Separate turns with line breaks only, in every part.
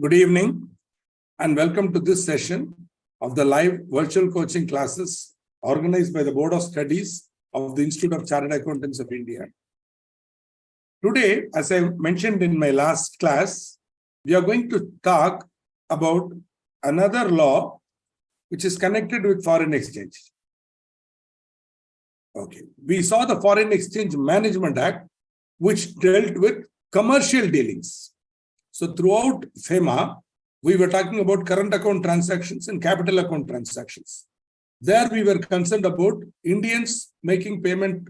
Good evening and welcome to this session of the live virtual coaching classes organized by the Board of Studies of the Institute of Chartered Accountants of India. Today, as I mentioned in my last class, we are going to talk about another law which is connected with foreign exchange. Okay, we saw the Foreign Exchange Management Act, which dealt with commercial dealings. So throughout FEMA, we were talking about current account transactions and capital account transactions. There we were concerned about Indians making payment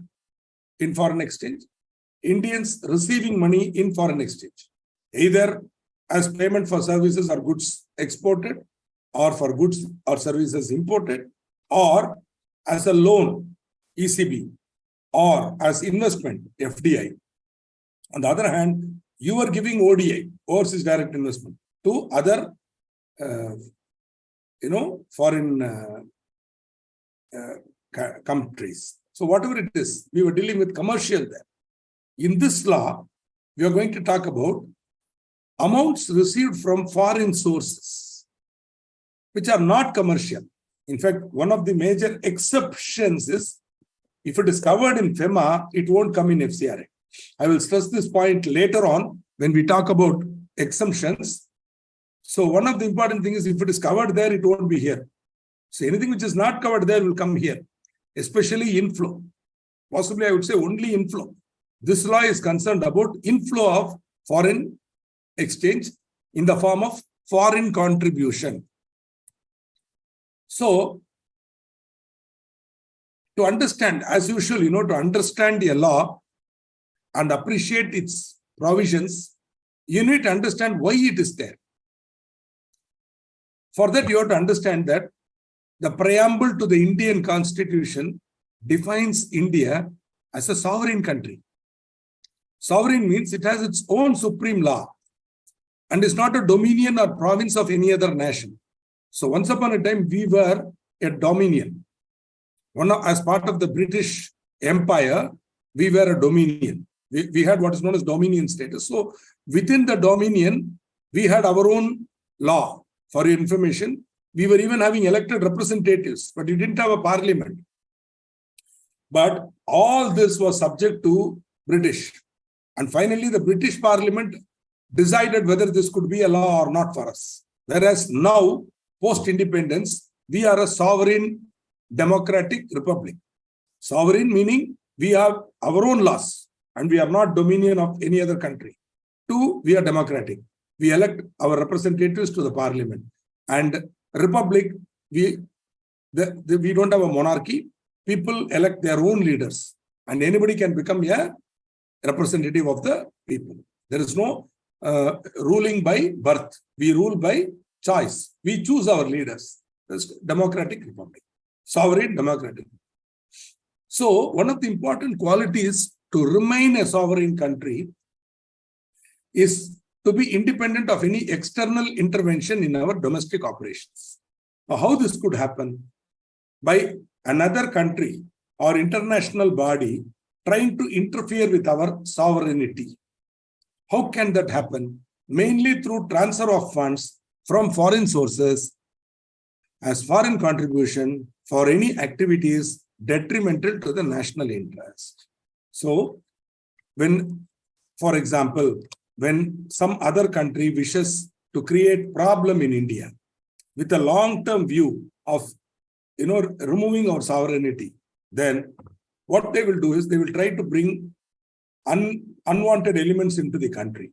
in foreign exchange, Indians receiving money in foreign exchange, either as payment for services or goods exported, or for goods or services imported, or as a loan, ECB, or as investment, FDI. On the other hand, you are giving ODI, overseas direct investment, to other, foreign countries. So whatever it is, we were dealing with commercial there. In this law, we are going to talk about amounts received from foreign sources, which are not commercial. In fact, one of the major exceptions is, if it is covered in FEMA, it won't come in FCRA. I will stress this point later on when we talk about exemptions. So one of the important things is, if it is covered there, it won't be here. So anything which is not covered there will come here, especially inflow. Possibly I would say only inflow. This law is concerned about inflow of foreign exchange in the form of foreign contribution. So to understand, as usual, to understand a law and appreciate its provisions, you need to understand why it is there. For that, you have to understand that the preamble to the Indian Constitution defines India as a sovereign country. Sovereign means it has its own supreme law and is not a dominion or province of any other nation. So once upon a time, we were a dominion. As part of the British Empire, we were a dominion. We had what is known as dominion status. So within the dominion, we had our own law. For your information, we were even having elected representatives, but we didn't have a parliament. But all this was subject to British. And finally, the British Parliament decided whether this could be a law or not for us. Whereas now, post-independence, we are a sovereign democratic republic. Sovereign meaning we have our own laws and we are not dominion of any other country. Two, we are democratic. We elect our representatives to the parliament. And republic, we don't have a monarchy. People elect their own leaders. And anybody can become a representative of the people. There is no ruling by birth. We rule by choice. We choose our leaders. That's democratic republic. Sovereign democratic. So one of the important qualities to remain a sovereign country is to be independent of any external intervention in our domestic operations. Now, how this could happen? By another country or international body trying to interfere with our sovereignty. How can that happen? Mainly through transfer of funds from foreign sources as foreign contribution for any activities detrimental to the national interest. So, for example, when some other country wishes to create problem in India with a long-term view of, removing our sovereignty, then what they will do is they will try to bring unwanted elements into the country.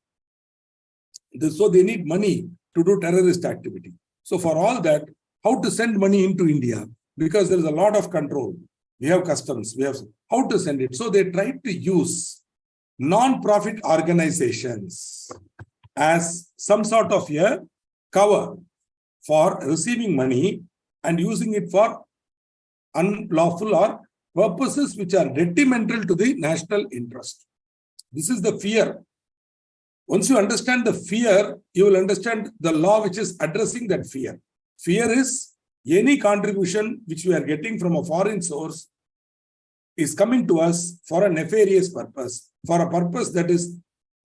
So they need money to do terrorist activity. So for all that, how to send money into India? Because there is a lot of control. We have customs. We have how to send it. So they try to use non-profit organizations as some sort of a cover for receiving money and using it for unlawful or purposes which are detrimental to the national interest. This is the fear. Once you understand the fear, you will understand the law which is addressing that fear. Fear is any contribution which we are getting from a foreign source is coming to us for a nefarious purpose, for a purpose that is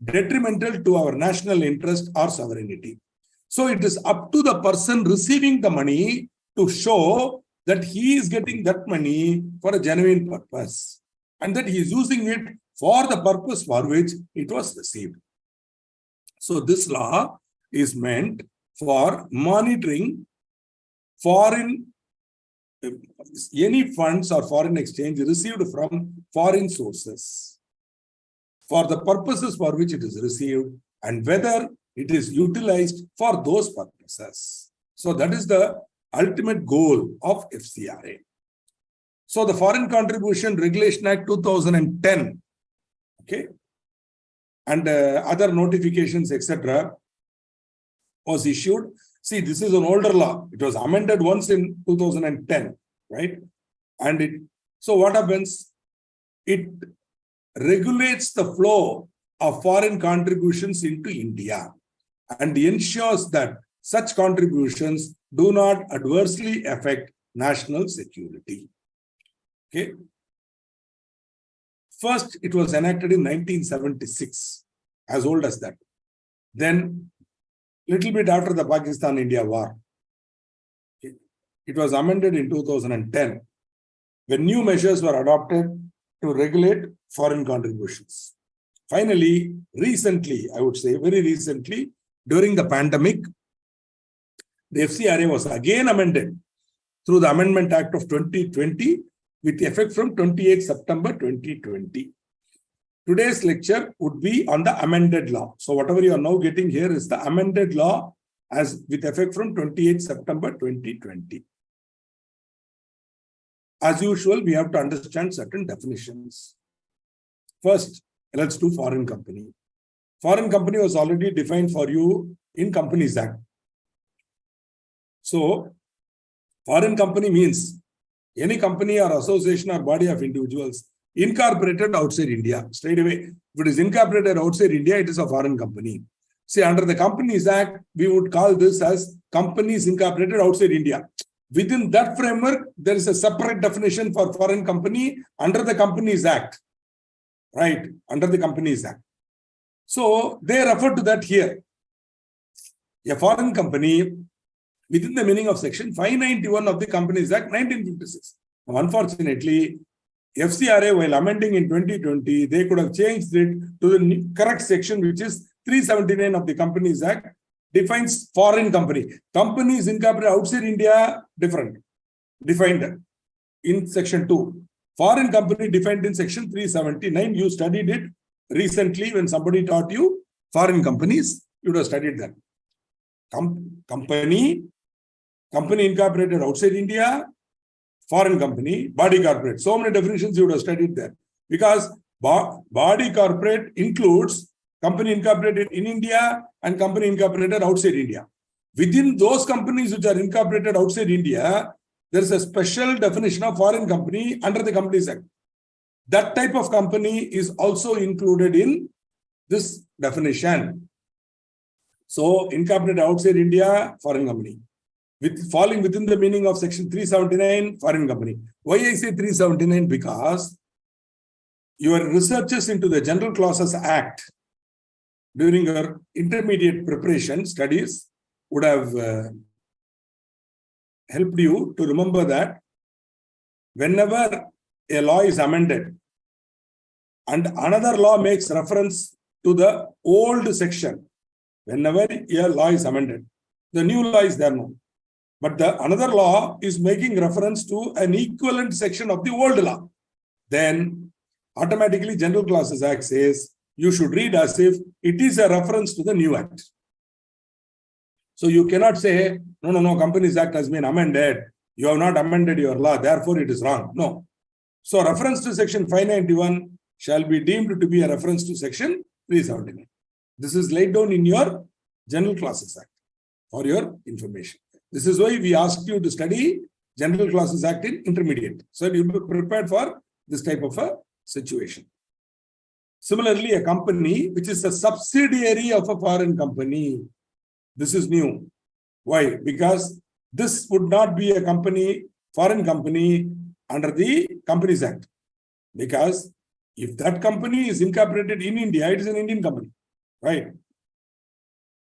detrimental to our national interest or sovereignty. So it is up to the person receiving the money to show that he is getting that money for a genuine purpose and that he is using it for the purpose for which it was received. So this law is meant for monitoring foreign, any funds or foreign exchange received from foreign sources for the purposes for which it is received and whether it is utilized for those purposes. So that is the ultimate goal of FCRA. So the Foreign Contribution Regulation Act 2010, okay, and other notifications, etc., was issued. See, this is an older law. It was amended once in 2010, right? And so what happens? It regulates the flow of foreign contributions into India and ensures that such contributions do not adversely affect national security. Okay. First, it was enacted in 1976, as old as that. Then, little bit after the Pakistan-India war, okay, it was amended in 2010, when new measures were adopted to regulate foreign contributions. Finally, recently, I would say very recently, during the pandemic, the FCRA was again amended through the Amendment Act of 2020 with effect from 28 September 2020. Today's lecture would be on the amended law. So whatever you are now getting here is the amended law as with effect from 28 September 2020. As usual, we have to understand certain definitions. First, let's do foreign company. Foreign company was already defined for you in Companies Act. So, foreign company means any company or association or body of individuals incorporated outside India. Straight away, if it is incorporated outside India, it is a foreign company. See, under the Companies Act, we would call this as companies incorporated outside India. Within that framework, there is a separate definition for foreign company under the Companies Act. Right, under the Companies Act. So, they refer to that here. A foreign company within the meaning of Section 591 of the Companies Act 1956. Now, unfortunately, FCRA, while amending in 2020, they could have changed it to the correct section, which is 379 of the Companies Act, defines foreign company. Companies incorporated outside India, different, defined in Section 2. Foreign company defined in Section 379. You studied it recently when somebody taught you foreign companies. You would have studied that. Company incorporated outside India, foreign company, body corporate. So many definitions you would have studied there. Because body corporate includes company incorporated in India and company incorporated outside India. Within those companies which are incorporated outside India, there is a special definition of foreign company under the Companies Act. That type of company is also included in this definition. So, incorporated outside India, foreign company. Falling within the meaning of Section 379, foreign company. Why I say 379? Because your researches into the General Clauses Act during your intermediate preparation studies would have helped you to remember that whenever a law is amended and another law makes reference to the old section, whenever a law is amended, the new law is there now. But another law is making reference to an equivalent section of the old law. Then automatically General Clauses Act says you should read as if it is a reference to the new act. So you cannot say, no, Companies Act has been amended. You have not amended your law, therefore it is wrong. No. So reference to Section 591 shall be deemed to be a reference to Section 379. This is laid down in your General Clauses Act for your information. This is why we asked you to study General Clauses Act in intermediate. So you'll be prepared for this type of a situation. Similarly, a company which is a subsidiary of a foreign company. This is new. Why? Because this would not be a company, foreign company under the Companies Act. Because if that company is incorporated in India, it is an Indian company, right?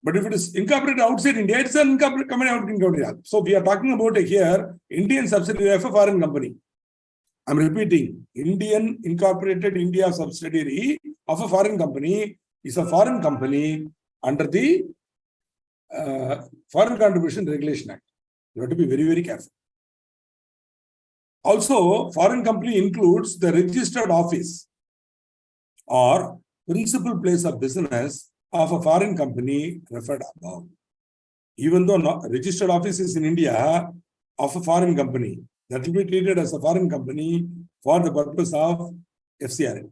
But if it is incorporated outside India, it's an incorporated company out in India. So we are talking about here Indian subsidiary of a foreign company. I'm repeating, Indian incorporated India subsidiary of a foreign company is a foreign company under the Foreign Contribution Regulation Act. You have to be very, very careful. Also, foreign company includes the registered office or principal place of business of a foreign company referred above. Even though registered office is in India of a foreign company, that will be treated as a foreign company for the purpose of FCRA.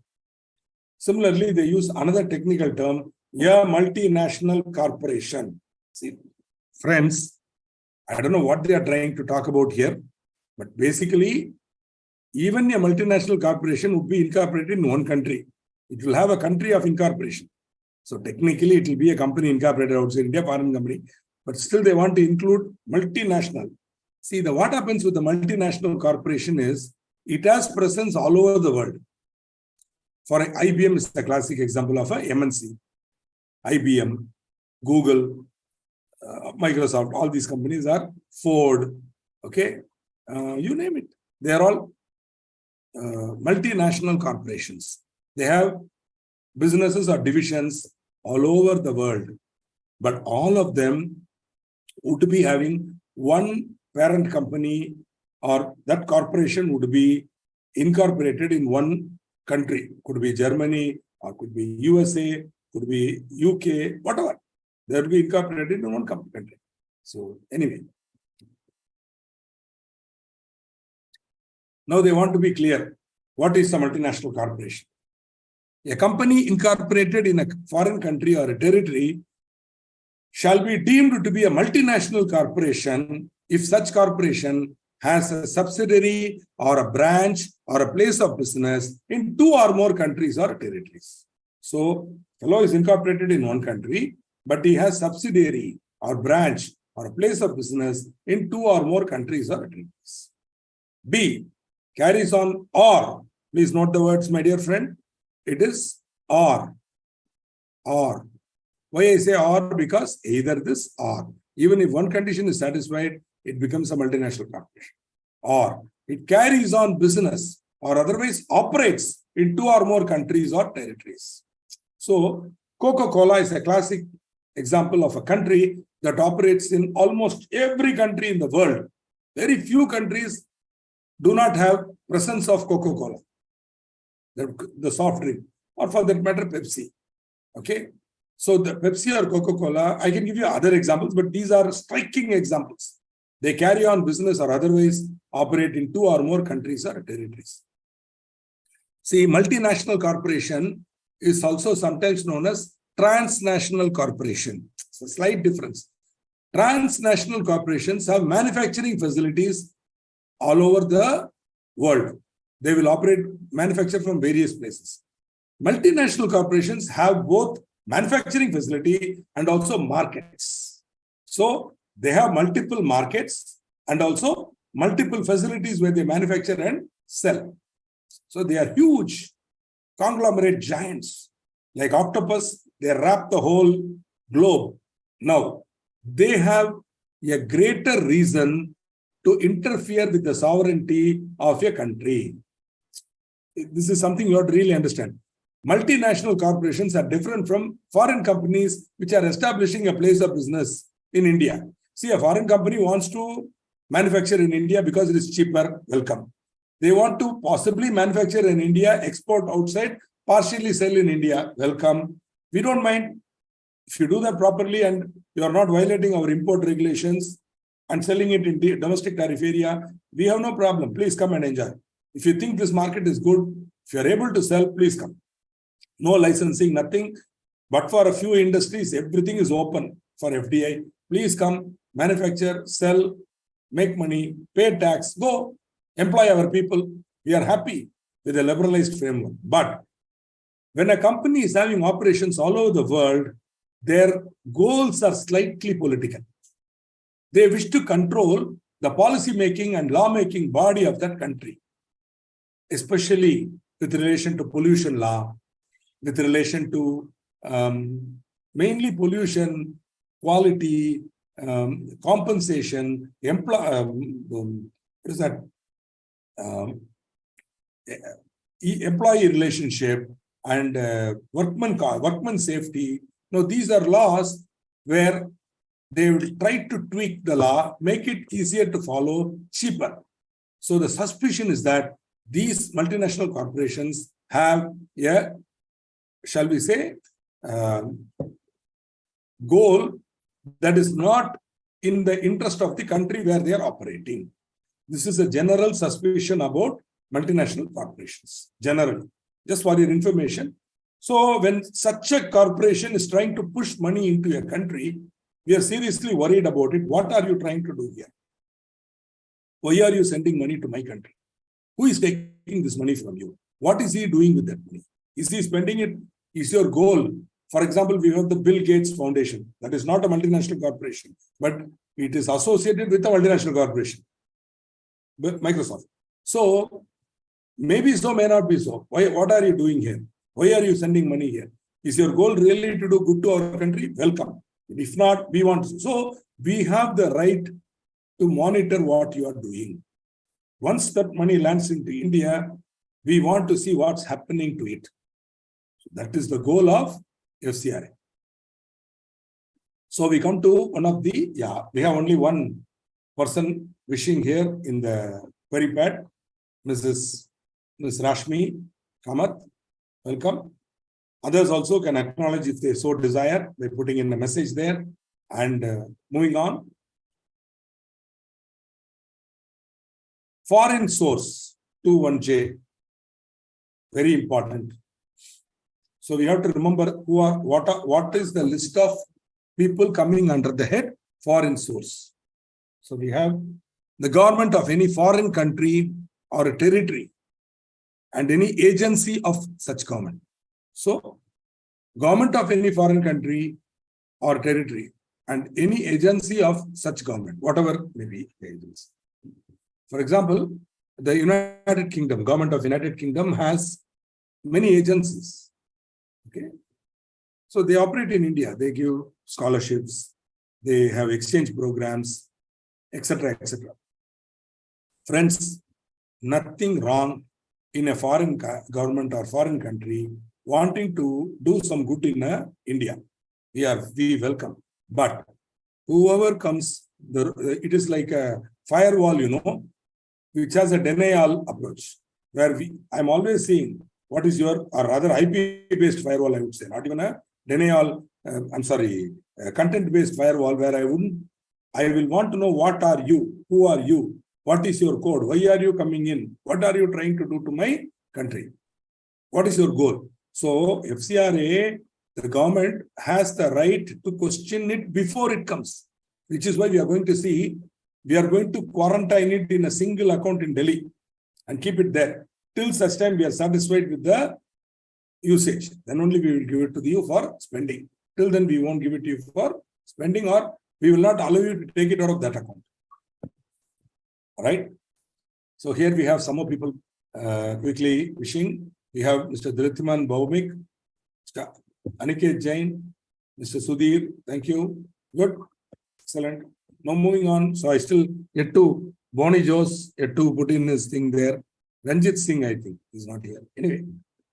Similarly, they use another technical term, a multinational corporation. See, friends, I don't know what they are trying to talk about here, but basically, even a multinational corporation would be incorporated in one country. It will have a country of incorporation. So technically, it will be a company incorporated outside India, foreign company, but still they want to include multinational. See, what happens with the multinational corporation is, it has presence all over the world. For IBM is the classic example of a MNC. IBM, Google, Microsoft, all these companies are Ford, okay? You name it. They are all multinational corporations. They have businesses or divisions all over the world, but all of them would be having one parent company, or that corporation would be incorporated in one country. Could be Germany, or could be USA, could be UK, whatever. They would be incorporated in one country. So anyway, now they want to be clear. What is a multinational corporation? A company incorporated in a foreign country or a territory shall be deemed to be a multinational corporation if such corporation has a subsidiary or a branch or a place of business in 2 or more countries or territories. So, fellow is incorporated in one country, but he has subsidiary or branch or a place of business in 2 or more countries or territories. B, carries on or. Please note the words, my dear friend. It is or. Or. Why I say or? Because either this or. Even if one condition is satisfied, it becomes a multinational corporation. Or it carries on business or otherwise operates in 2 or more countries or territories. So, Coca-Cola is a classic example of a country that operates in almost every country in the world. Very few countries do not have presence of Coca-Cola, the soft drink, or for that matter, Pepsi. Okay. So the Pepsi or Coca-Cola, I can give you other examples, but these are striking examples. They carry on business or otherwise operate in 2 or more countries or territories. See, multinational corporation is also sometimes known as transnational corporation. It's a slight difference. Transnational corporations have manufacturing facilities all over the world. They will manufacture from various places. Multinational corporations have both manufacturing facility and also markets. So they have multiple markets and also multiple facilities where they manufacture and sell. So they are huge conglomerate giants. Like octopus, they wrap the whole globe. Now, they have a greater reason to interfere with the sovereignty of a country. This is something you have to really understand. Multinational corporations are different from foreign companies which are establishing a place of business in India. See, a foreign company wants to manufacture in India because it is cheaper. Welcome. They want to possibly manufacture in India, export outside, partially sell in India. Welcome. We don't mind if you do that properly and you are not violating our import regulations and selling it in the domestic tariff area. We have no problem. Please come and enjoy. If you think this market is good, if you are able to sell, please come. No licensing, nothing. But for a few industries, everything is open for FDI. Please come, manufacture, sell, make money, pay tax, go, employ our people. We are happy with a liberalized framework. But when a company is having operations all over the world, their goals are slightly political. They wish to control the policy-making and law-making body of that country, especially with relation to pollution law, with relation to mainly pollution, quality, compensation, what is that? Employee relationship and workman safety. Now, these are laws where they will try to tweak the law, make it easier to follow, cheaper. So the suspicion is that these multinational corporations have a, shall we say, goal that is not in the interest of the country where they are operating. This is a general suspicion about multinational corporations, generally, just for your information. So when such a corporation is trying to push money into a country, we are seriously worried about it. What are you trying to do here? Why are you sending money to my country? Who is taking this money from you? What is he doing with that money? Is he spending it? Is your goal? For example, we have the Bill Gates Foundation. That is not a multinational corporation, but it is associated with a multinational corporation, Microsoft. So maybe so, may not be so. Why? What are you doing here? Why are you sending money here? Is your goal really to do good to our country? Welcome. If not, we want to. So we have the right to monitor what you are doing. Once that money lands into India, we want to see what's happening to it. So that is the goal of FCRA. So we come to one of the, we have only one person wishing here in the query pad, Ms. Rashmi Kamath. Welcome. Others also can acknowledge if they so desire by putting in a message there. And moving on. Foreign source 21J, very important. So we have to remember what is the list of people coming under the head foreign source. So we have the government of any foreign country or a territory and any agency of such government. So government of any foreign country or territory and any agency of such government, whatever may be the agency. For example, the United Kingdom, government of United Kingdom has many agencies. Okay, so they operate in India. They give scholarships, they have exchange programs, etc., etc. Friends, nothing wrong in a foreign government or foreign country wanting to do some good in India. We welcome. But whoever comes, it is like a firewall, which has a denial approach, where I'm always seeing what is your, or rather IP-based firewall, I would say, not even a denial, content-based firewall, where I will want to know what are you, who are you, what is your code, why are you coming in, what are you trying to do to my country, what is your goal. So FCRA, the government has the right to question it before it comes, which is why we are going to see, we are going to quarantine it in a single account in Delhi and keep it there. Till such time we are satisfied with the usage. Then only we will give it to you for spending. Till then we won't give it to you for spending, or we will not allow you to take it out of that account. All right. So here we have some more people quickly wishing. We have Mr. Dhritman Bhaumik, Mr. Aniket Jain, Mr. Sudhir. Thank you. Good. Excellent. Now moving on. So I still yet to Bonnie Jose, yet to put in his thing there. Ranjit Singh, I think, is not here. Anyway,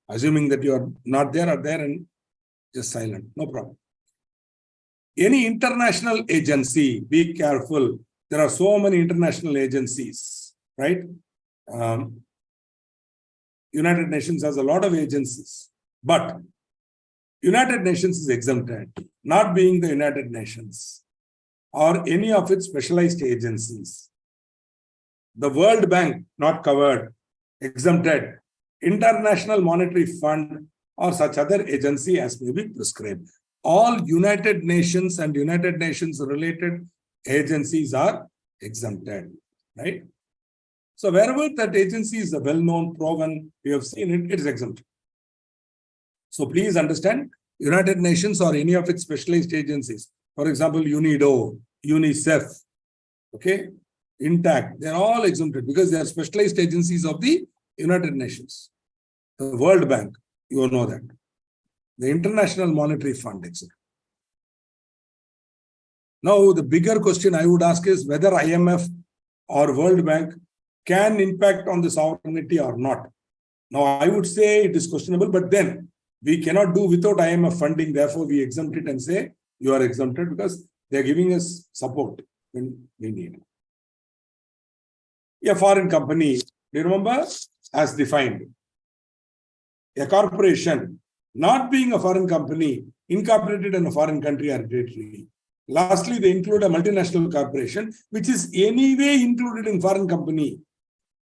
assuming that you are not there or there and just silent. No problem. Any international agency, be careful. There are so many international agencies, right? United Nations has a lot of agencies, but United Nations is exempted, not being the United Nations or any of its specialized agencies. The World Bank, not covered, exempted. International Monetary Fund or such other agency as may be prescribed. All United Nations and United Nations related agencies are exempted, right? So wherever that agency is a well-known, proven, we have seen it, it is exempted. So please understand, United Nations or any of its specialized agencies, for example, UNIDO, UNICEF, okay, INTACT, they're all exempted because they are specialized agencies of the United Nations. The World Bank, you know that. The International Monetary Fund, etc. Now, the bigger question I would ask is whether IMF or World Bank can impact on the sovereignty or not. Now, I would say it is questionable, but then we cannot do without IMF funding. Therefore, we exempt it and say you are exempted because they are giving us support when we need. A foreign company, do you remember? As defined. A corporation, not being a foreign company, incorporated in a foreign country or territory. Lastly, they include a multinational corporation, which is anyway included in foreign company.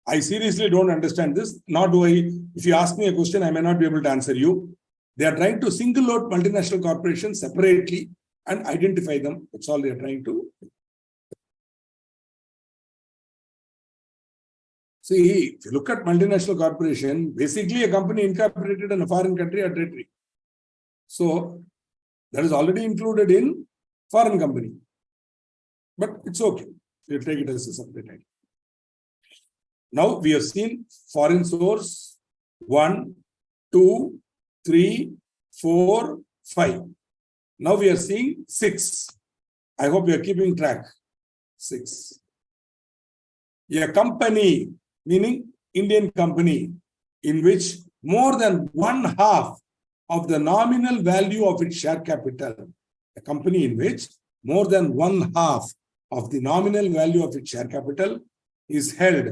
I seriously don't understand this. Nor do I, if you ask me a question, I may not be able to answer you. They are trying to single out multinational corporations separately and identify them. That's all they are trying to do. See, if you look at multinational corporation, basically a company incorporated in a foreign country or territory. So that is already included in foreign company. But it's okay. We'll take it as a separate item. Now we have seen foreign source 1, 2, 3, 4, 5. Now we are seeing 6. I hope you are keeping track. 6. A company, meaning Indian company, in which more than 1/2 of the nominal value of its share capital, a company in which more than 1/2 of the nominal value of its share capital is held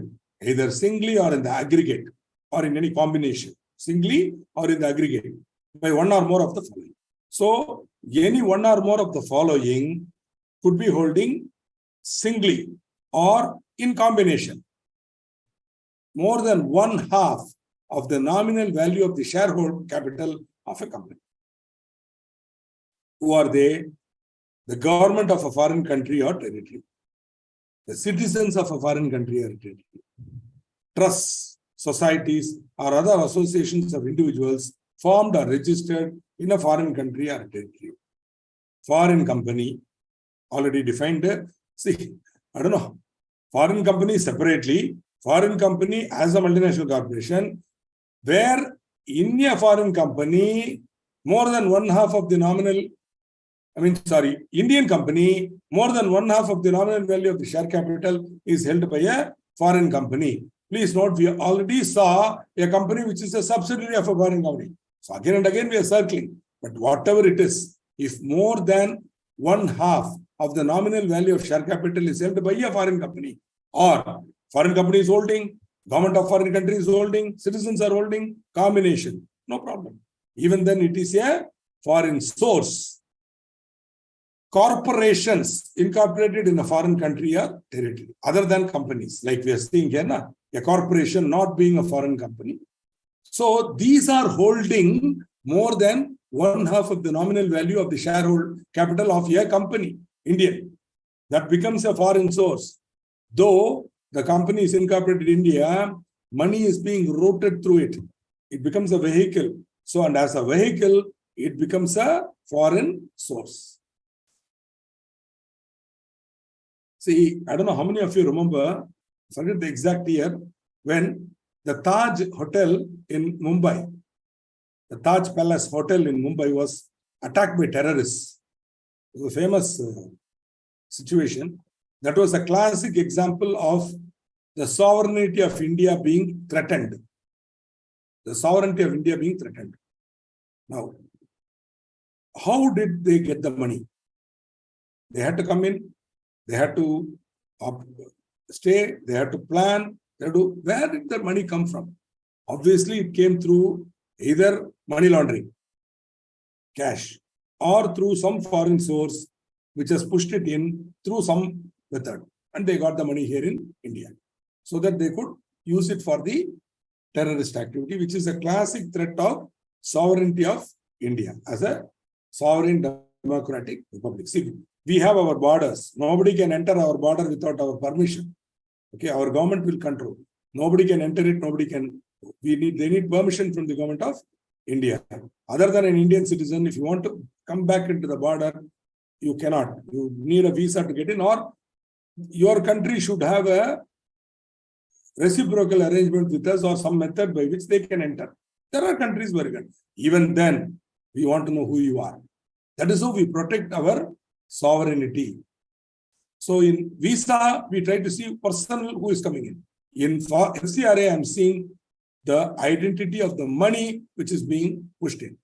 either singly or in the aggregate or in any combination, singly or in the aggregate, by one or more of the following. So, any one or more of the following could be holding singly or in combination more than 1/2 of the nominal value of the shareholder capital of a company. Who are they? The government of a foreign country or territory, the citizens of a foreign country or territory, trusts, societies, or other associations of individuals formed or registered in a foreign country or territory. Foreign company, already defined. See, I don't know. Foreign company separately, foreign company as a multinational corporation, where in a foreign company, more than 1/2 of the nominal, Indian company, more than 1/2 of the nominal value of the share capital is held by a foreign company. Please note, we already saw a company which is a subsidiary of a foreign company. So again and again we are circling. But whatever it is, if more than 1/2 of the nominal value of share capital is held by a foreign company, or foreign company is holding, government of foreign country is holding, citizens are holding, combination, no problem. Even then it is a foreign source. Corporations incorporated in a foreign country or territory, other than companies, like we are seeing here, a corporation not being a foreign company. So these are holding more than 1/2 of the nominal value of the shareholder capital of a company, Indian. That becomes a foreign source. Though the company is incorporated in India, money is being routed through it. It becomes a vehicle. So, and as a vehicle, it becomes a foreign source. See, I don't know how many of you remember, forget the exact year, when the Taj Hotel in Mumbai, the Taj Palace Hotel in Mumbai was attacked by terrorists. It was a famous situation. That was a classic example of the sovereignty of India being threatened. The sovereignty of India being threatened. Now, how did they get the money? They had to come in, they had to stay, they had to plan, where did the money come from? Obviously, it came through either money laundering, cash, or through some foreign source which has pushed it in through some method. And they got the money here in India so that they could use it for the terrorist activity, which is a classic threat of sovereignty of India as a sovereign democratic republic. See, we have our borders. Nobody can enter our border without our permission. Okay, our government will control. Nobody can enter it. Nobody can. They need permission from the government of India. Other than an Indian citizen, if you want to come back into the border, you cannot. You need a visa to get in, or your country should have a reciprocal arrangement with us or some method by which they can enter. There are countries where you can. Even then, we want to know who you are. That is how we protect our sovereignty. So in visa, we try to see person who is coming in. In FCRA, I'm seeing the identity of the money which is being pushed in.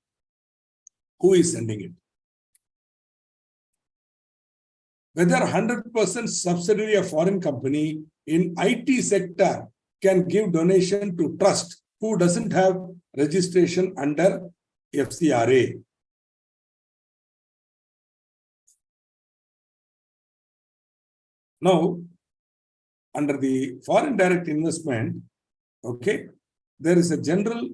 Who is sending it? Whether 100% subsidiary of foreign company in IT sector can give donation to trust who doesn't have registration under FCRA. Now, under the foreign direct investment, okay, there is a general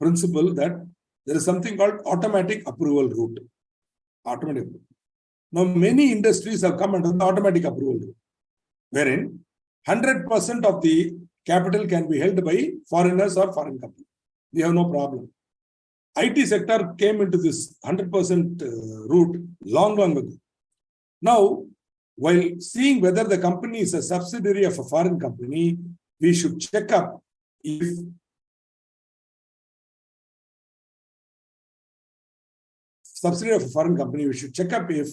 principle that there is something called automatic approval route. Automatic. Now, many industries have come under the automatic approval route, wherein 100% of the capital can be held by foreigners or foreign companies. We have no problem. IT sector came into this 100% route long ago. Now, while seeing whether the company is a subsidiary of a foreign company, we should check up if subsidiary of a foreign company, we should check up if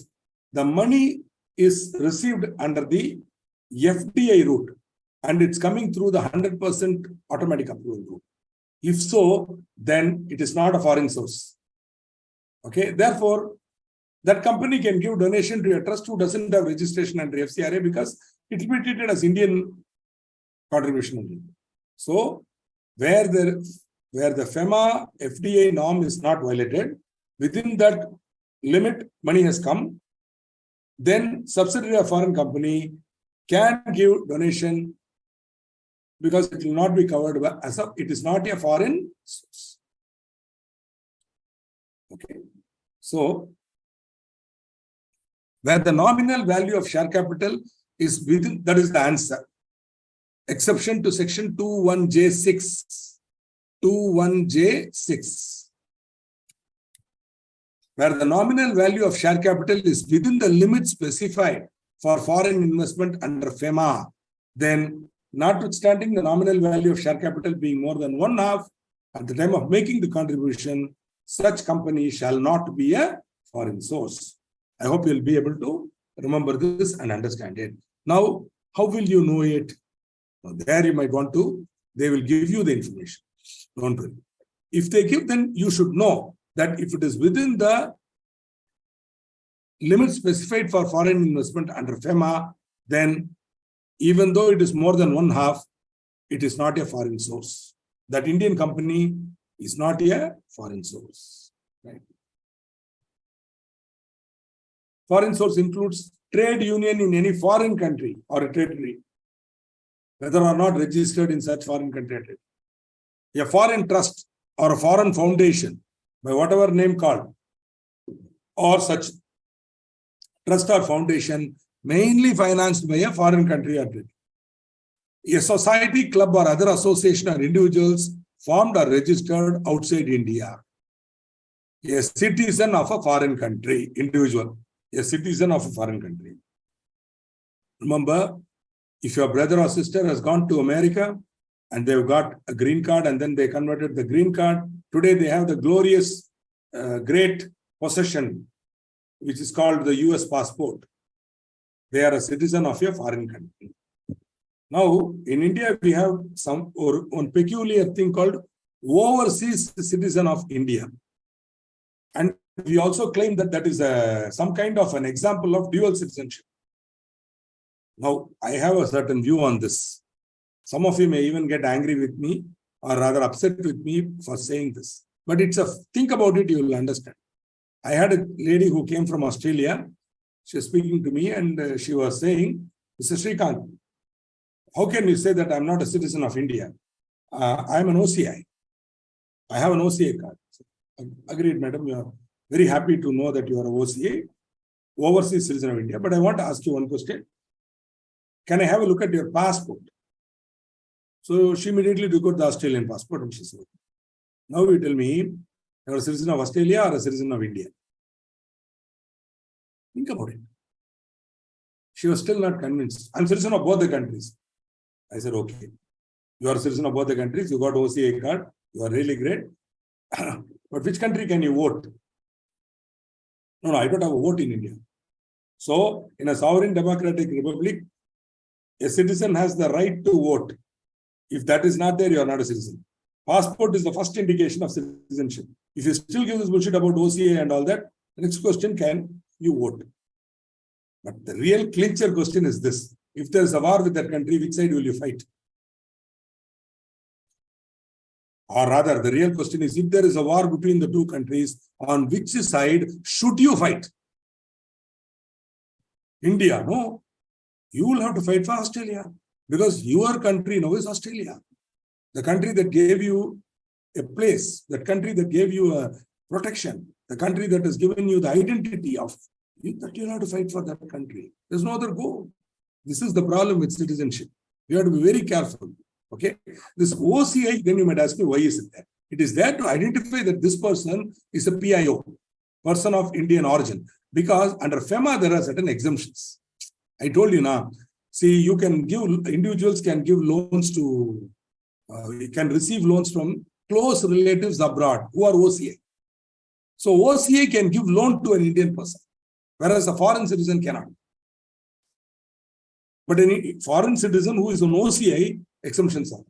the money is received under the FDI route and it's coming through the 100% automatic approval route. If so, then it is not a foreign source. Okay, therefore, that company can give donation to a trust who doesn't have registration under FCRA because it will be treated as Indian contribution only. So, where the FEMA FDI norm is not violated, within that limit money has come, then subsidiary of foreign company can give donation because it will not be covered by, as of it is not a foreign source. Okay. So, where the nominal value of share capital is within, that is the answer. Exception to section 21J6. 21J6. Where the nominal value of share capital is within the limit specified for foreign investment under FEMA, then notwithstanding the nominal value of share capital being more than 1/2 at the time of making the contribution, such company shall not be a foreign source. I hope you'll be able to remember this and understand it. Now, how will you know it? Now, there you might want to, they will give you the information. Don't worry. If they give, then you should know that if it is within the limit specified for foreign investment under FEMA, then even though it is more than 1/2, it is not a foreign source. That Indian company is not a foreign source. Right? Foreign source includes trade union in any foreign country or a territory, whether or not registered in such foreign country. A foreign trust or a foreign foundation, by whatever name called, or such trust or foundation mainly financed by a foreign country or territory. A society, club or other association or individuals formed or registered outside India. A citizen of a foreign country, individual. A citizen of a foreign country. Remember, if your brother or sister has gone to America and they've got a green card and then they converted the green card, today they have the glorious, great possession, which is called the US passport. They are a citizen of a foreign country. Now, in India, we have one peculiar thing called overseas citizen of India. And we also claim that that is some kind of an example of dual citizenship. Now, I have a certain view on this. Some of you may even get angry with me or rather upset with me for saying this. But think about it, you will understand. I had a lady who came from Australia. She was speaking to me and she was saying, Mr. Srikanth, how can you say that I'm not a citizen of India? I'm an OCI. I have an OCI card. Agreed, madam. You are very happy to know that you are an OCI, overseas citizen of India. But I want to ask you one question. Can I have a look at your passport? So she immediately took out the Australian passport and she said, now you tell me, you're a citizen of Australia or a citizen of India? Think about it. She was still not convinced. I'm a citizen of both the countries. I said, okay. You are a citizen of both the countries. You got OCA card. You are really great. But which country can you vote? No, I don't have a vote in India. So, in a sovereign democratic republic, a citizen has the right to vote. If that is not there, you are not a citizen. Passport is the first indication of citizenship. If you still give this bullshit about OCA and all that, the next question, can you vote? But the real clincher question is this. If there is a war with that country, which side will you fight? Or rather, the real question is, if there is a war between the two countries, on which side should you fight? India, no. You will have to fight for Australia. Because your country now is Australia. The country that gave you a place, that country that gave you a protection, the country that has given you the identity of, that you'll have to fight for that country. There's no other goal. This is the problem with citizenship. You have to be very careful. Okay. This OCI, then you might ask me, why is it there? It is there to identify that this person is a PIO, person of Indian origin. Because under FEMA, there are certain exemptions. I told you now. See, you can give, individuals can give loans to, you can receive loans from close relatives abroad who are OCA. So OCA can give loan to an Indian person, whereas a foreign citizen cannot. But any foreign citizen who is an OCI, exemptions are.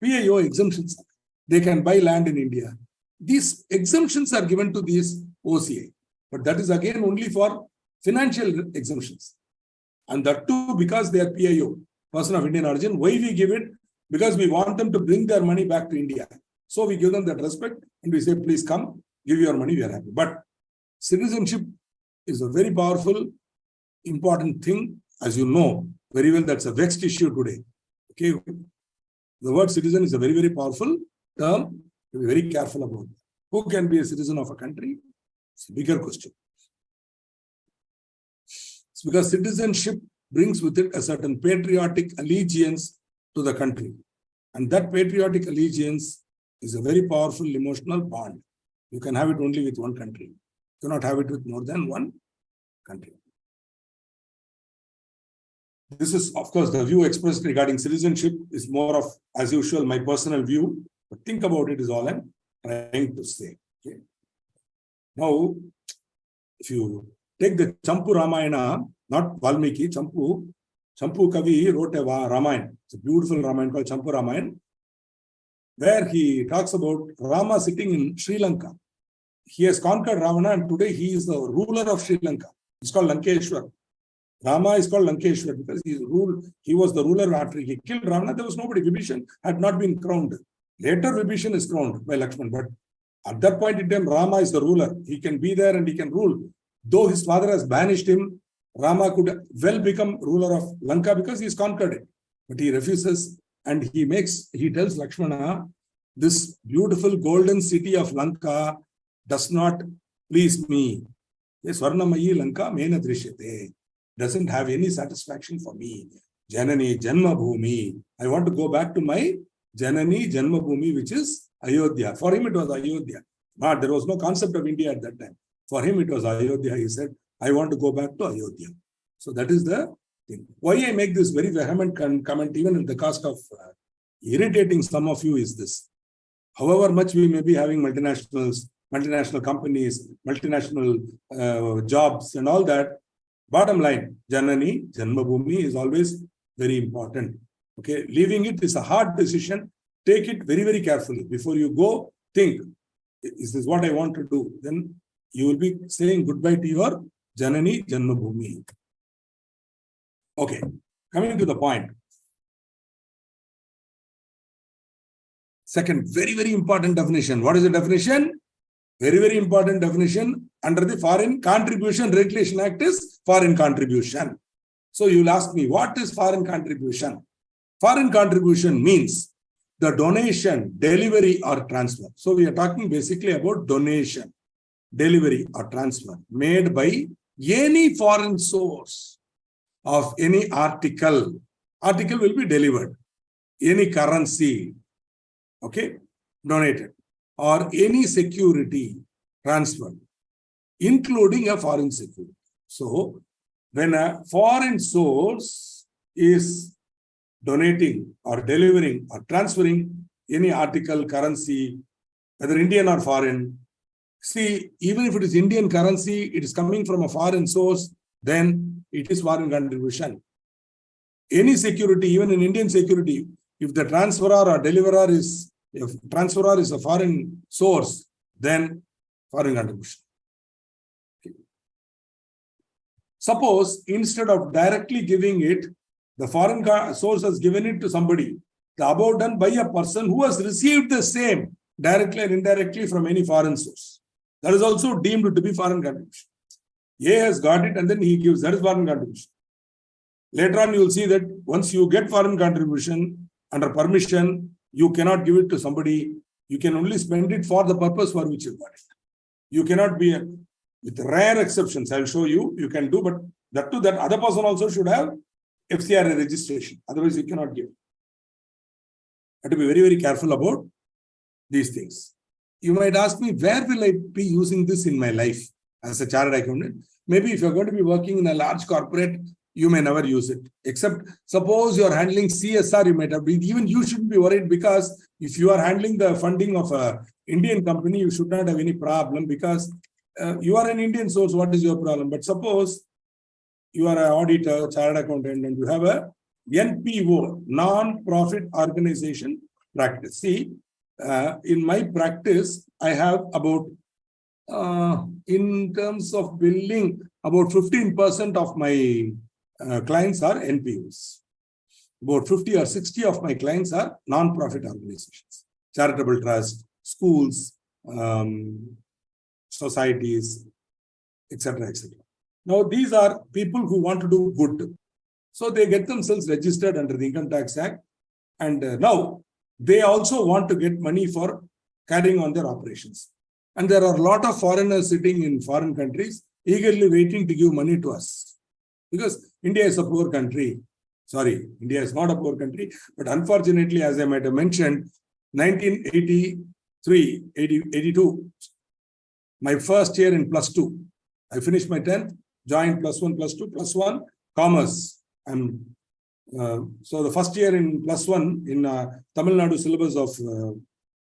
PIO exemptions are. They can buy land in India. These exemptions are given to these OCA. But that is again only for financial exemptions. And that too, because they are PIO, person of Indian origin. Why we give it? Because we want them to bring their money back to India. So we give them that respect and we say, please come, give your money, we are happy. But citizenship is a very powerful, important thing. As you know very well, that's a vexed issue today. Okay. The word citizen is a very, very powerful term to be very careful about. Who can be a citizen of a country? It's a bigger question. It's because citizenship brings with it a certain patriotic allegiance to the country. And that patriotic allegiance is a very powerful emotional bond. You can have it only with one country. You cannot have it with more than one country. This is, of course, the view expressed regarding citizenship is more of, as usual, my personal view. But think about it is all I'm trying to say. Okay. Now, if you take the Champu Ramayana, not Valmiki, Champu Kavi wrote a Ramayana. It's a beautiful Ramayana called Champu Ramayana, where he talks about Rama sitting in Sri Lanka. He has conquered Ravana and today he is the ruler of Sri Lanka. It's called Lankeshwar. Rama is called Lankeshwar because he was the ruler after he killed Ravana. There was nobody. Vibhishan had not been crowned. Later Vibhishan is crowned by Lakshman. But at that point in time, Rama is the ruler. He can be there and he can rule. Though his father has banished him, Rama could well become ruler of Lanka because he's conquered it. But he refuses and he tells Lakshmana, this beautiful golden city of Lanka does not please me. Swarnamayi Lanka mena drishyate. Doesn't have any satisfaction for me. Janani Janma Bhumi. I want to go back to my Janani Janma Bhumi, which is Ayodhya. For him, it was Ayodhya. There was no concept of India at that time. For him, it was Ayodhya. He said, I want to go back to Ayodhya. So that is the thing. Why I make this very vehement comment, even at the cost of irritating some of you, is this. However much we may be having multinational companies, multinational jobs and all that, bottom line, Janani, Janmabhumi is always very important. Okay, leaving it is a hard decision. Take it very, very carefully. Before you go, think, is this what I want to do? Then you will be saying goodbye to your Janani, Janmabhumi. Okay, coming to the point. Second, very, very important definition. What is the definition? Very, very important definition under the Foreign Contribution Regulation Act is foreign contribution. So you will ask me, what is foreign contribution? Foreign contribution means the donation, delivery or transfer. So we are talking basically about donation, delivery or transfer made by any foreign source of any article. Article will be delivered. Any currency, okay, donated, or any security transferred, including a foreign security. So when a foreign source is donating or delivering or transferring any article, currency, whether Indian or foreign, see, even if it is Indian currency, it is coming from a foreign source, then it is foreign contribution. Any security, even in Indian security, if the transferor or deliverer is, if transferor is a foreign source, then foreign contribution. Okay. Suppose instead of directly giving it, the foreign source has given it to somebody, the above done by a person who has received the same directly or indirectly from any foreign source. That is also deemed to be foreign contribution. A has got it and then he gives, that is foreign contribution. Later on, you will see that once you get foreign contribution under permission, you cannot give it to somebody. You can only spend it for the purpose for which you got it. You cannot be, with rare exceptions, I will show you, you can do, but that too, that other person also should have FCRA registration. Otherwise, you cannot give. You have to be very, very careful about these things. You might ask me, where will I be using this in my life as a chartered accountant? Maybe if you're going to be working in a large corporate, you may never use it. Except suppose you're handling CSR, you might have been, even you shouldn't be worried, because if you are handling the funding of an Indian company, you should not have any problem, because you are an Indian source, what is your problem? But suppose you are an auditor, chartered accountant, and you have a NPO, non-profit organization practice. See, in my practice, I have about, in terms of billing, about 15% of my clients are NPOs. About 50 or 60 of my clients are non-profit organizations, charitable trusts, schools, societies, etc., etc. Now, these are people who want to do good. So they get themselves registered under the Income Tax Act. And now they also want to get money for carrying on their operations. And there are a lot of foreigners sitting in foreign countries eagerly waiting to give money to us. Because India is a poor country. Sorry, India is not a poor country. But unfortunately, as I might have mentioned, 1983, 82, my first year in +2. I finished my 10th, joined +1, +2, +1, commerce. And so the first year in +1 in Tamil Nadu syllabus of,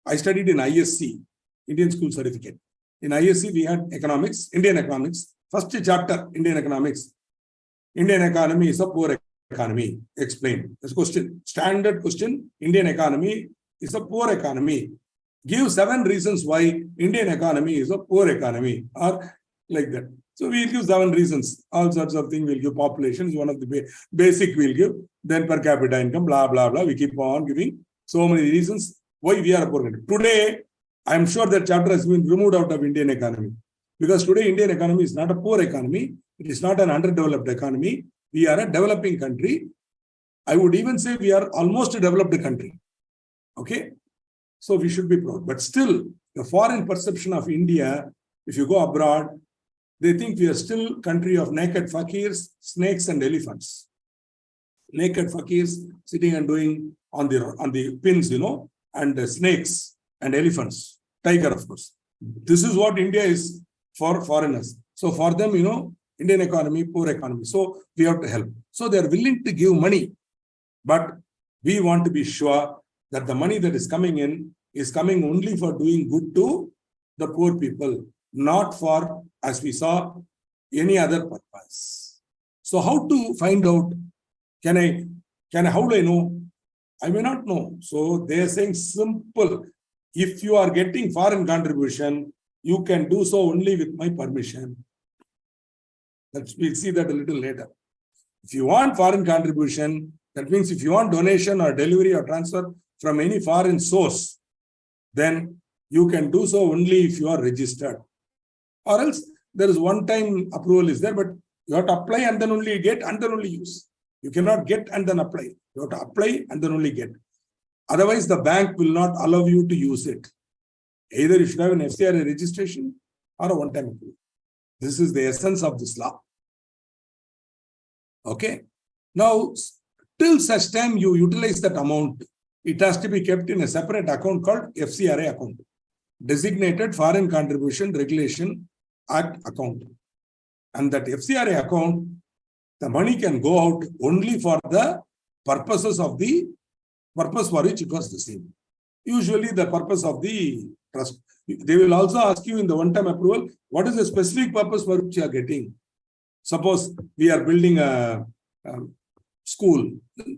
I studied in ISC, Indian School Certificate. In ISC, we had economics, Indian economics. First chapter, Indian economics. Indian economy is a poor economy. Explain. This question, standard question, Indian economy is a poor economy. Give 7 reasons why Indian economy is a poor economy, or like that. So we'll give 7 reasons. All sorts of things we'll give. Population is one of the basic we'll give. Then per capita income, blah, blah, blah. We keep on giving so many reasons why we are a poor country. Today, I'm sure that chapter has been removed out of Indian economy. Because today, Indian economy is not a poor economy. It is not an underdeveloped economy. We are a developing country. I would even say we are almost a developed country. Okay? So we should be proud. But still, the foreign perception of India, if you go abroad, they think we are still country of naked fakirs, snakes, and elephants. Naked fakirs sitting and doing on the pins, you know, and snakes and elephants. Tiger, of course. This is what India is for foreigners. So for them, you know, Indian economy, poor economy. So we have to help. So they are willing to give money. But we want to be sure that the money that is coming in is coming only for doing good to the poor people, not for, as we saw, any other purpose. So how to find out? How do I know? I may not know. So they are saying simple. If you are getting foreign contribution, you can do so only with my permission. We'll see that a little later. If you want foreign contribution, that means if you want donation or delivery or transfer from any foreign source, then you can do so only if you are registered. Or else there is one-time approval is there, but you have to apply and then only get and then only use. You cannot get and then apply. You have to apply and then only get. Otherwise, the bank will not allow you to use it. Either you should have an FCRA registration or a one-time approval. This is the essence of this law. Okay. Now, till such time you utilize that amount, it has to be kept in a separate account called FCRA account, Designated Foreign Contribution Regulation Act account. And that FCRA account, the money can go out only for the purposes of the purpose for which it was received. Usually the purpose of the trust. They will also ask you in the one-time approval, what is the specific purpose for which you are getting? Suppose we are building a school,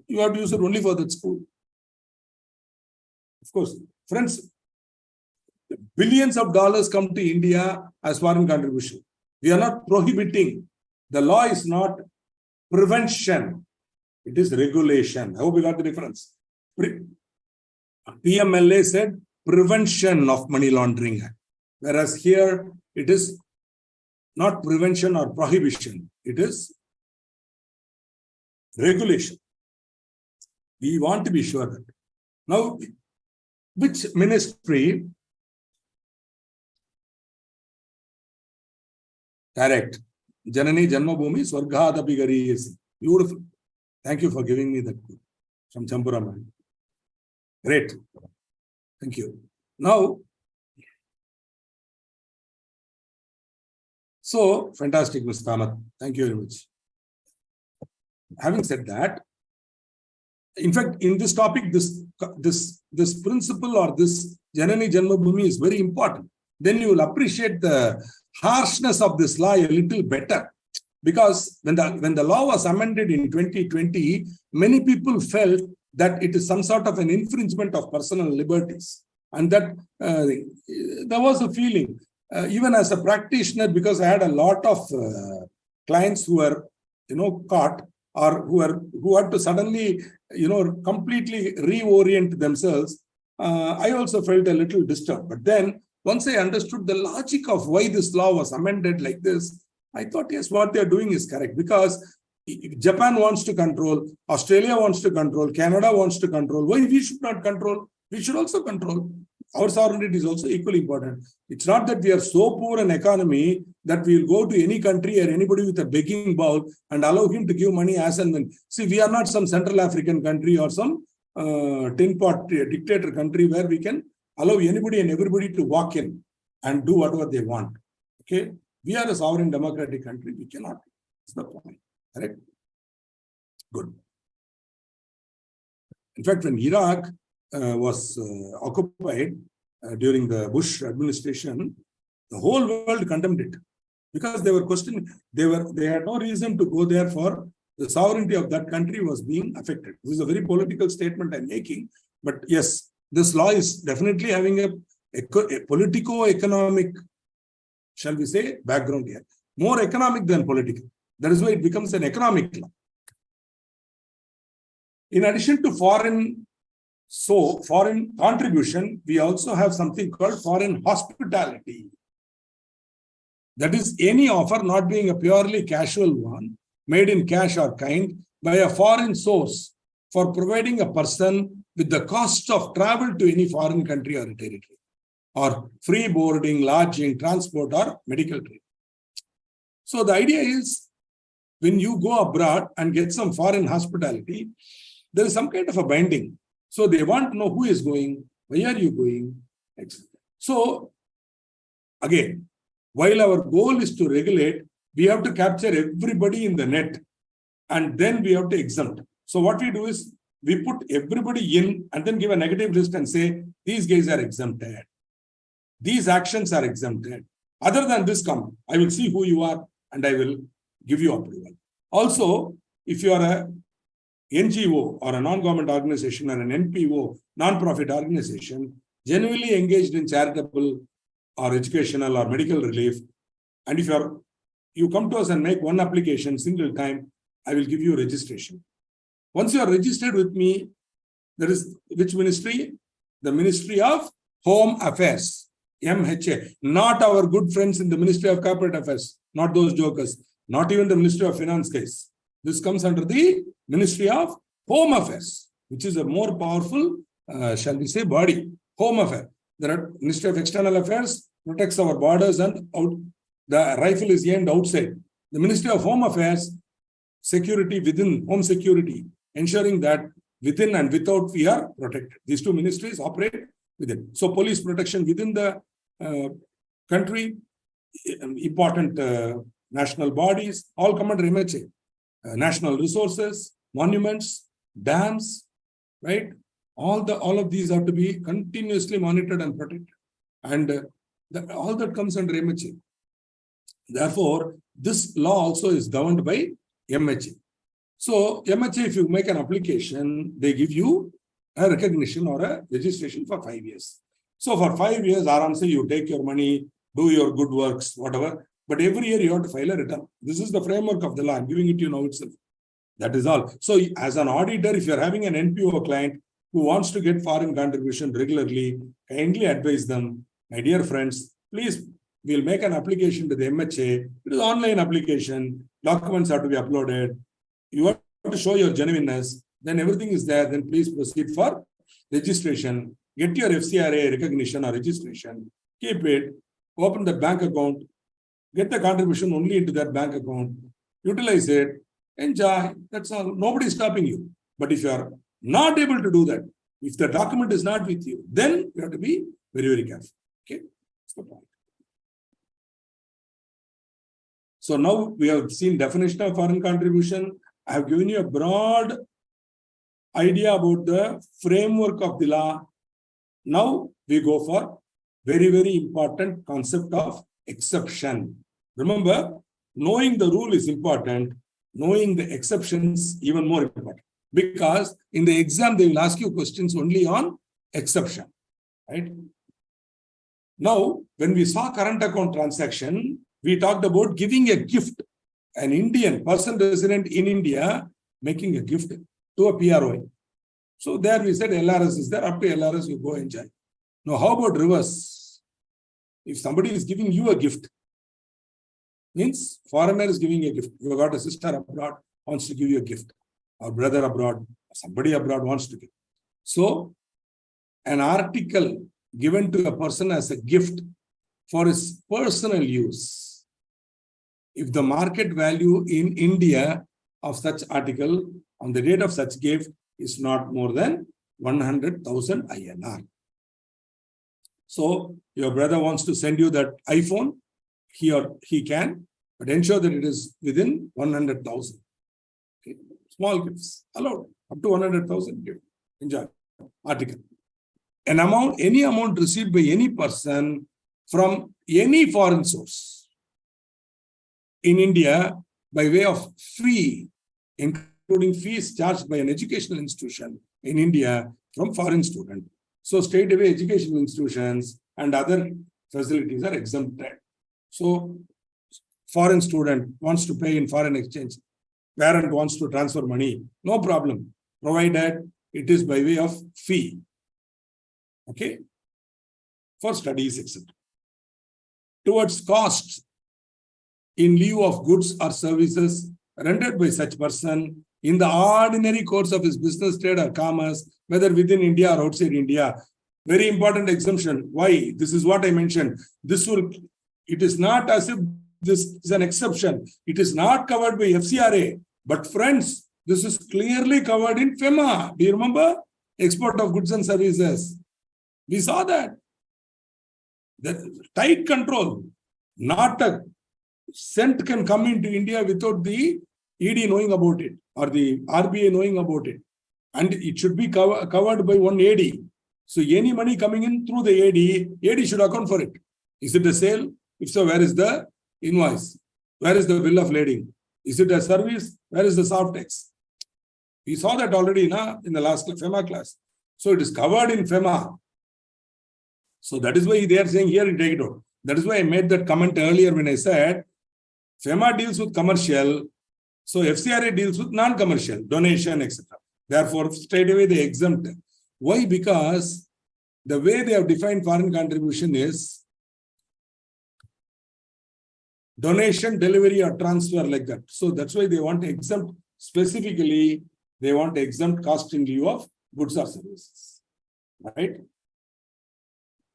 you have to use it only for that school. Of course, friends, billions of dollars come to India as foreign contribution. We are not prohibiting. The law is not prevention. It is regulation. I hope you got the difference. PMLA said prevention of money laundering. Whereas here, it is not prevention or prohibition. It is regulation. We want to be sure that. Now, which ministry? Correct. Janani Janmabhumi Swargadapi Gariyasi. Beautiful. Thank you for giving me that quote from Champura. Great. Thank you. Now, so fantastic, Mr. Kamath. Thank you very much. Having said that, in fact, in this topic, this principle or this Janani Janmabhumi is very important. Then you will appreciate the harshness of this law a little better. Because when the law was amended in 2020, many people felt that it is some sort of an infringement of personal liberties. And that there was a feeling, even as a practitioner, because I had a lot of clients who were, caught or who had to suddenly, completely reorient themselves. I also felt a little disturbed. But then once I understood the logic of why this law was amended like this, I thought, yes, what they're doing is correct, because Japan wants to control, Australia wants to control, Canada wants to control. Why we should not control? We should also control. Our sovereignty is also equally important. It's not that we are so poor an economy that we will go to any country or anybody with a begging bowl and allow him to give money as and when. See, we are not some Central African country or some tin pot dictator country where we can allow anybody and everybody to walk in and do whatever they want. Okay? We are a sovereign democratic country. We cannot. That's the point. Correct? Good. In fact, when Iraq was occupied during the Bush administration, the whole world condemned it because they were questioning. They had no reason to go there, for the sovereignty of that country was being affected. This is a very political statement I'm making, but yes, this law is definitely having a politico-economic, shall we say, background here. More economic than political. That is why it becomes an economic law. In addition to foreign contribution, we also have something called foreign hospitality. That is any offer not being a purely casual one, made in cash or kind, by a foreign source for providing a person with the cost of travel to any foreign country or territory, or free boarding, lodging, transport, or medical treatment. So the idea is, when you go abroad and get some foreign hospitality, there is some kind of a binding. So they want to know who is going, why are you going, etc. So again, while our goal is to regulate, we have to capture everybody in the net, and then we have to exempt. So what we do is, we put everybody in and then give a negative list and say, these guys are exempted. These actions are exempted. Other than this, come. I will see who you are and I will give you approval. Also, if you are a NGO or a non-government organization or an NPO, non-profit organization, genuinely engaged in charitable or educational or medical relief, and if you come to us and make one application single time, I will give you registration. Once you are registered with me, there is which ministry? The Ministry of Home Affairs, MHA. Not our good friends in the Ministry of Corporate Affairs, not those jokers, not even the Ministry of Finance case. This comes under the Ministry of Home Affairs, which is a more powerful, shall we say, body. Home Affairs. The Ministry of External Affairs protects our borders and the rifle is aimed outside. The Ministry of Home Affairs, security within, home security, ensuring that within and without we are protected. These two ministries operate within. So police protection within the country, important national bodies, all come under MHA. National resources, monuments, dams, right? All of these have to be continuously monitored and protected. And all that comes under MHA. Therefore, this law also is governed by MHA. So, MHA, if you make an application, they give you a recognition or a registration for 5 years. So, for 5 years, aramse, you take your money, do your good works, whatever. But every year you have to file a return. This is the framework of the law. I'm giving it to you now itself. That is all. So, as an auditor, if you're having an NPO client who wants to get foreign contribution regularly, kindly advise them, my dear friends, please, we'll make an application to the MHA. It is an online application. Documents have to be uploaded. You want to show your genuineness, then everything is there. Then please proceed for registration. Get your FCRA recognition or registration. Keep it. Open the bank account. Get the contribution only into that bank account. Utilize it. Enjoy. That's all. Nobody is stopping you. But if you are not able to do that, if the document is not with you, then you have to be very, very careful. Okay? That's the point. So now we have seen definition of foreign contribution. I have given you a broad idea about the framework of the law. Now we go for very, very important concept of exception. Remember, knowing the rule is important. Knowing the exceptions even more important. Because in the exam, they will ask you questions only on exception. Right? Now, when we saw current account transaction, we talked about giving a gift. An Indian person resident in India making a gift to a PRO. So there we said LRS is there. Up to LRS, you go enjoy. Now, how about reverse? If somebody is giving you a gift, means foreigner is giving a gift. You got a sister abroad, wants to give you a gift. Or brother abroad, somebody abroad wants to give. So, an article given to a person as a gift for his personal use. If the market value in India of such article on the date of such gift is not more than 100,000 INR. So, your brother wants to send you that iPhone, he can, but ensure that it is within 100,000. Okay. Small gifts, allowed, up to 100,000 gift. Enjoy. Article. Any amount received by any person from any foreign source in India by way of fee, including fees charged by an educational institution in India from foreign student. So straight away educational institutions and other facilities are exempted. So foreign student wants to pay in foreign exchange, parent wants to transfer money, no problem, provided it is by way of fee. Okay, for studies, etc. Towards costs in lieu of goods or services rendered by such person in the ordinary course of his business, trade or commerce, whether within India or outside India. Very important exemption. Why? This is what I mentioned. It is not as if this is an exception. It is not covered by FCRA. But friends, this is clearly covered in FEMA. Do you remember? Export of goods and services. We saw that. The tight control. Not a cent can come into India without the ED knowing about it or the RBI knowing about it. And it should be covered by one AD. So any money coming in through the AD should account for it. Is it a sale? If so, where is the invoice? Where is the bill of lading? Is it a service? Where is the soft tax? We saw that already in the last FEMA class. So it is covered in FEMA. So that is why they are saying here, you take it out. That is why I made that comment earlier when I said FEMA deals with commercial. So FCRA deals with non-commercial, donation, etc. Therefore, straight away they exempt. Why? Because the way they have defined foreign contribution is donation, delivery, or transfer like that. So that's why they want to exempt specifically, they want to exempt cost in lieu of goods or services. Right?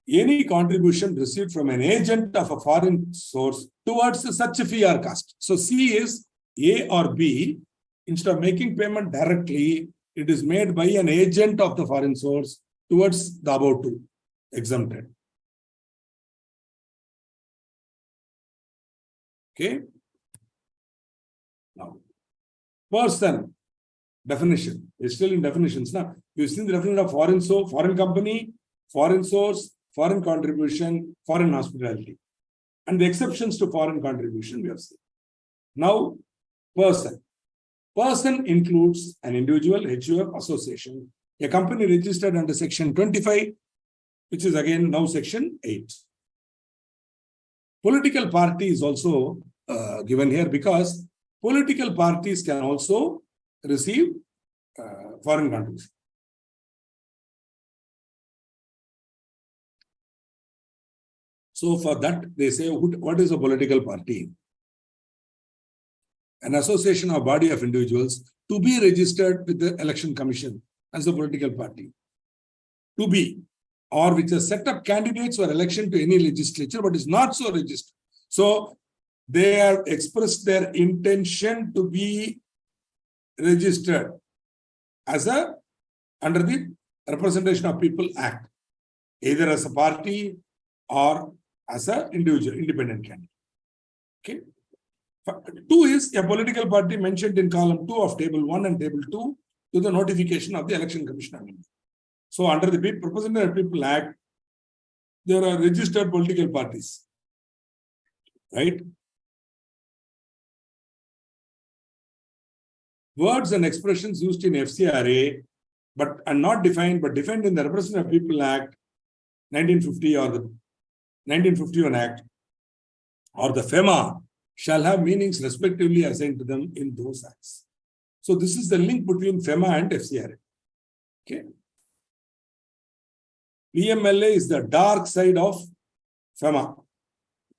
Any contribution received from an agent of a foreign source towards such a fee or cost. So C is A or B. Instead of making payment directly, it is made by an agent of the foreign source towards the above two, exempted. Okay. Now, person definition. It's still in definitions now. You've seen the definition of foreign company, foreign source, foreign contribution, foreign hospitality. And the exceptions to foreign contribution we have seen. Now, person. Person includes an individual, HUF, association, a company registered under section 25, which is again now section 8. Political party is also given here because political parties can also receive foreign contribution. So for that, they say, what is a political party? An association or body of individuals to be registered with the Election Commission as a political party. To be, or which has set up candidates for election to any legislature, but is not so registered. So they have expressed their intention to be registered as a under the Representation of People Act, either as a party or as an individual, independent candidate. Okay. 2 is a political party mentioned in column 2 of table 1 and table 2 to the notification of the Election Commission of India. So under the Representative of People Act, there are registered political parties, right? Words and expressions used in FCRA, but are not defined, but defined in the Representative of People Act 1950 or the 1951 Act or the FEMA shall have meanings respectively assigned to them in those acts. So this is the link between FEMA and FCRA. Okay. PMLA is the dark side of FEMA.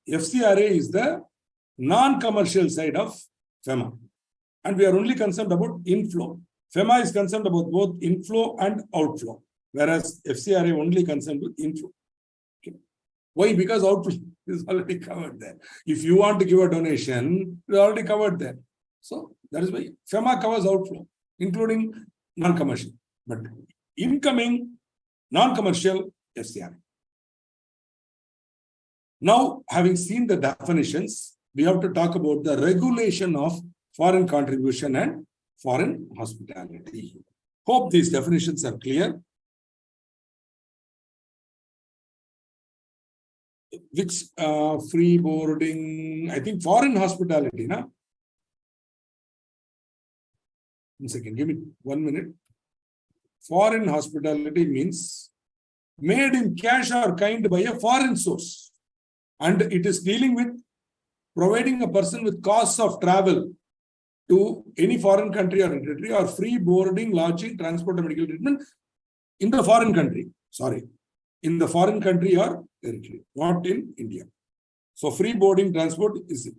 FCRA is the non-commercial side of FEMA. And we are only concerned about inflow. FEMA is concerned about both inflow and outflow, whereas FCRA only concerned with inflow. Okay. Why? Because outflow is already covered there. If you want to give a donation, it is already covered there. So that is why FEMA covers outflow, including non-commercial. But incoming, non-commercial, FCRA. Now, having seen the definitions, we have to talk about the regulation of foreign contribution and foreign hospitality. Hope these definitions are clear. Which free boarding, I think foreign hospitality, na? 1 second, give me 1 minute. Foreign hospitality means made in cash or kind by a foreign source. And it is dealing with providing a person with costs of travel to any foreign country or territory, or free boarding, lodging, transport, and medical treatment in the foreign country. Sorry, in the foreign country or territory, not in India. So free boarding, transport is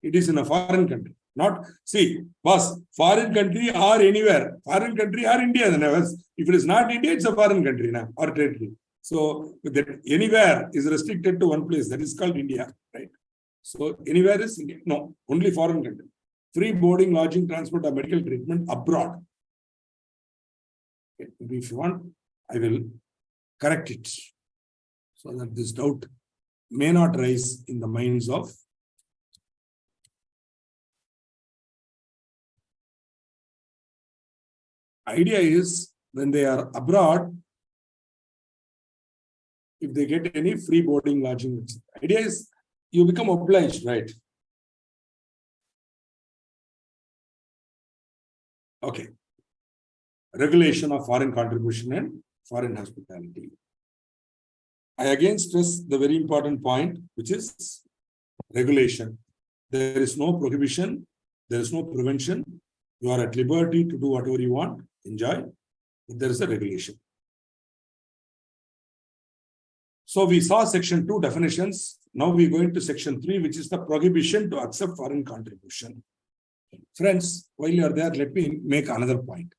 in a foreign country. Not, see, boss, foreign country or anywhere, foreign country or India. If it is not India, it's a foreign country now, or territory. So that anywhere is restricted to one place, that is called India, right? So anywhere is India. No, only foreign country. Free boarding, lodging, transport, or medical treatment abroad. Okay. If you want, I will correct it so that this doubt may not rise in the minds of idea is when they are abroad, if they get any free boarding, lodging, idea is you become obliged, right? Okay. Regulation of foreign contribution and foreign hospitality. I again stress the very important point, which is regulation. There is no prohibition. There is no prevention. You are at liberty to do whatever you want, enjoy. But there is a regulation. So we saw section 2 definitions. Now we go into section 3, which is the prohibition to accept foreign contribution. Friends, while you are there, let me make another point.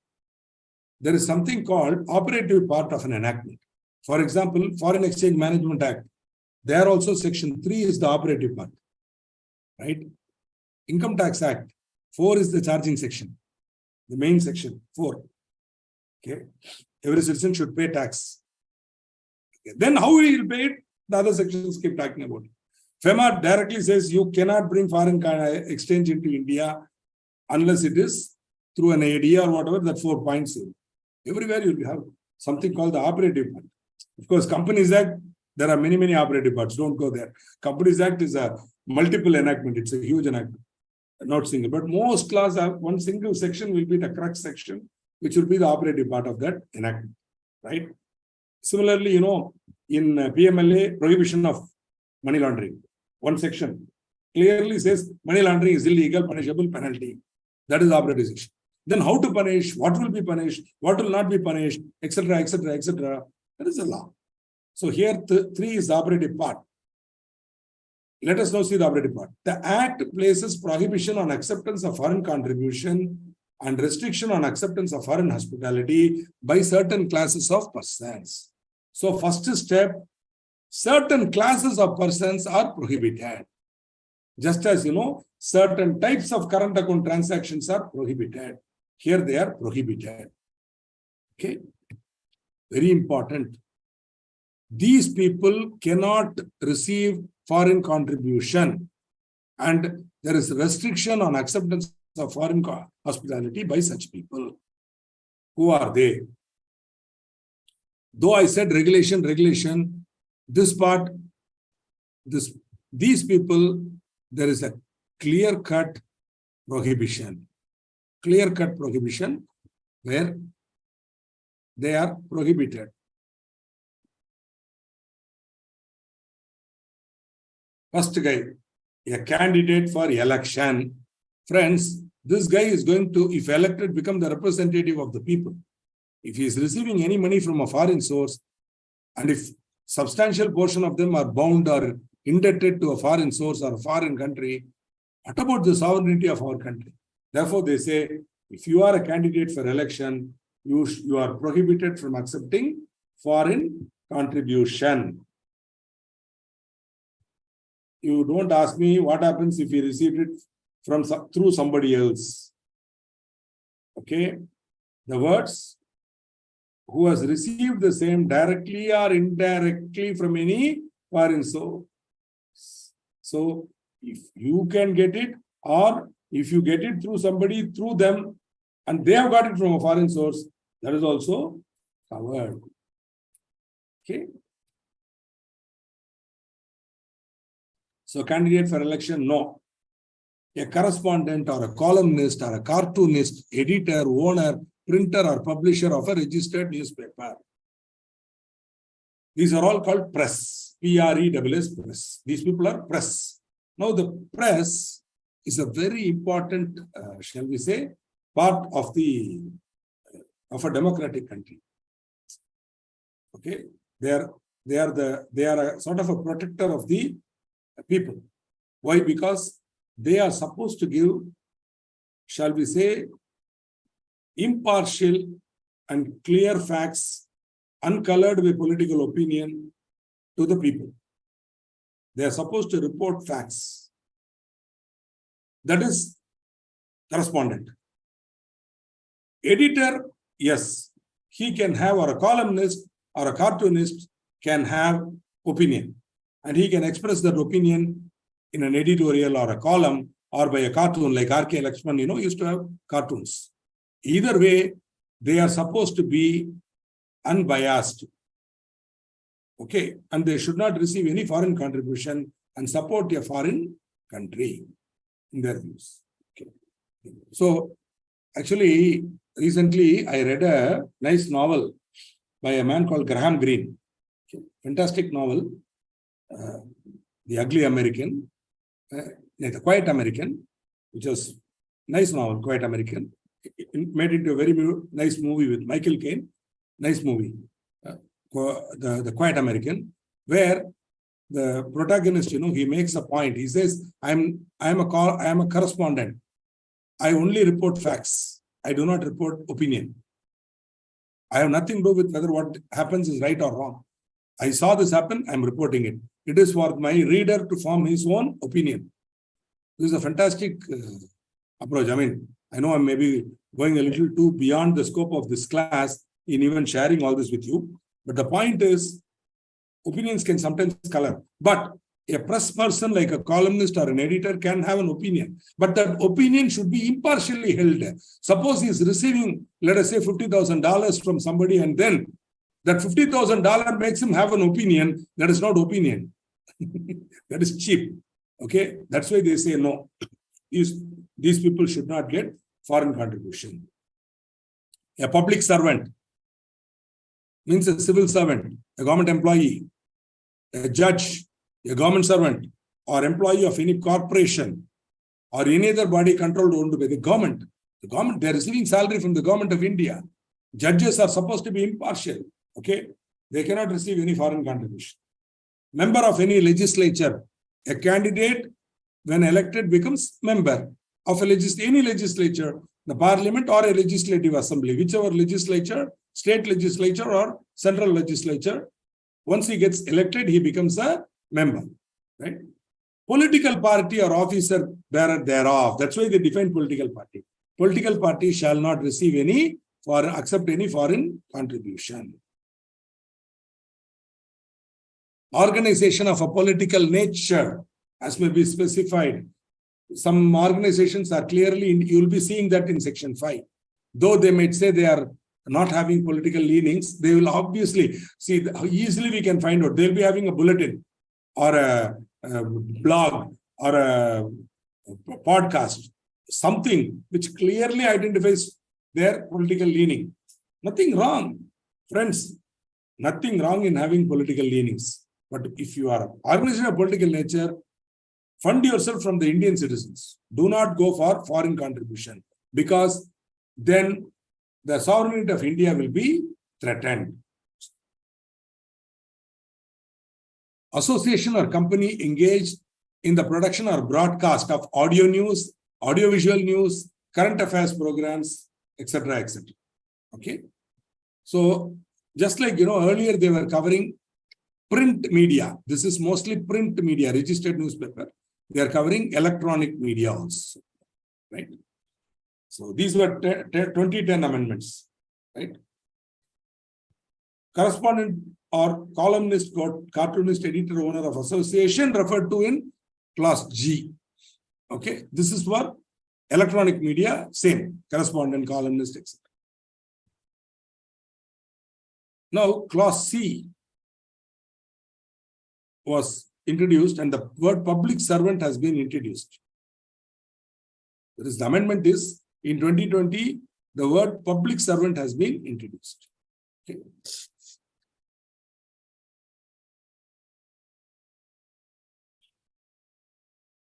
There is something called operative part of an enactment. For example, Foreign Exchange Management Act. There also section 3 is the operative part. Right? Income Tax Act. 4 is the charging section. The main section, 4. Okay. Every citizen should pay tax. Okay. Then how he will pay it? The other sections keep talking about it. FEMA directly says you cannot bring foreign exchange into India unless it is through an AD or whatever, that 4 points. Everywhere you will have something called the operative part. Of course, Companies Act There are many, many operative parts. Don't go there. Companies Act is a multiple enactment. It's a huge enactment, not single. But most laws have one single section will be the crux section, which will be the operative part of that enactment, right? Similarly, in PMLA, prohibition of money laundering, one section clearly says money laundering is illegal, punishable, penalty. That is the operative section. Then how to punish, what will be punished, what will not be punished, etc., etc., etc. That is the law. So here, 3 is the operative part. Let us now see the operative part. The Act places prohibition on acceptance of foreign contribution and restriction on acceptance of foreign hospitality by certain classes of persons. So first step, certain classes of persons are prohibited. Just as, certain types of current account transactions are prohibited. Here they are prohibited. Okay. Very important. These people cannot receive foreign contribution, and there is restriction on acceptance of foreign hospitality by such people. Who are they? Though I said regulation, this part, these people, there is a clear-cut prohibition. Clear-cut prohibition where they are prohibited. First guy, a candidate for election. Friends, this guy is going to, if elected, become the representative of the people. If he is receiving any money from a foreign source, and if substantial portion of them are bound or indebted to a foreign source or a foreign country, what about the sovereignty of our country? Therefore, they say, if you are a candidate for election, you are prohibited from accepting foreign contribution. You don't ask me what happens if you received it through somebody else. Okay? The words, who has received the same directly or indirectly from any foreign source. So, if you can get it, or if you get it through somebody, through them, and they have got it from a foreign source, that is also covered. Okay? So, candidate for election, no. A correspondent or a columnist or a cartoonist, editor, owner, printer or publisher of a registered newspaper. These are all called press. P-R-E-S-S, press. These people are press. Now, the press is a very important, shall we say, part of a democratic country. Okay, they are a sort of a protector of the people. Why? Because they are supposed to give, shall we say, impartial and clear facts, uncolored by political opinion to the people. They are supposed to report facts. That is correspondent. Editor, yes, he can have, or a columnist or a cartoonist can have opinion. And he can express that opinion in an editorial or a column or by a cartoon like R.K. Lakshman, used to have cartoons. Either way, they are supposed to be unbiased. Okay, and they should not receive any foreign contribution and support a foreign country in their views. Okay. So, actually, recently I read a nice novel by a man called Graham Greene. Okay. Fantastic novel, The Ugly American, The Quiet American, which was nice novel, Quiet American. It made into a very nice movie with Michael Caine. Nice movie, the Quiet American, where the protagonist, he makes a point. He says, I am a correspondent. I only report facts. I do not report opinion. I have nothing to do with whether what happens is right or wrong. I saw this happen, I'm reporting it. It is for my reader to form his own opinion. This is a fantastic approach. I mean, I know I'm maybe going a little too beyond the scope of this class in even sharing all this with you. But the point is, opinions can sometimes color. But a press person like a columnist or an editor can have an opinion. But that opinion should be impartially held. Suppose he is receiving, let us say, $50,000 from somebody, and then That $50,000 makes him have an opinion. That is not opinion. That is cheap. Okay, that's why they say no. These people should not get foreign contribution. A public servant means a civil servant, a government employee, a judge, a government servant, or employee of any corporation or any other body controlled owned by the government. The government, they are receiving salary from the government of India. Judges are supposed to be impartial. Okay, they cannot receive any foreign contribution. Member of any legislature, a candidate when elected becomes member of any legislature, the parliament or a legislative assembly, whichever legislature, state legislature or central legislature. Once he gets elected, he becomes a member, right? Political party or officer bearer thereof. That's why they define political party. Political party shall not receive any or accept any foreign contribution. Organization of a political nature, as may be specified. Some organizations are clearly, you will be seeing that in section 5. Though they might say they are not having political leanings, they will obviously see easily we can find out. They'll be having a bulletin or a blog or a podcast, something which clearly identifies their political leaning. Nothing wrong, friends. Nothing wrong in having political leanings. But if you are an organization of political nature, fund yourself from the Indian citizens. Do not go for foreign contribution, because then the sovereignty of India will be threatened. Association or company engaged in the production or broadcast of audio news, audiovisual news, current affairs programs, etc., etc. Okay. So just like, earlier they were covering print media. This is mostly print media, registered newspaper. They are covering electronic media also, right? So these were 2010 amendments, right? Correspondent or columnist, cartoonist, editor, owner of association referred to in clause G. Okay, this is for electronic media, same, correspondent, columnist, etc. Now, clause C was introduced and the word public servant has been introduced. That is, the amendment is in 2020, the word public servant has been introduced. Okay.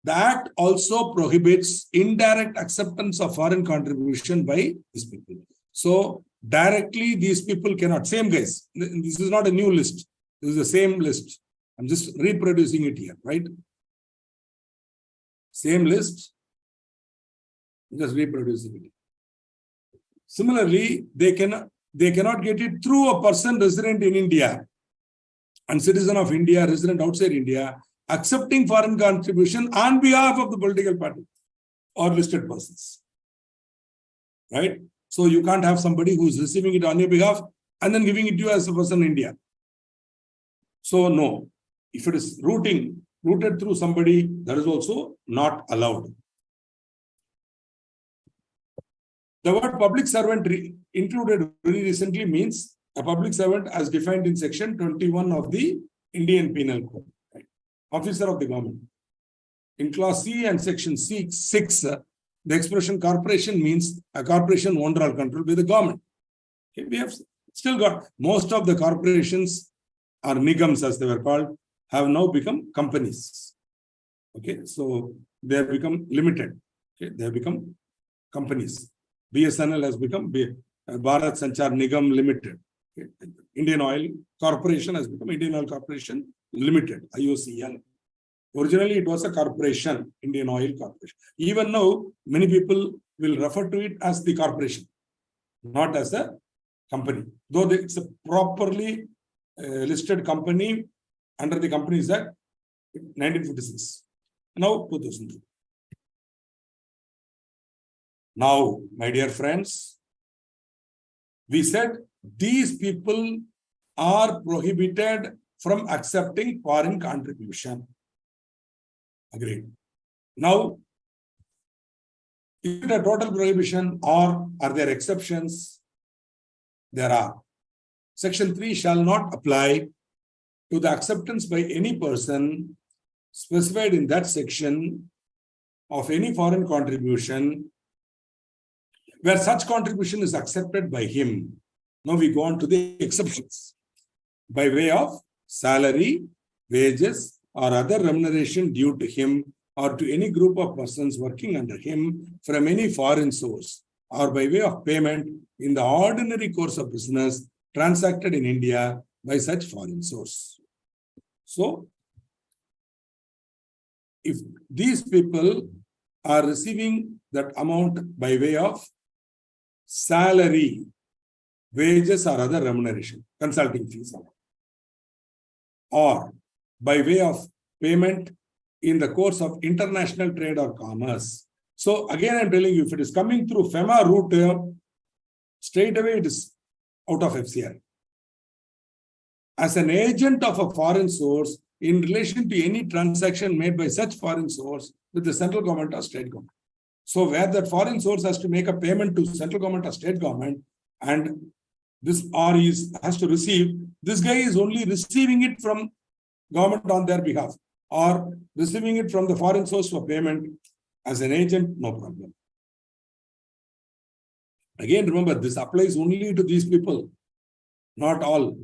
The Act also prohibits indirect acceptance of foreign contribution by these people. So directly these people cannot. Same guys. This is not a new list. This is the same list. I'm just reproducing it here, right? Same list. Just reproducing it. Similarly, they cannot get it through a person resident in India and citizen of India, resident outside India, accepting foreign contribution on behalf of the political party or listed persons. Right? So you can't have somebody who is receiving it on your behalf and then giving it to you as a person in India. So no. If it is routed through somebody, that is also not allowed. The word public servant included very recently means a public servant as defined in section 21 of the Indian Penal Code. Right? Officer of the government. In clause C and section 6, the expression corporation means a corporation owned or controlled by the government. Okay, we have still got most of the corporations or nigams as they were called have now become companies. Okay, so they have become limited. Okay, they have become companies. BSNL has become Bharat Sanchar Nigam Limited. Okay. Indian Oil Corporation has become Indian Oil Corporation Limited, IOCL. Originally, it was a corporation, Indian Oil Corporation. Even now, many people will refer to it as the corporation, not as a company. Though it's a properly listed company under the Companies Act, 1956. Now, 2002. Now, my dear friends, we said these people are prohibited from accepting foreign contribution. Agreed. Now, is it a total prohibition or are there exceptions? There are. Section 3 shall not apply to the acceptance by any person specified in that section of any foreign contribution where such contribution is accepted by him. Now we go on to the exceptions. By way of salary, wages, or other remuneration due to him or to any group of persons working under him from any foreign source, or by way of payment in the ordinary course of business transacted in India by such foreign source. So, if these people are receiving that amount by way of salary, wages, or other remuneration, consulting fees, or by way of payment in the course of international trade or commerce. So again, I'm telling you, if it is coming through FEMA route, straight away it is out of FCR. As an agent of a foreign source in relation to any transaction made by such foreign source with the central government or state government. So where that foreign source has to make a payment to central government or state government, and this has to receive, this guy is only receiving it from government on their behalf or receiving it from the foreign source for payment as an agent, no problem. Again, remember, this applies only to these people, not all.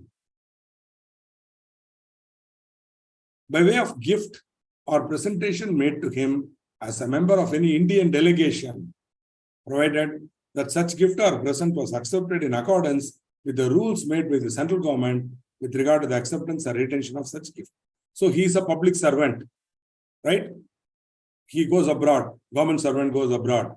By way of gift or presentation made to him as a member of any Indian delegation, provided that such gift or present was accepted in accordance with the rules made by the central government with regard to the acceptance or retention of such gift. So he is a public servant, right? He goes abroad, government servant goes abroad.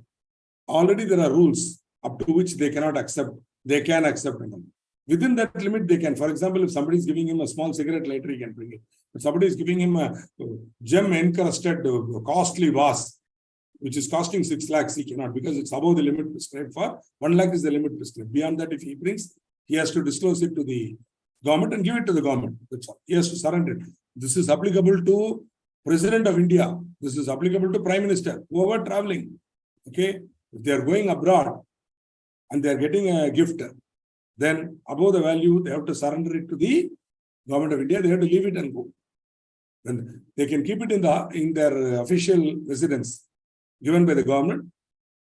Already there are rules up to which they cannot accept, they can accept them. Within that limit, they can. For example, if somebody is giving him a small cigarette lighter, he can bring it. If somebody is giving him a gem-encrusted costly vase, which is costing 6 lakhs, he cannot, because it's above the limit prescribed for. 1 lakh is the limit prescribed. Beyond that, if he brings, he has to disclose it to the government and give it to the government. That's all. He has to surrender it. This is applicable to President of India. This is applicable to Prime Minister, whoever traveling. Okay, if they are going abroad and they are getting a gift, then above the value, they have to surrender it to the government of India. They have to leave it and go. Then they can keep it in their official residence given by the government,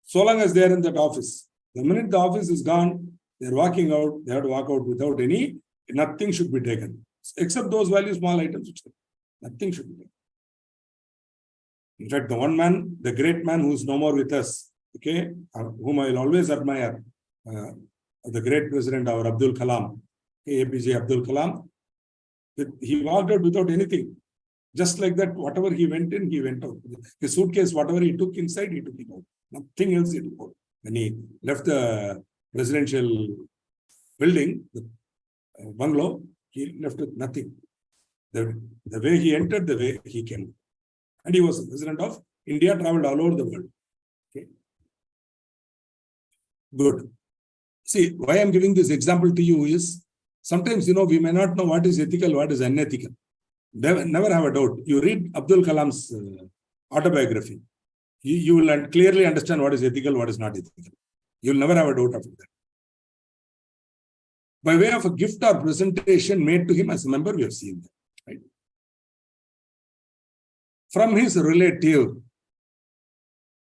so long as they are in that office. The minute the office is gone, they are walking out. They have to walk out without any. Nothing should be taken except those value small items. Nothing should be taken. In fact, the one man, the great man who is no more with us, okay, whom I will always admire, the great president, our Abdul Kalam, APJ Abdul Kalam, he walked out without anything. Just like that, whatever he went in, he went out. His suitcase, whatever he took inside, he took it out. Nothing else he took out. When he left the presidential building, the bungalow, he left with nothing. The way he entered, the way he came. And he was the president of India, traveled all over the world. Okay. Good. See, why I'm giving this example to you is, sometimes, we may not know what is ethical, what is unethical. Never have a doubt. You read Abdul Kalam's autobiography. You will clearly understand what is ethical, what is not ethical. You will never have a doubt of that. By way of a gift or presentation made to him as a member, we have seen that. Right? From his relative,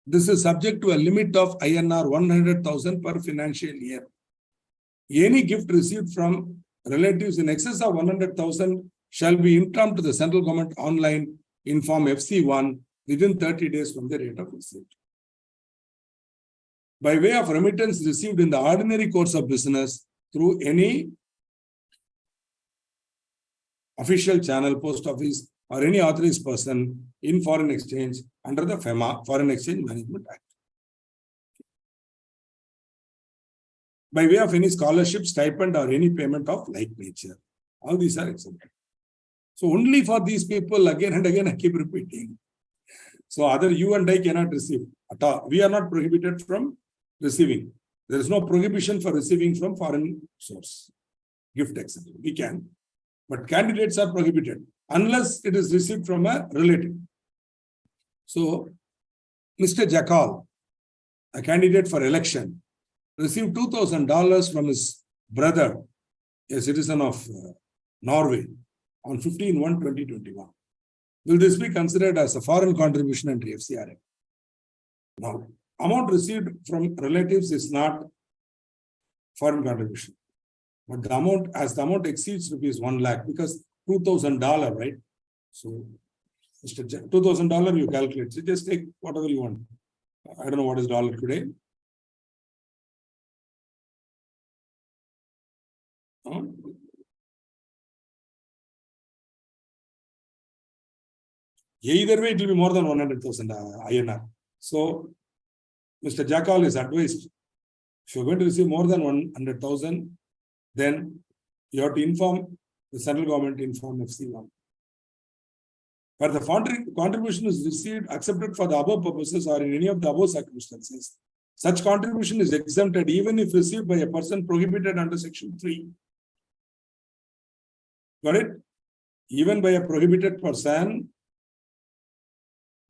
this is subject to a limit of INR 100,000 per financial year. Any gift received from relatives in excess of 100,000 shall be informed to the central government online in form FC1 within 30 days from the date of receipt. By way of remittance received in the ordinary course of business through any official channel, post office, or any authorized person in foreign exchange under the FEMA, Foreign Exchange Management Act. By way of any scholarship, stipend, or any payment of like nature. All these are exempted. So only for these people, again and again, I keep repeating. So other you and I cannot receive at all. We are not prohibited from receiving. There is no prohibition for receiving from foreign source. Gift, etc. We can. But candidates are prohibited unless it is received from a relative. So, Mr. Jackal, a candidate for election, received $2,000 from his brother a citizen of Norway on 15/1/2021. Will this be considered as a foreign contribution under FCRA? Now, amount received from relatives is not foreign contribution. But the amount, as the amount exceeds rupees 1 lakh, because $2,000, right? So, $2,000 you calculate. So just take whatever you want. I don't know what is dollar today. Either way, it will be more than 100,000 INR. So, Mr. Jackal is advised, if you're going to receive more than 100,000, then you have to inform the central government, inform FC1. But the contribution is received, accepted for the above purposes or in any of the above circumstances, such contribution is exempted even if received by a person prohibited under Section 3. Got it? Even by a prohibited person,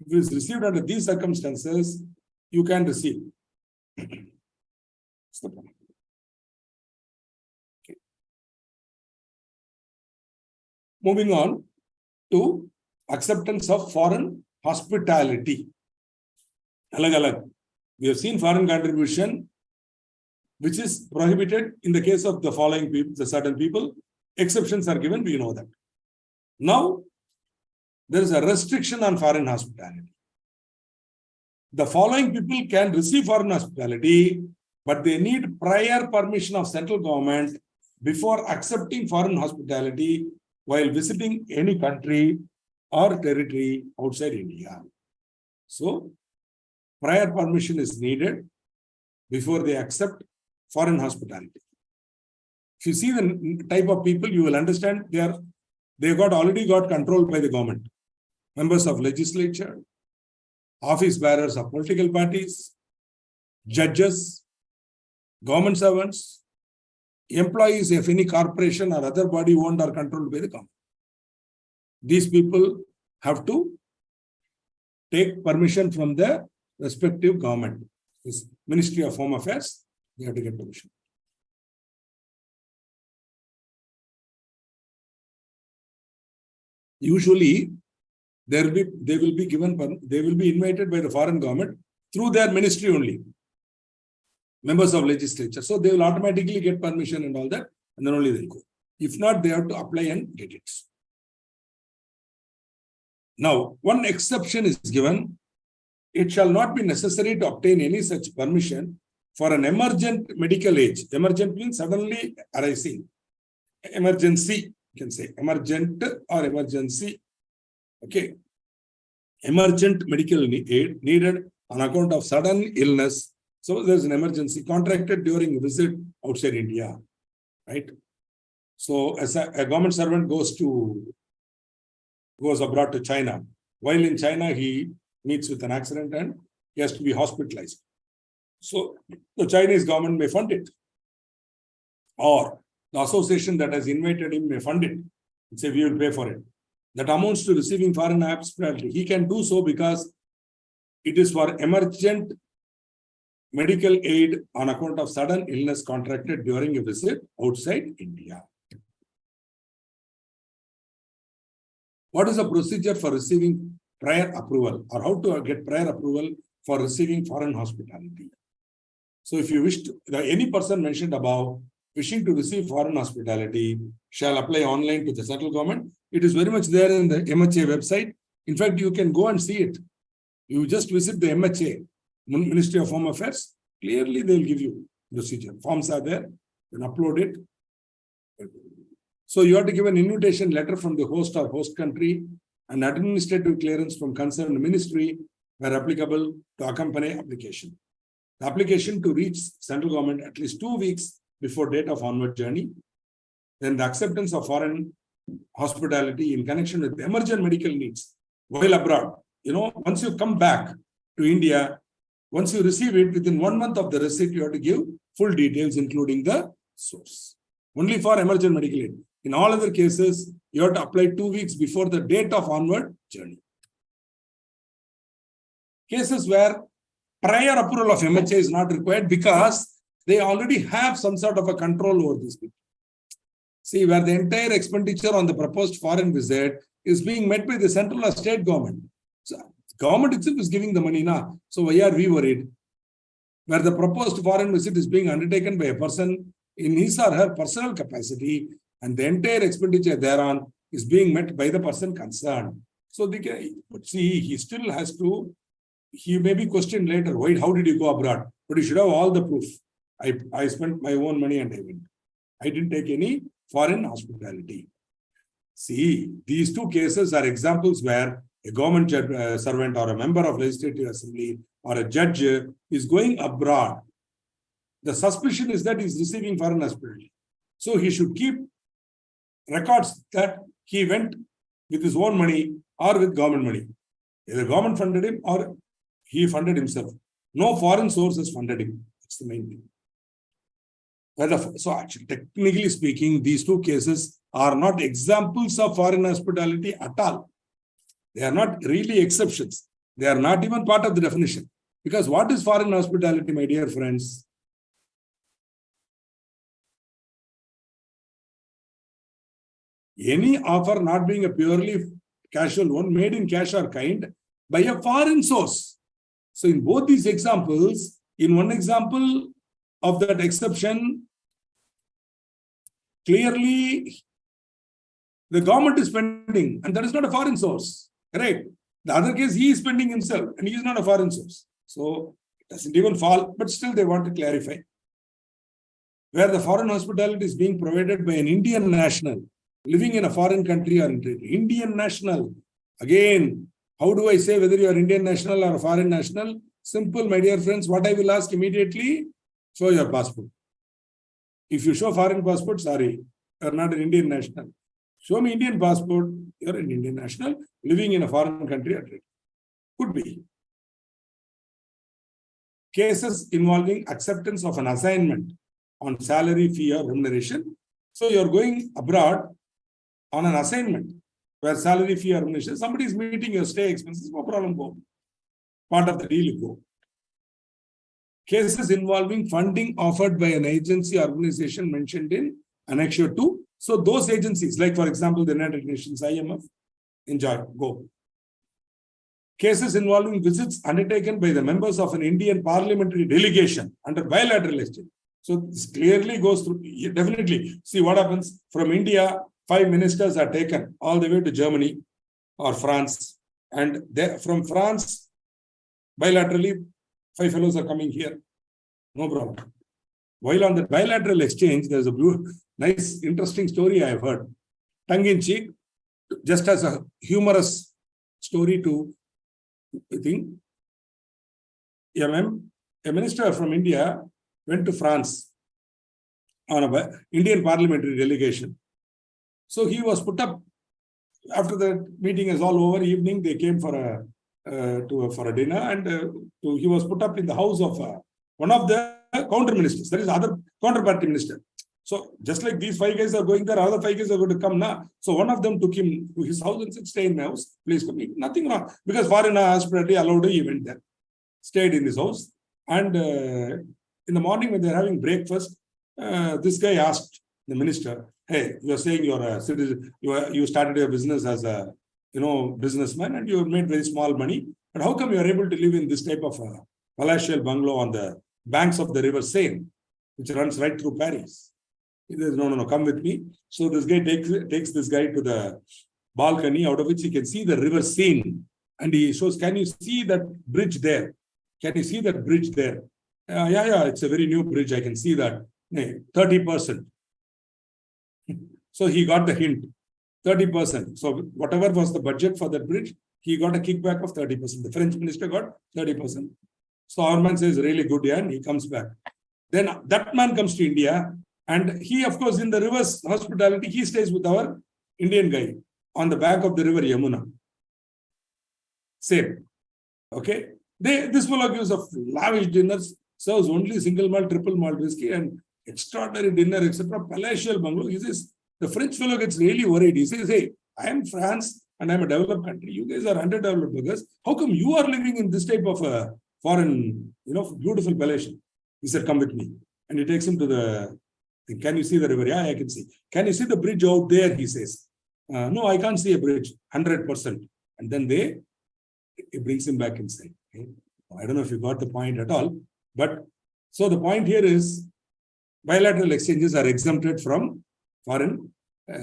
if it is received under these circumstances, you can receive. That's the point. Okay. Moving on to acceptance of foreign hospitality. Alag. We have seen foreign contribution, which is prohibited in the case of the following people, the certain people. Exceptions are given, we know that. Now, there is a restriction on foreign hospitality. The following people can receive foreign hospitality, but they need prior permission of central government before accepting foreign hospitality while visiting any country or territory outside India. So, prior permission is needed before they accept foreign hospitality. If you see the type of people, you will understand they already got controlled by the government. Members of legislature, office bearers of political parties, judges, government servants, employees of any corporation or other body owned or controlled by the government. These people have to take permission from the respective government. This Ministry of Home Affairs, they have to get permission. Usually, they will be invited by the foreign government through their ministry only. Members of legislature. So they will automatically get permission and all that, and then only they'll go. If not, they have to apply and get it. Now, one exception is given. It shall not be necessary to obtain any such permission for an emergent medical age. Emergent means suddenly arising. Emergency, you can say. Emergent or emergency. Okay. Emergent medical aid needed on account of sudden illness. So there's an emergency contracted during a visit outside India. Right? So as a government servant goes abroad to China. While in China, he meets with an accident and he has to be hospitalized. So the Chinese government may fund it. Or the association that has invited him may fund it and say, we will pay for it. That amounts to receiving foreign hospitality. He can do so because it is for emergent medical aid on account of sudden illness contracted during a visit outside India. What is the procedure for receiving prior approval, or how to get prior approval for receiving foreign hospitality? So if you wish to, any person mentioned above wishing to receive foreign hospitality shall apply online to the central government. It is very much there in the MHA website. In fact, you can go and see it. You just visit the MHA, Ministry of Home Affairs. Clearly, they will give you procedure. Forms are there. You can upload it. So you have to give an invitation letter from the host or host country and administrative clearance from concerned ministry where applicable to accompany application. The application to reach central government at least 2 weeks before date of onward journey. Then the acceptance of foreign hospitality in connection with emergent medical needs while abroad. Once you come back to India, once you receive it, within 1 month of the receipt, you have to give full details, including the source. Only for emergent medical aid. In all other cases, you have to apply 2 weeks before the date of onward journey. Cases where prior approval of MHA is not required because they already have some sort of a control over these people. See, where the entire expenditure on the proposed foreign visit is being met by the central or state government. So, government itself is giving the money now. So why are we worried? Where the proposed foreign visit is being undertaken by a person in his or her personal capacity, and the entire expenditure thereon is being met by the person concerned. So see, he still has to, he may be questioned later, why, how did you go abroad? But he should have all the proof. I spent my own money and I went. I didn't take any foreign hospitality. See, these two cases are examples where a government servant or a member of legislative assembly or a judge is going abroad. The suspicion is that he is receiving foreign hospitality. So he should keep records that he went with his own money or with government money. Either government funded him or he funded himself. No foreign source has funded him. That's the main thing. So actually, technically speaking, these two cases are not examples of foreign hospitality at all. They are not really exceptions. They are not even part of the definition. Because what is foreign hospitality, my dear friends? Any offer not being a purely casual one, made in cash or kind by a foreign source. So in both these examples, in one example of that exception, clearly the government is spending, and that is not a foreign source. Correct? The other case, he is spending himself, and he is not a foreign source. So it doesn't even fall, but still they want to clarify. Where the foreign hospitality is being provided by an Indian national living in a foreign country or Indian national. Again, how do I say whether you are Indian national or a foreign national? Simple, my dear friends. What I will ask immediately, show your passport. If you show foreign passport, sorry, you are not an Indian national. Show me Indian passport, you are an Indian national living in a foreign country. Could be. Cases involving acceptance of an assignment on salary, fee, or remuneration. So you are going abroad on an assignment where salary, fee, or remuneration, somebody is meeting your stay expenses, no problem, go. Part of the deal, go. Cases involving funding offered by an agency or organization mentioned in Annexure 2. So those agencies, like for example, the United Nations, IMF, enjoy, go. Cases involving visits undertaken by the members of an Indian parliamentary delegation under bilateral exchange. So this clearly goes through, definitely. See what happens from India, 5 ministers are taken all the way to Germany or France. And from France, bilaterally, 5 fellows are coming here. No problem. While on the bilateral exchange, there's a nice, interesting story I have heard. Tongue in cheek, just as a humorous story to, I think, a minister from India went to France on an Indian parliamentary delegation. So he was put up, after the meeting is all over, evening, they came for a dinner, and he was put up in the house of one of the counter ministers. That is other counterparty minister. So just like these 5 guys are going there, other 5 guys are going to come now. So one of them took him to his house and said, stay in my house, please come. Nothing wrong. Because foreign hospitality allowed, he went there. Stayed in his house. And in the morning when they're having breakfast, this guy asked the minister, hey, you're saying you're a citizen, you started your business as a businessman and you made very small money. But how come you're able to live in this type of palatial bungalow on the banks of the river Seine, which runs right through Paris? He says, no, come with me. So this guy takes this guy to the balcony, out of which he can see the river Seine. And he shows, can you see that bridge there? Can you see that bridge there? Yeah, it's a very new bridge. I can see that. 30%. So he got the hint. 30%. So whatever was the budget for that bridge, he got a kickback of 30%. The French minister got 30%. So our man says, really good, yeah, and he comes back. Then that man comes to India, and he, of course, in the reverse hospitality, he stays with our Indian guy on the bank of the river Yamuna. Same. Okay. This fellow gives a lavish dinners, serves only single malt, triple malt whiskey, and extraordinary dinner, etc. Palatial bungalow. He says, the French fellow gets really worried. He says, hey, I am France and I'm a developed country. You guys are underdeveloped beggars. How come you are living in this type of a foreign, beautiful palatial? He said, come with me. And he takes him to the Can you see the river? Yeah, I can see. Can you see the bridge out there? He says. No, I can't see a bridge. 100%. And then it brings him back inside. Okay? I don't know if you got the point at all. But so the point here is bilateral exchanges are exempted from foreign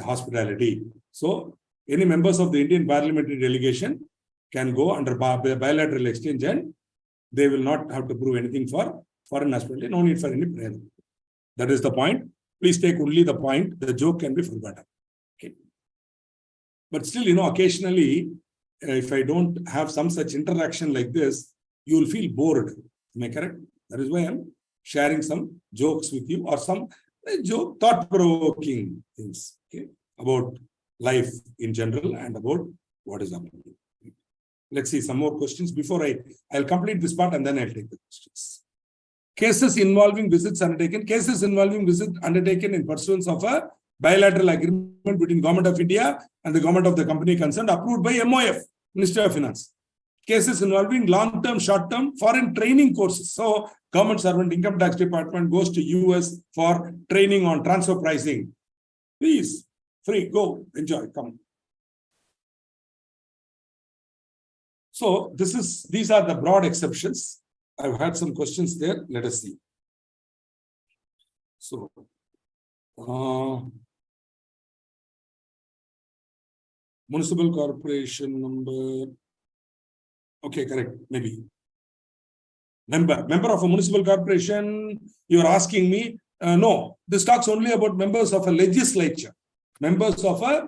hospitality. So any members of the Indian parliamentary delegation can go under bilateral exchange and they will not have to prove anything for foreign hospitality. No need for any prayer. That is the point. Please take only the point. The joke can be forgotten. Okay. But still, occasionally, if I don't have some such interaction like this, you will feel bored. Am I correct? That is why I'm sharing some jokes with you or some thought-provoking things, okay, about life in general and about what is happening. Let's see some more questions before I'll complete this part and then I'll take the questions. Cases involving visits undertaken. Cases involving visit undertaken in pursuance of a bilateral agreement between Government of India and the government of the company concerned, approved by MOF, Ministry of Finance. Cases involving long-term, short-term foreign training courses. So, government servant, income tax department goes to US for training on transfer pricing. Please, free, go, enjoy, come. So, these are the broad exceptions. I've had some questions there. Let us see. So, municipal corporation number. Okay, correct. Maybe. Member of a municipal corporation, you're asking me. No, this talks only about members of a legislature. Members of a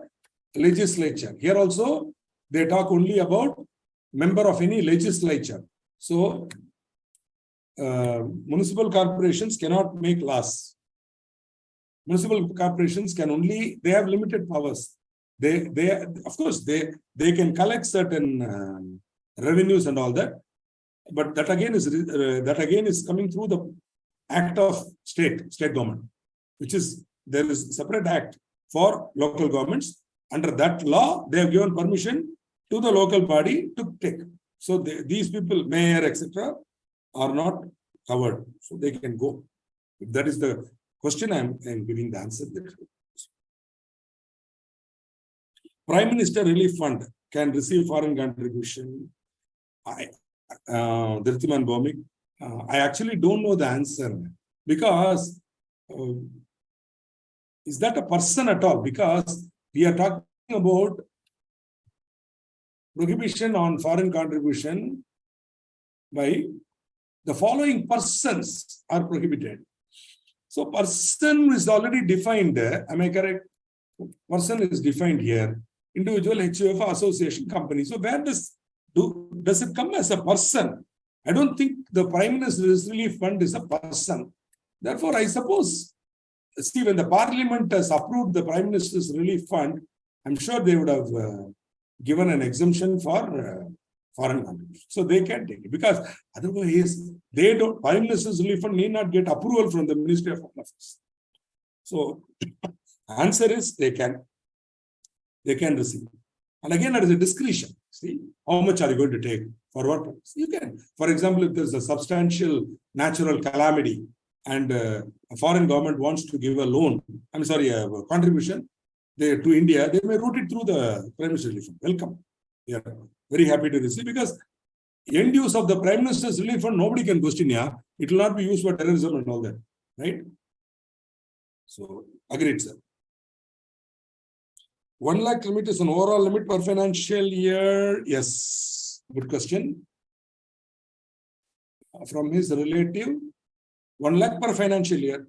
legislature. Here also, they talk only about member of any legislature. So, municipal corporations cannot make laws. Municipal corporations can only, they have limited powers. They of course, they can collect certain revenues and all that, but that again is coming through the act of state government, which is, there is a separate act for local governments. Under that law, they have given permission to the local body to take. So these people, mayor, etc., are not covered, so they can go. If that is the question, I'm giving the answer there. Prime Minister Relief Fund can receive foreign contribution. Dirtiman Bhomik, I actually don't know the answer, because is that a person at all? Because we are talking about prohibition on foreign contribution by the following persons are prohibited. So person is already defined. Am I correct? Person is defined here. Individual, HUF, association, company. So where does it come as a person? I don't think the Prime Minister's Relief Fund is a person. Therefore, I suppose, see, when the Parliament has approved the Prime Minister's Relief Fund, I'm sure they would have given an exemption for foreign contribution. So they can take it, because otherwise, Prime Minister's Relief Fund need not get approval from the Ministry of Foreign Affairs. So, answer is they can receive. And again, there is a discretion. See, how much are you going to take? For what purpose? You can. For example, if there's a substantial natural calamity and a foreign government wants to give a loan, a contribution to India, they may route it through the Prime Minister's Relief Fund. Welcome. We are very happy to receive, because end use of the Prime Minister's Relief Fund, nobody can question. Yeah, it will not be used for terrorism and all that. Right? So, agreed, sir. 1 lakh limit is an overall limit per financial year. Yes. Good question. From his relative, 1 lakh per financial year.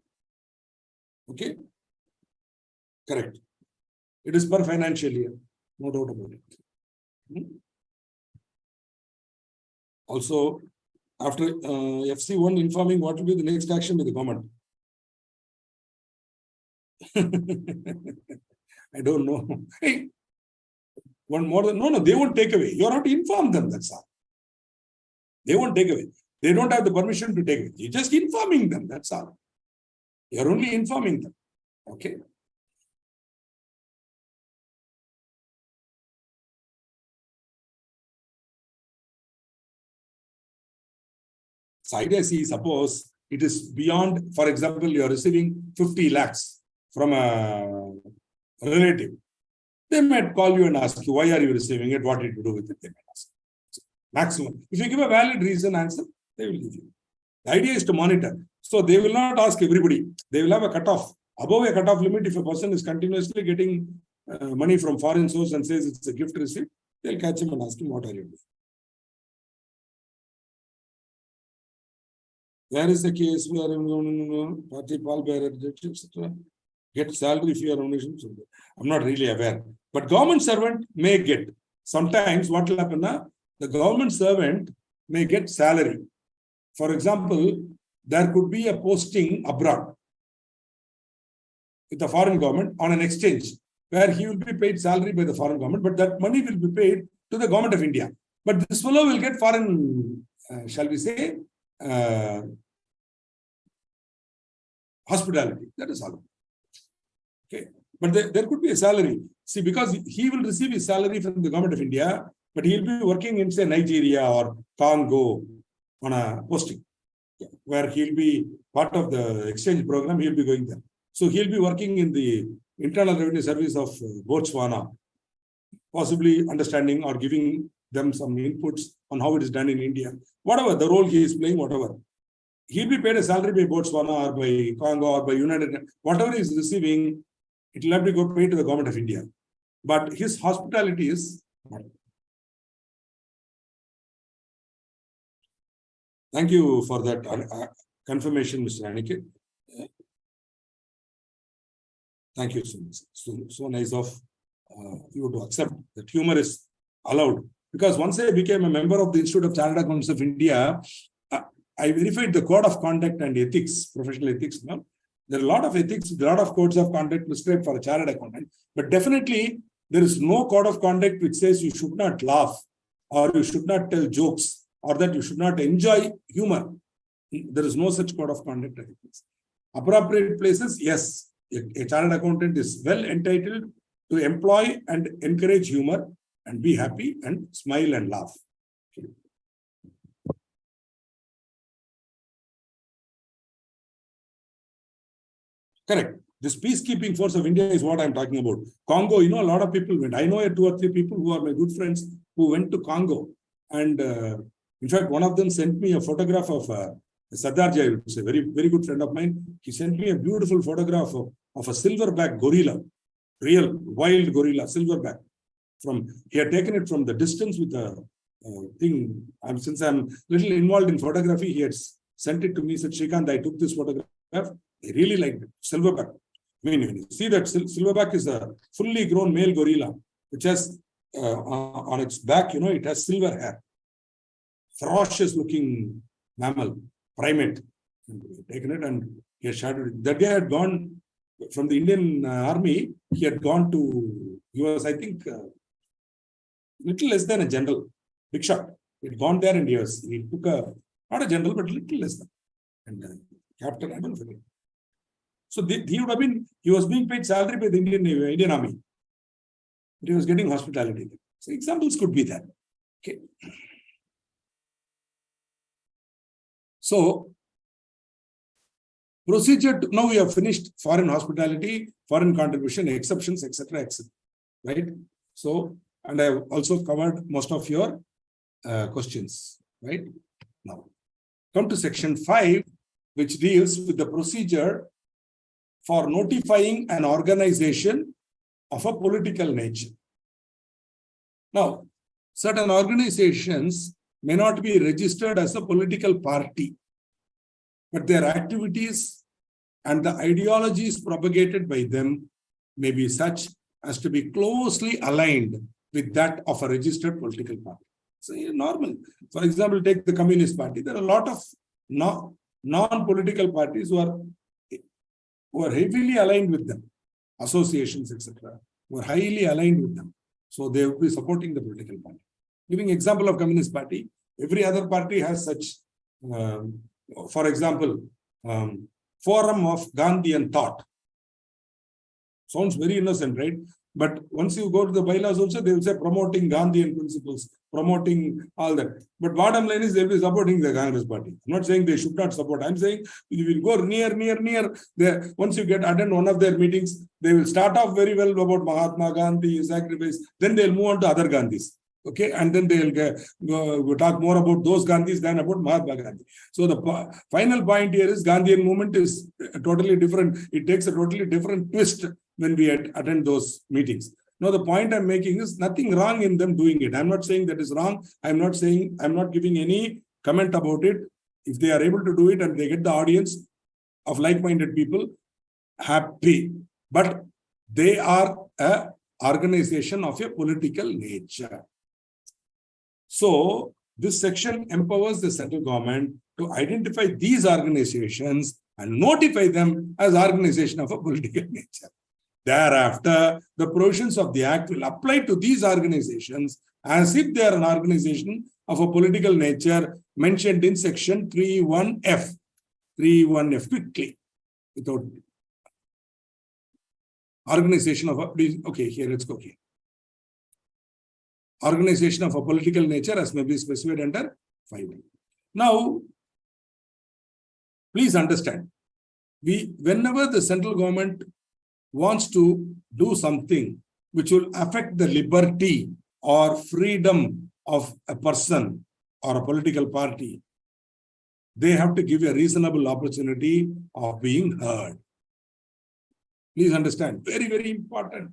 Okay. Correct. It is per financial year. No doubt about it. Also, after FC1 informing what will be the next action with the government. I don't know. Hey, one more than, no, they won't take away. You have to inform them, that's all. They won't take away. They don't have the permission to take away. You're just informing them, that's all. You're only informing them. Okay. So idea, see, suppose it is beyond, for example, you are receiving 50 lakhs from a relative. They might call you and ask you, why are you receiving it? What did you do with it? They might ask. So, maximum. If you give a valid reason answer, they will give you. The idea is to monitor. So they will not ask everybody. They will have a cutoff. Above a cutoff limit, if a person is continuously getting money from foreign source and says it's a gift receipt, they'll catch him and ask him, what are you doing? Where is the case where party pallbearer, etc. Get salary if you are donation? I'm not really aware. But government servant may get. Sometimes what will happen now? The government servant may get salary. For example, there could be a posting abroad with the foreign government on an exchange where he will be paid salary by the foreign government, but that money will be paid to the government of India. But this fellow will get foreign, shall we say, hospitality. That is all. Okay. But there could be a salary. See, because he will receive his salary from the government of India, but he will be working in, say, Nigeria or Congo on a posting, where he'll be part of the exchange program, he'll be going there. So he'll be working in the Internal Revenue Service of Botswana, possibly understanding or giving them some inputs on how it is done in India. Whatever the role he is playing, whatever. He'll be paid a salary by Botswana or by Congo or by United, whatever he is receiving, it will have to go paid to the government of India. But his hospitality is not. Thank you for that confirmation, Mr. Aniket. Thank you so much. So nice of you to accept that humor is allowed. Because once I became a member of the Institute of Chartered Accountants of India, I verified the code of conduct and ethics, professional ethics. No? There are a lot of ethics, a lot of codes of conduct prescribed for a chartered accountant. But definitely, there is no code of conduct which says you should not laugh or you should not tell jokes or that you should not enjoy humor. There is no such code of conduct. Appropriate places, yes. A chartered accountant is well entitled to employ and encourage humor and be happy and smile and laugh. Correct. This peacekeeping force of India is what I'm talking about. Congo, a lot of people went. I know 2 or 3 people who are my good friends who went to Congo. And in fact, one of them sent me a photograph of Sardarji, I would say, very, very good friend of mine. He sent me a beautiful photograph of a silverback gorilla, real wild gorilla, silverback. He had taken it from the distance with a thing. Since I'm a little involved in photography, he had sent it to me, said, Shrikant, I took this photograph. I really liked it. Silverback. I mean, when you see that silverback is a fully grown male gorilla, which has on its back, it has silver hair. Ferocious looking mammal, primate. Taken it and he had shadowed it. That guy had gone from the Indian army. He had gone to, he was, I think, little less than a general, big shot. He had gone there and he took not a general, but little less than. And captain, I don't forget. So he was being paid salary by the Indian army. But he was getting hospitality. So examples could be that. Okay. So, procedure now we have finished foreign hospitality, foreign contribution, exceptions, etc., etc. Right? So, and I have also covered most of your questions. Right? Now, come to section 5, which deals with the procedure for notifying an organization of a political nature. Now, certain organizations may not be registered as a political party, but their activities and the ideologies propagated by them may be such as to be closely aligned with that of a registered political party. So, normal. For example, take the Communist Party. There are a lot of non-political parties who are heavily aligned with them, associations, etc., who are highly aligned with them. So they will be supporting the political party. Giving example of Communist Party, every other party has such, for example, Forum of Gandhian Thought. Sounds very innocent, right? But once you go to the bylaws also, they will say promoting Gandhian principles. promoting all that. But bottom line is they'll be supporting the Congress party. I'm not saying they should not support. I'm saying you will go near. Once you attend one of their meetings, they will start off very well about Mahatma Gandhi, his sacrifice. Then they'll move on to other Gandhis. Okay, and then they'll talk more about those Gandhis than about Mahatma Gandhi. So the final point here is Gandhian movement is totally different. It takes a totally different twist when we attend those meetings. Now, the point I'm making is nothing wrong in them doing it. I'm not saying that is wrong. I'm not giving any comment about it. If they are able to do it and they get the audience of like-minded people, happy. But they are an organization of a political nature. So this section empowers the central government to identify these organizations and notify them as organization of a political nature. Thereafter, the provisions of the Act will apply to these organizations as if they are an organization of a political nature mentioned in section 3.1F. 3.1F, quickly, without organization of a, okay, here, let's go here. Organization of a political nature as may be specified under 5. Now, please understand, whenever the central government wants to do something which will affect the liberty or freedom of a person or a political party, they have to give a reasonable opportunity of being heard. Please understand, very, very important.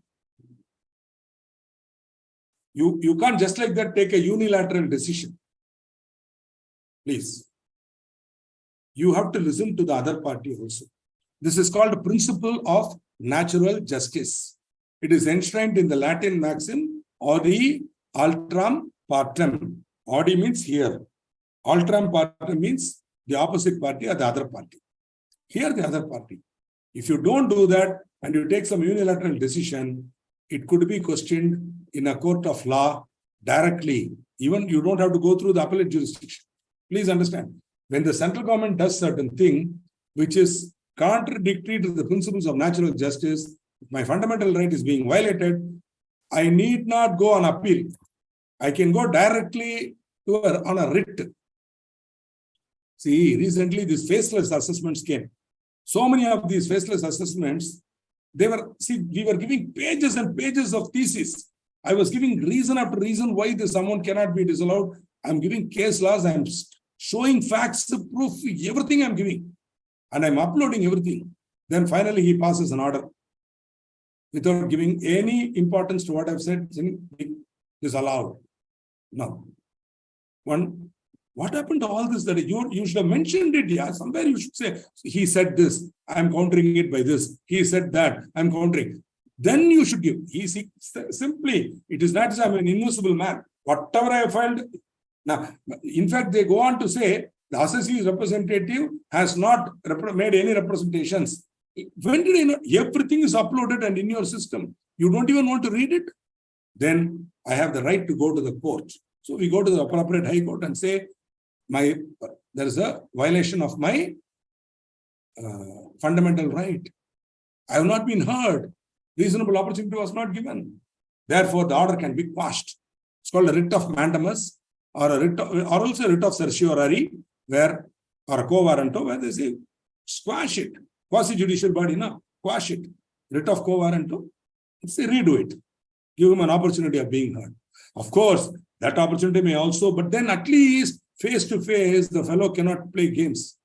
You can't just like that take a unilateral decision. Please. You have to listen to the other party also. This is called the principle of natural justice. It is enshrined in the Latin maxim, audi altram partem. Audi means here. Altram partem means the opposite party or the other party. Here the other party. If you don't do that and you take some unilateral decision, it could be questioned in a court of law directly. Even you don't have to go through the appellate jurisdiction. Please understand, when the central government does certain thing which is contradictory to the principles of natural justice, if my fundamental right is being violated, I need not go on appeal. I can go directly on a writ. See, recently these faceless assessments came. So many of these faceless assessments, we were giving pages and pages of theses. I was giving reason after reason why this amount cannot be disallowed. I'm giving case laws. I'm showing facts, proof, everything I'm giving. And I'm uploading everything. Then finally he passes an order without giving any importance to what I've said, disallowed. No. What happened to all this? That you should have mentioned it, yeah. Somewhere you should say, he said this, I'm countering it by this. He said that, I'm countering. Then you should give. Simply, it is not as I'm an invisible man. Whatever I have filed. Now, in fact, they go on to say, the assessee representative has not made any representations. When did I know? Everything is uploaded and in your system. You don't even want to read it? Then I have the right to go to the court. So we go to the appropriate high court and say, there is a violation of my fundamental right. I have not been heard. Reasonable opportunity was not given. Therefore, the order can be quashed. It's called a writ of mandamus or also a writ of certiorari, or a quo warranto, where they say, squash it. Quasi-judicial body, no, quash it. Writ of quo warranto, say redo it. Give him an opportunity of being heard. Of course, that opportunity may also, but then at least face to face, the fellow cannot play games.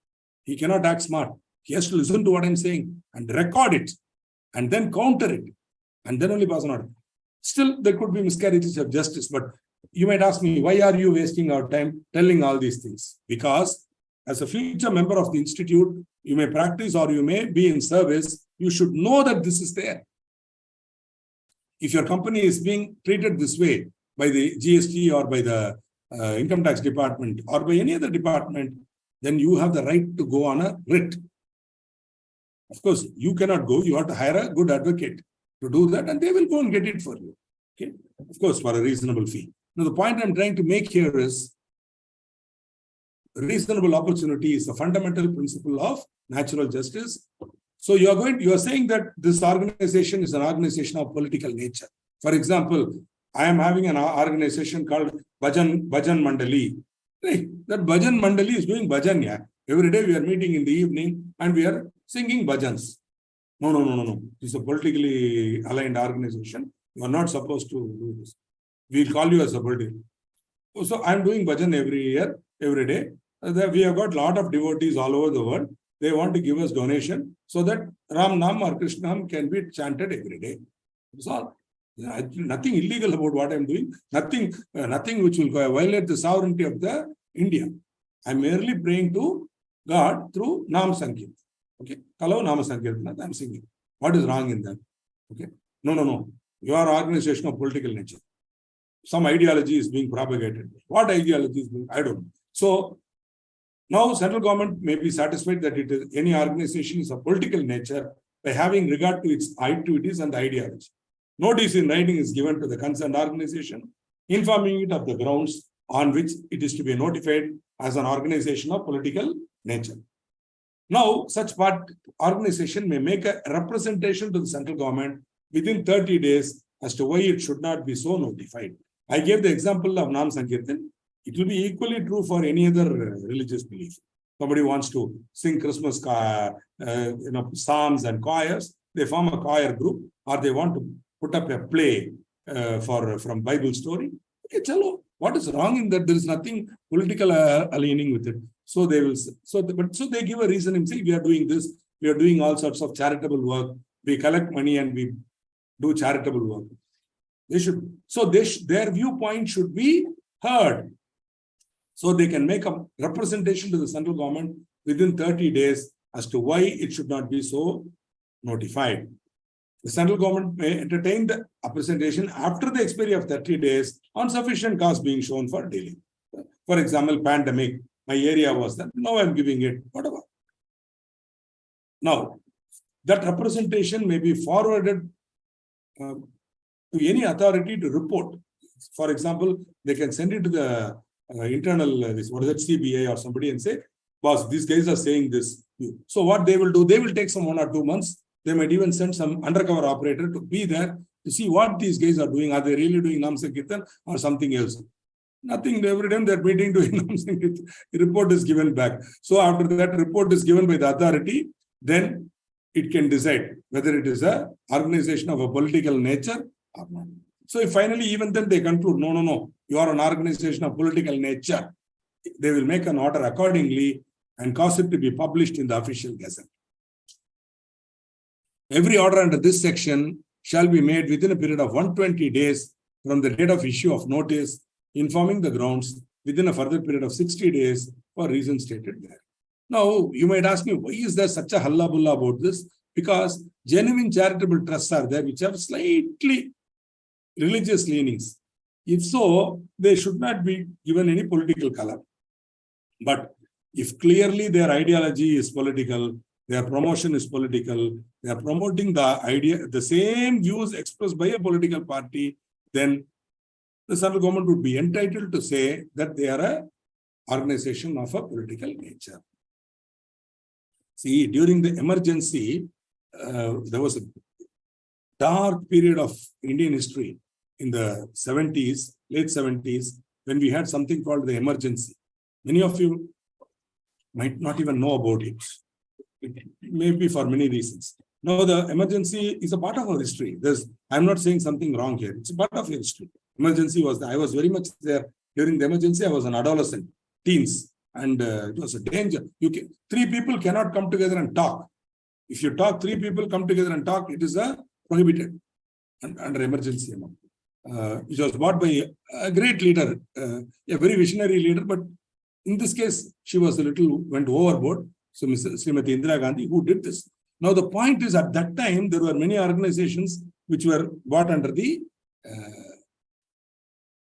He cannot act smart. He has to listen to what I'm saying and record it and then counter it and then only pass an order. Still, there could be miscarriages of justice, but you might ask me, why are you wasting our time telling all these things? Because as a future member of the institute, you may practice or you may be in service, you should know that this is there. If your company is being treated this way by the GST or by the income tax department or by any other department, then you have the right to go on a writ. Of course, you cannot go. You have to hire a good advocate to do that, and they will go and get it for you. Okay, of course, for a reasonable fee. Now, the point I'm trying to make here is reasonable opportunity is the fundamental principle of natural justice. So you are saying that this organization is an organization of political nature. For example, I am having an organization called Bhajan Mandali. Right? That Bhajan Mandali is doing bhajan. Yeah. Every day we are meeting in the evening and we are singing bhajans. No. It's a politically aligned organization. You are not supposed to do this. We'll call you as a political. So I'm doing bhajan every year, every day. We have got a lot of devotees all over the world. They want to give us donation so that Ram Nam or Krishna Nam can be chanted every day. That's all. Nothing illegal about what I'm doing. Nothing which will violate the sovereignty of the India. I'm merely praying to God through Nam Sankirtan. Okay. Hello, Nama Sankirtan. I'm singing. What is wrong in that? Okay. No. Your organization of political nature. Some ideology is being propagated. What ideology is being? I don't know. So now central government may be satisfied that it is any organization is of political nature by having regard to its activities and ideology. Notice in writing is given to the concerned organization, informing it of the grounds on which it is to be notified as an organization of political nature. Now, such organization may make a representation to the central government within 30 days as to why it should not be so notified. I gave the example of Nam Sankirtan. It will be equally true for any other religious belief. Somebody wants to sing Christmas psalms and choirs. They form a choir group, or they want to put up a play from Bible story. Okay, chalo. What is wrong in that? There is nothing political aligning with it. So they will. So they give a reason and say, we are doing this. We are doing all sorts of charitable work. We collect money and we do charitable work. They should. So their viewpoint should be heard. So they can make a representation to the central government within 30 days as to why it should not be so notified. The central government may entertain the representation after the expiry of 30 days on sufficient cause being shown for dealing. For example, pandemic, my area was that, now I'm giving it, whatever. Now, that representation may be forwarded to any authority to report. For example, they can send it to the internal, CBA or somebody and say, boss, these guys are saying this. So what they will do, they will take some 1 or 2 months. They might even send some undercover operator to be there to see what these guys are doing. Are they really doing Nam Sankirtan or something else? Nothing. Every time they're meeting doing Nam Sankirtan, the report is given back. So after that report is given by the authority, then it can decide whether it is a organization of a political nature or not. So if finally, even then they conclude, no, you are an organization of political nature, they will make an order accordingly and cause it to be published in the official gazette. Every order under this section shall be made within a period of 120 days from the date of issue of notice, informing the grounds within a further period of 60 days for reasons stated there. Now, you might ask me, why is there such a hullabulla about this? Because genuine charitable trusts are there which have slightly religious leanings. If so, they should not be given any political color. But if clearly their ideology is political, their promotion is political, they are promoting the same views expressed by a political party, then the central government would be entitled to say that they are an organization of a political nature. See, during the emergency, there was a dark period of Indian history in the 70s, late 70s, when we had something called the emergency. Many of you might not even know about it. It may be for many reasons. Now, the emergency is a part of our history. I'm not saying something wrong here. It's a part of history. Emergency was, I was very much there. During the emergency, I was an adolescent, teens, and it was a danger. 3 people cannot come together and talk. If you talk, 3 people come together and talk, it is prohibited under emergency. It was brought by a great leader, a very visionary leader, but in this case, she was went overboard. So Srimati Indira Gandhi, who did this. Now, the point is, at that time, there were many organizations which were brought under the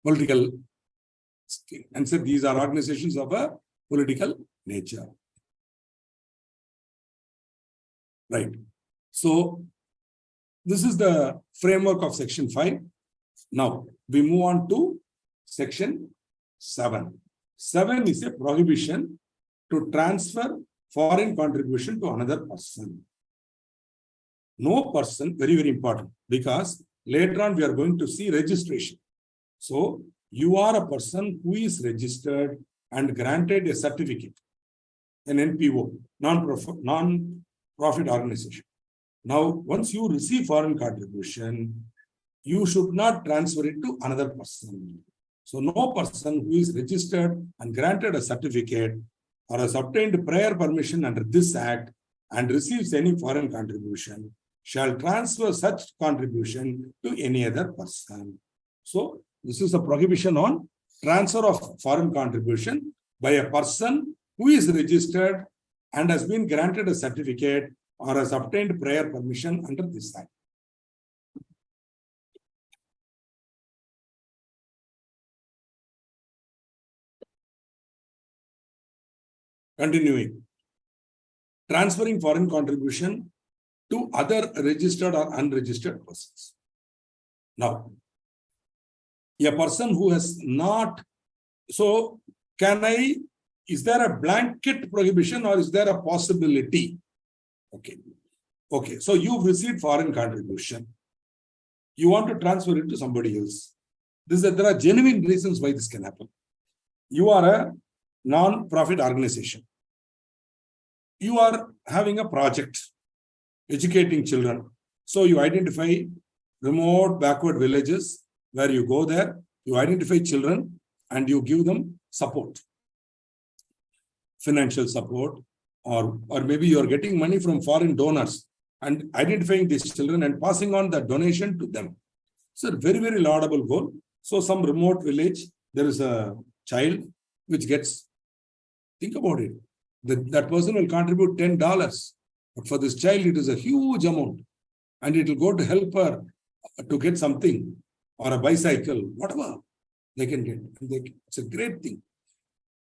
political scheme and said these are organizations of a political nature. Right. So, this is the framework of Section 5. Now, we move on to Section 7. 7 is a prohibition to transfer foreign contribution to another person. No person, very, very important, because later on we are going to see registration. So you are a person who is registered and granted a certificate, an NPO, non-profit organization. Now, once you receive foreign contribution, you should not transfer it to another person. So no person who is registered and granted a certificate or has obtained prior permission under this act and receives any foreign contribution shall transfer such contribution to any other person. So this is a prohibition on transfer of foreign contribution by a person who is registered and has been granted a certificate or has obtained prior permission under this act. Continuing. Transferring foreign contribution to other registered or unregistered persons. Now, a person who has not, so is there a blanket prohibition or is there a possibility? Okay, so you've received foreign contribution. You want to transfer it to somebody else. There are genuine reasons why this can happen. You are a non-profit organization. You are having a project, educating children. So you identify remote, backward villages where you go there, you identify children and you give them support, financial support, or maybe you're getting money from foreign donors and identifying these children and passing on the donation to them. It's a very, very laudable goal. So some remote village, there is a child which gets, think about it, that person will contribute $10. But for this child, it is a huge amount. And it will go to help her to get something or a bicycle, whatever they can get. It's a great thing.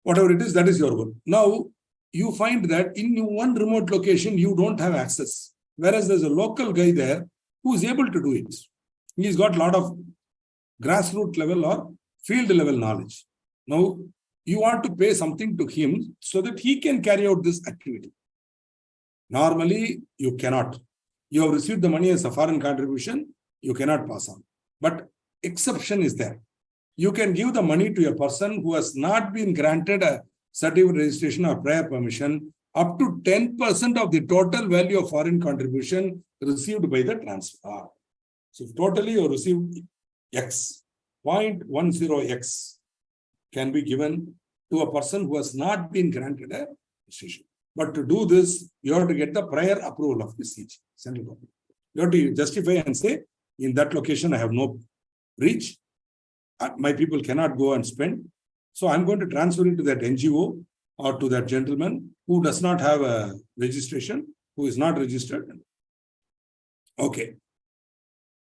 Whatever it is, that is your goal. Now, you find that in one remote location, you don't have access. Whereas there's a local guy there who is able to do it. He's got a lot of grassroots level or field level knowledge. Now, you want to pay something to him so that he can carry out this activity. Normally, you cannot. You have received the money as a foreign contribution, you cannot pass on. But exception is there. You can give the money to a person who has not been granted a certificate registration or prior permission up to 10% of the total value of foreign contribution received by the transfer. So if totally you received X, 0.10X can be given to a person who has not been granted a registration. But to do this, you have to get the prior approval of the CEL, central government. You have to justify and say, in that location, I have no reach. My people cannot go and spend. So I'm going to transfer it to that NGO or to that gentleman who does not have a registration, who is not registered. Okay.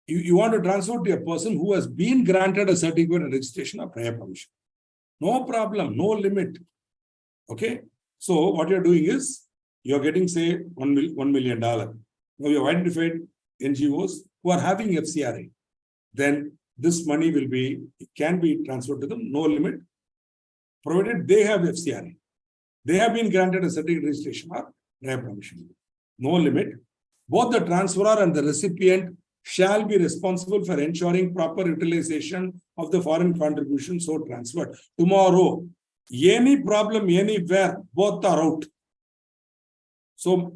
You want to transfer to a person who has been granted a certificate of registration or prior permission. No problem, no limit. Okay. So what you're doing is, you're getting, say, $1 million. Now you have identified NGOs who are having FCRA. Then this money can be transferred to them, no limit, provided they have FCRA. They have been granted a certificate registration or prior permission. No limit. Both the transferor and the recipient shall be responsible for ensuring proper utilization of the foreign contribution so transferred. Tomorrow, any problem anywhere, both are out. So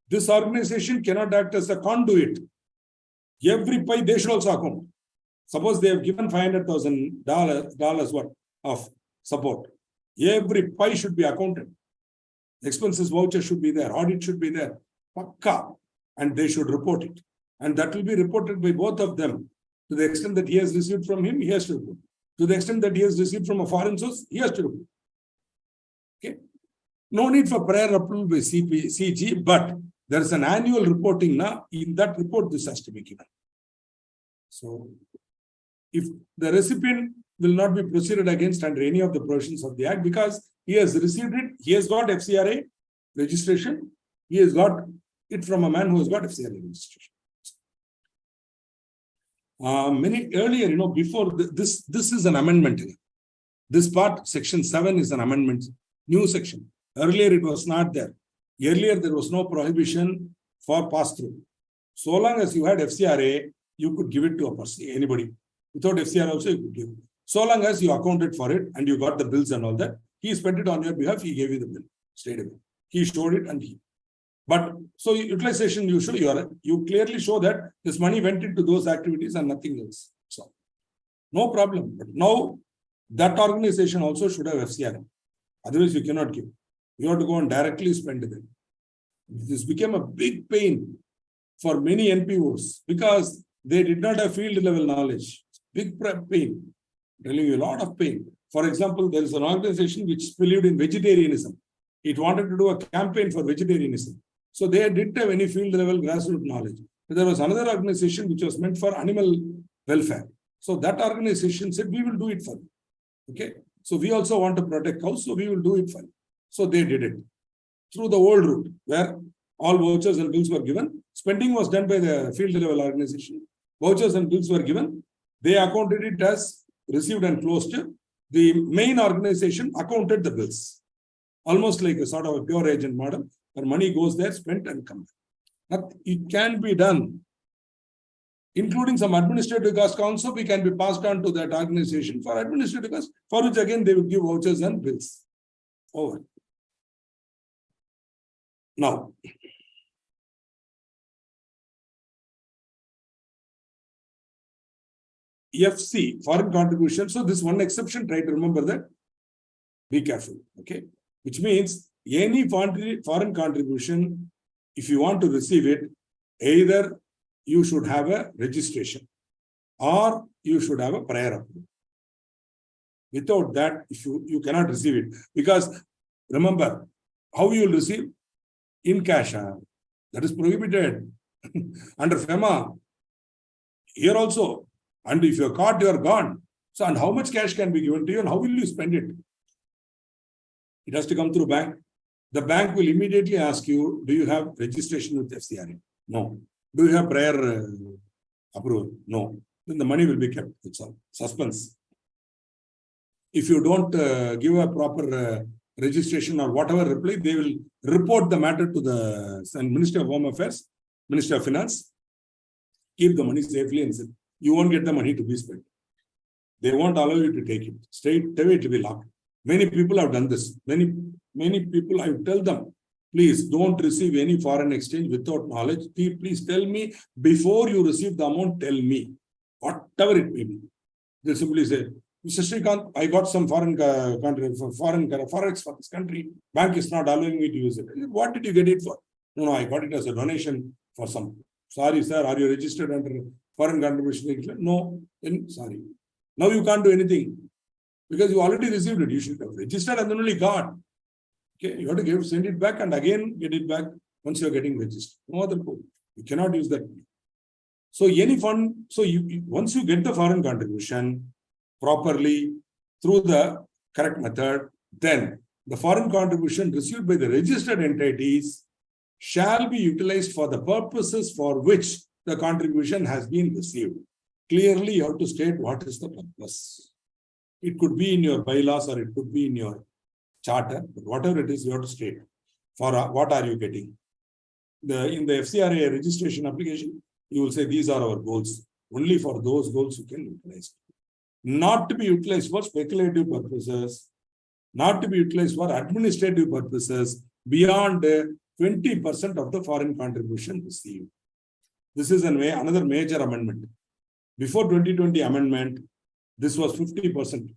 this organization cannot act as a conduit. Every pie they should also account. Suppose they have given $500,000 worth of support. Every pie should be accounted. Expenses voucher should be there. Audit should be there. Pakka. And they should report it. And that will be reported by both of them. To the extent that he has received from him, he has to report. To the extent that he has received from a foreign source, he has to report. Okay. No need for prior approval by CG, but there is an annual reporting now. In that report, this has to be given. So, if the recipient will not be proceeded against under any of the provisions of the Act because he has received it, he has got FCRA registration, he has got it from a man who has got FCRA registration. Earlier, before this is an amendment. This part, section 7 is an amendment, new section. Earlier, it was not there. Earlier, there was no prohibition for pass-through. So long as you had FCRA, you could give it to a person, anybody. Without FCR also, you could give. So long as you accounted for it and you got the bills and all that, he spent it on your behalf, he gave you the bill straight away. He showed it and he. But so utilization, you clearly show that this money went into those activities and nothing else. So no problem. But now that organization also should have FCR. Otherwise, you cannot give. You have to go and directly spend it. This became a big pain for many NPOs because they did not have field level knowledge. Big pain. I'm telling you, a lot of pain. For example, there is an organization which believed in vegetarianism. It wanted to do a campaign for vegetarianism. So they didn't have any field level grassroots knowledge. But there was another organization which was meant for animal welfare. So that organization said, we will do it for you. Okay. So we also want to protect cows, so we will do it for you. So they did it through the old route where all vouchers and bills were given. Spending was done by the field level organization. Vouchers and bills were given. They accounted it as received and closed. The main organization accounted the bills. Almost like a sort of a pure agent model where money goes there, spent and come back. It can be done. Including some administrative costs also, we can be passed on to that organization for administrative costs, for which again they will give vouchers and bills. Over. Now, FC, foreign contribution. So this one exception, try to remember that. Be careful, okay? Which means any foreign contribution, if you want to receive it, either you should have a registration or you should have a prior approval. Without that, if you cannot receive it. Because remember, how you will receive? In cash. That is prohibited under FEMA. Here also. And if you're caught, you're gone. So, and how much cash can be given to you and how will you spend it? It has to come through bank. The bank will immediately ask you, do you have registration with FCRA? No. Do you have prior approval? No. Then the money will be kept. It's all suspense. If you don't give a proper registration or whatever reply, they will report the matter to the Ministry of Home Affairs, Ministry of Finance. Keep the money safely and you won't get the money to be spent. They won't allow you to take it. Straight away it will be locked. Many people have done this. Many people, I tell them, please don't receive any foreign exchange without knowledge. Please tell me before you receive the amount, tell me, whatever it may be. They simply say, Mr. Srikanth, I got some foreign forex for this country. Bank is not allowing me to use it. What did you get it for? No, I got it as a donation for some. Sorry, sir, are you registered under foreign contribution? No, then sorry. Now you can't do anything because you already received it. You should have registered and then only got. Okay, you have to send it back and again get it back once you're getting registered. No other code. You cannot use that. So any fund, so once you get the foreign contribution properly through the correct method, then the foreign contribution received by the registered entities shall be utilized for the purposes for which the contribution has been received. Clearly, you have to state what is the purpose. It could be in your bylaws or it could be in your charter, but whatever it is, you have to state for what are you getting. In the FCRA registration application, you will say these are our goals. Only for those goals you can utilize. Not to be utilized for speculative purposes, not to be utilized for administrative purposes beyond 20% of the foreign contribution received. This is another major amendment. Before 2020 amendment, this was 50%.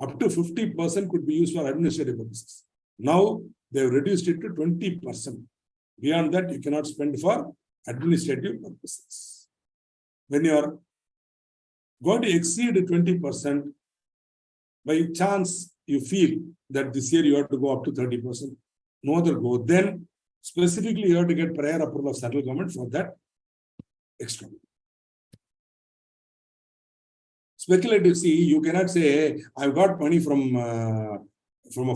Up to 50% could be used for administrative purposes. Now, they have reduced it to 20%. Beyond that, you cannot spend for administrative purposes. When you are going to exceed 20%, by chance you feel that this year you have to go up to 30%, no other go, then specifically you have to get prior approval of central government for that extra. Speculative, see, you cannot say, hey, I've got money from a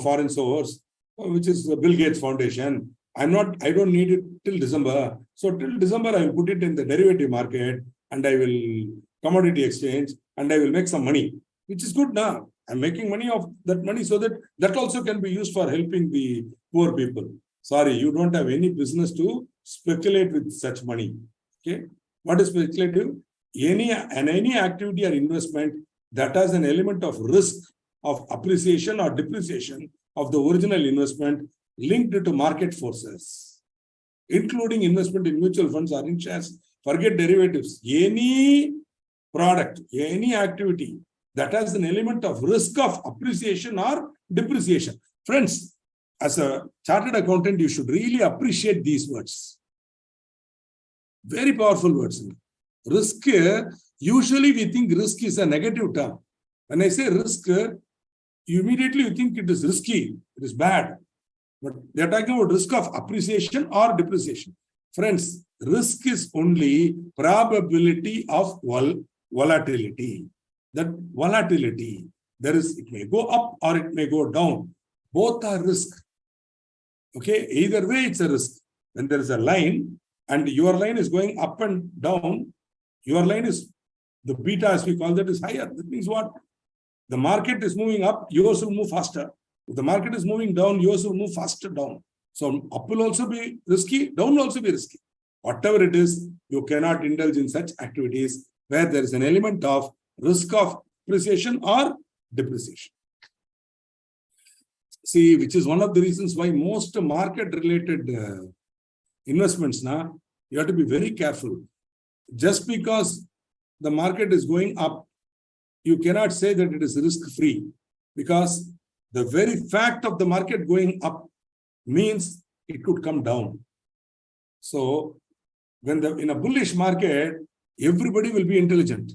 foreign source, which is the Bill Gates Foundation. I don't need it till December. So till December, I will put it in the derivative market and I will commodity exchange and I will make some money, which is good now. I'm making money of that money so that also can be used for helping the poor people. Sorry, you don't have any business to speculate with such money. Okay. What is speculative? any activity or investment that has an element of risk of appreciation or depreciation of the original investment linked to market forces, including investment in mutual funds or in shares. Forget derivatives. Any product, any activity that has an element of risk of appreciation or depreciation. Friends, as a chartered accountant, you should really appreciate these words. Very powerful words. Risk, usually we think risk is a negative term. When I say risk, immediately you think it is risky, it is bad. But they are talking about risk of appreciation or depreciation. Friends, risk is only probability of volatility. That volatility, it may go up or it may go down. Both are risk. Okay, either way it's a risk. When there is a line and your line is going up and down, your line is, the beta as we call that, is higher. That means what? The market is moving up, yours will move faster. If the market is moving down, yours will move faster down. So up will also be risky, down will also be risky. Whatever it is, you cannot indulge in such activities where there is an element of risk of appreciation or depreciation. See, which is one of the reasons why most market-related investments now, you have to be very careful. Just because the market is going up, you cannot say that it is risk-free, because the very fact of the market going up means it could come down. So when in a bullish market, everybody will be intelligent.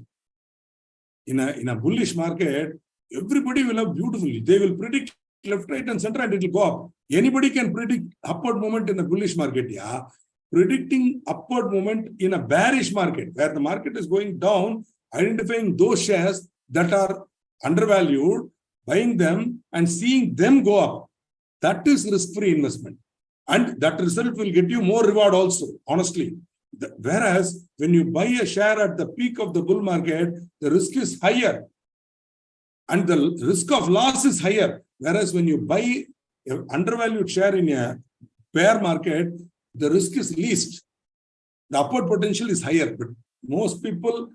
In a bullish market, everybody will have beautifully, they will predict left, right, and center, and it will go up. Anybody can predict upward movement in a bullish market. Yeah, predicting upward movement in a bearish market, where the market is going down, identifying those shares that are undervalued, buying them and seeing them go up. That is risk-free investment. And that result will get you more reward also, honestly. Whereas when you buy a share at the peak of the bull market, the risk is higher and the risk of loss is higher. Whereas when you buy an undervalued share in a bear market, the risk is least. The upward potential is higher. But most people,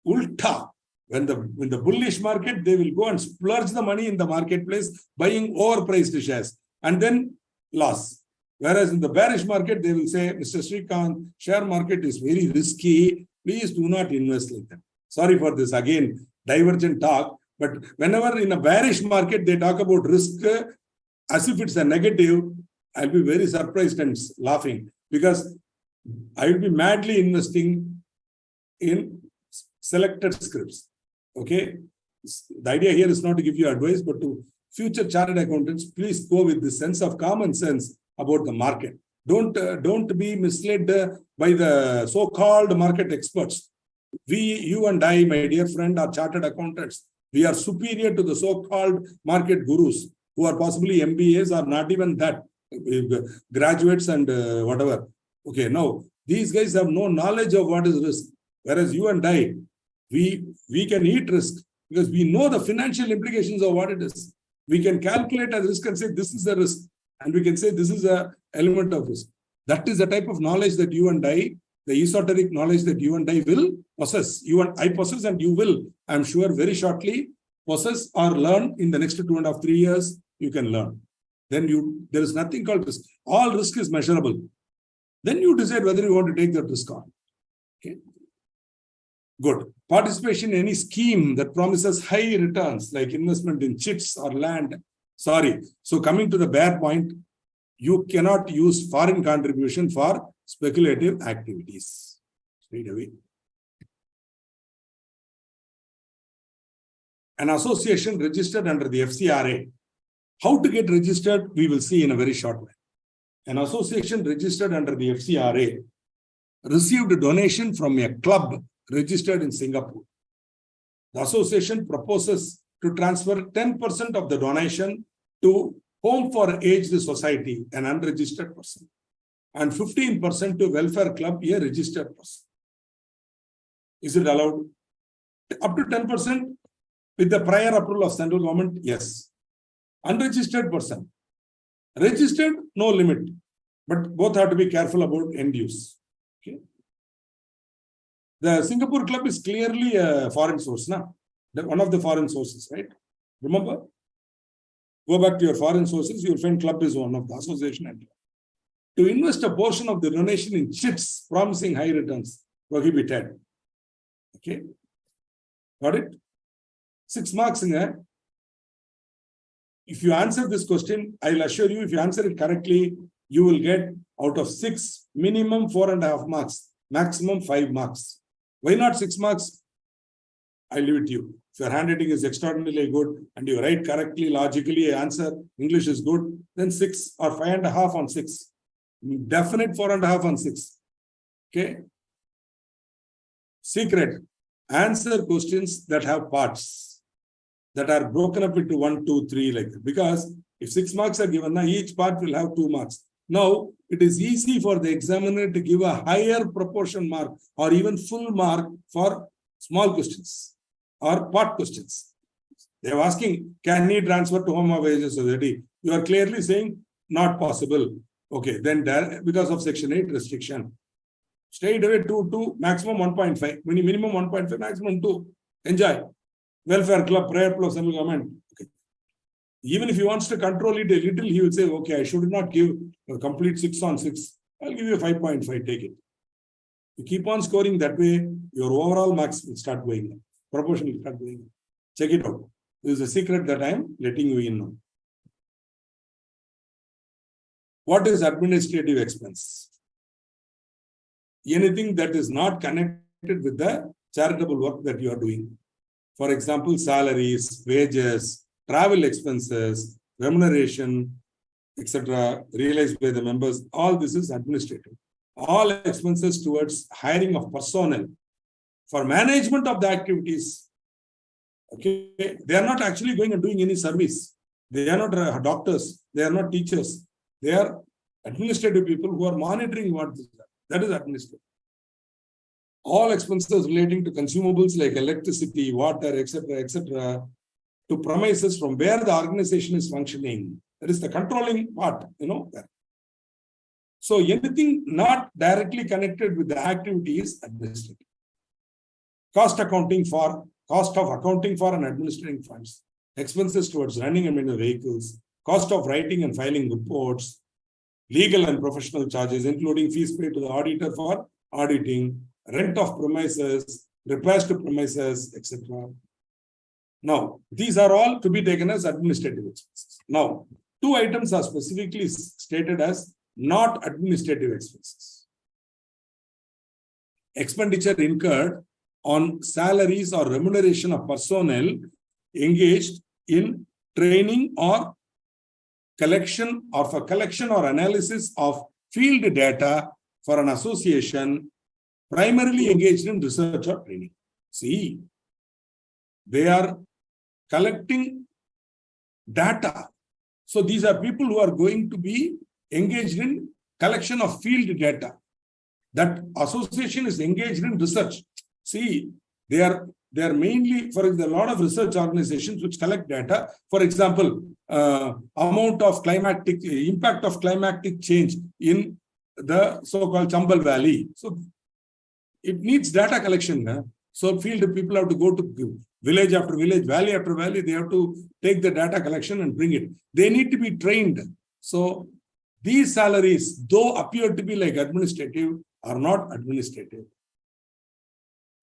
ulta, when the bullish market, they will go and splurge the money in the marketplace, buying overpriced shares, and then loss. Whereas in the bearish market, they will say, Mr. Srikanth, share market is very risky. Please do not invest like that. Sorry for this, again, divergent talk. But whenever in a bearish market, they talk about risk as if it's a negative, I'll be very surprised and laughing, because I will be madly investing in selected scripts. Okay. The idea here is not to give you advice, but to future chartered accountants, please go with the sense of common sense about the market. Don't be misled by the so-called market experts. You and I, my dear friend, are chartered accountants. We are superior to the so-called market gurus who are possibly MBAs or not even that, graduates and whatever. Okay, now these guys have no knowledge of what is risk. Whereas you and I, we can eat risk because we know the financial implications of what it is. We can calculate a risk and say this is a risk. And we can say this is an element of risk. That is the type of knowledge that you and I, the esoteric knowledge that you and I will possess. You and I possess, and you will, I'm sure, very shortly possess or learn in the next 2.5 to 3 years, you can learn. Then there is nothing called risk. All risk is measurable. Then you decide whether you want to take that risk on. Okay. Good. Participation in any scheme that promises high returns, like investment in chips or land. Sorry. So coming to the bare point, you cannot use foreign contribution for speculative activities. Straight away. An association registered under the FCRA. How to get registered, we will see in a very short while. An association registered under the FCRA received a donation from a club registered in Singapore. The association proposes to transfer 10% of the donation to Home for Aged Society, an unregistered person, and 15% to Welfare Club, a registered person. Is it allowed? Up to 10% with the prior approval of central government? Yes. Unregistered person. Registered, no limit. But both have to be careful about end use. Okay. The Singapore club is clearly a foreign source, na? One of the foreign sources, right? Remember? Go back to your foreign sources, you'll find club is one of the association. And to invest a portion of the donation in chits promising high returns, prohibited. Okay? Got it? 6 marks in there. If you answer this question, I'll assure you, if you answer it correctly, you will get out of 6, minimum 4.5 marks, maximum 5 marks. Why not 6 marks? I leave it to you. If your handwriting is extraordinarily good and you write correctly, logically, answer, English is good, then 6 or 5.5 on 6. Definite 4.5 on 6. Okay? Secret. Answer questions that have parts, that are broken up into 1, 2, 3 like that. Because if 6 marks are given, now each part will have 2 marks. Now, it is easy for the examiner to give a higher proportion mark or even full mark for small questions or part questions. They are asking, can he transfer to Home Affairs Society? You are clearly saying, not possible. Okay, then because of Section 8 restriction. Straight away 2, maximum 1.5. Minimum 1.5, maximum 2. Enjoy. Welfare club, prayer club, central government. Okay. Even if he wants to control it a little, he will say, okay, I should not give a complete 6 on 6. I'll give you 5.5, take it. You keep on scoring that way, your overall marks will start going up. Proportion will start going up. Check it out. This is a secret that I am letting you in now. What is administrative expense? Anything that is not connected with the charitable work that you are doing. For example, salaries, wages, travel expenses, remuneration, etc., realized by the members, all this is administrative. All expenses towards hiring of personnel for management of the activities. Okay, they are not actually going and doing any service. They are not doctors. They are not teachers. They are administrative people who are monitoring what is that. That is administrative. All expenses relating to consumables like electricity, water, etc., to premises from where the organization is functioning. That is the controlling part, So anything not directly connected with the activity is administrative. Cost of accounting for and administering funds, expenses towards running and maintenance vehicles, cost of writing and filing reports, legal and professional charges, including fees paid to the auditor for auditing, rent of premises, repairs to premises, etc. Now, these are all to be taken as administrative expenses. Now, 2 items are specifically stated as not administrative expenses. Expenditure incurred on salaries or remuneration of personnel engaged in training or collection or analysis of field data for an association primarily engaged in research or training. See, they are collecting data. So these are people who are going to be engaged in collection of field data. That association is engaged in research. See, they are mainly, for example, a lot of research organizations which collect data. For example, impact of climatic change in the so-called Chambal Valley. So it needs data collection. So field people have to go to village after village, valley after valley. They have to take the data collection and bring it. They need to be trained. So these salaries, though appear to be like administrative, are not administrative.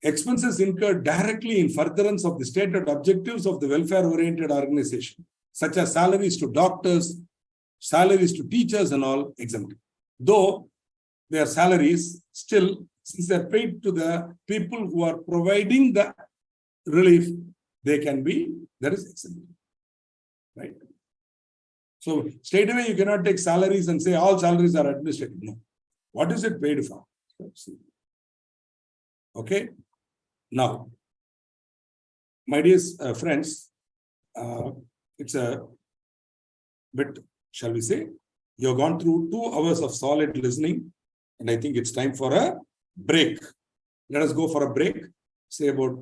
Expenses incurred directly in furtherance of the stated objectives of the welfare-oriented organization, such as salaries to doctors, salaries to teachers and all exempted. Though their salaries still, since they're paid to the people who are providing the relief, they can be, that is exempted. Right? So straight away you cannot take salaries and say all salaries are administrative. No. What is it paid for? Okay. Now, my dear friends, it's a bit, shall we say, you've gone through 2 hours of solid listening, and I think it's time for a break. Let us go for a break, say about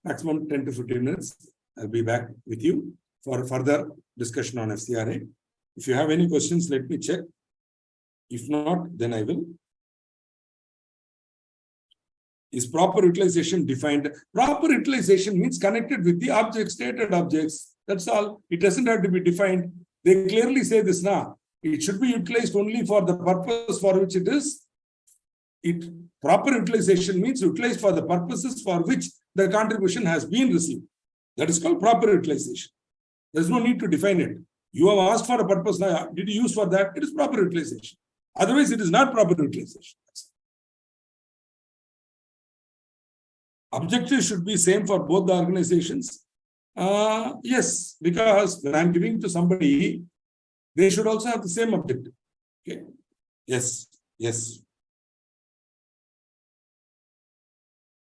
maximum 10 to 15 minutes. I'll be back with you for further discussion on FCRA. If you have any questions, let me check. If not, then I will Is proper utilization defined? Proper utilization means connected with the objects, stated objects. That's all. It doesn't have to be defined. They clearly say this now. It should be utilized only for the purpose for which it is. Proper utilization means utilized for the purposes for which the contribution has been received. That is called proper utilization. There's no need to define it. You have asked for a purpose now. Did you use for that? It is proper utilization. Otherwise, it is not proper utilization. Objectives should be same for both the organizations. Yes, because when I'm giving to somebody, they should also have the same objective. Okay. Yes. Yes.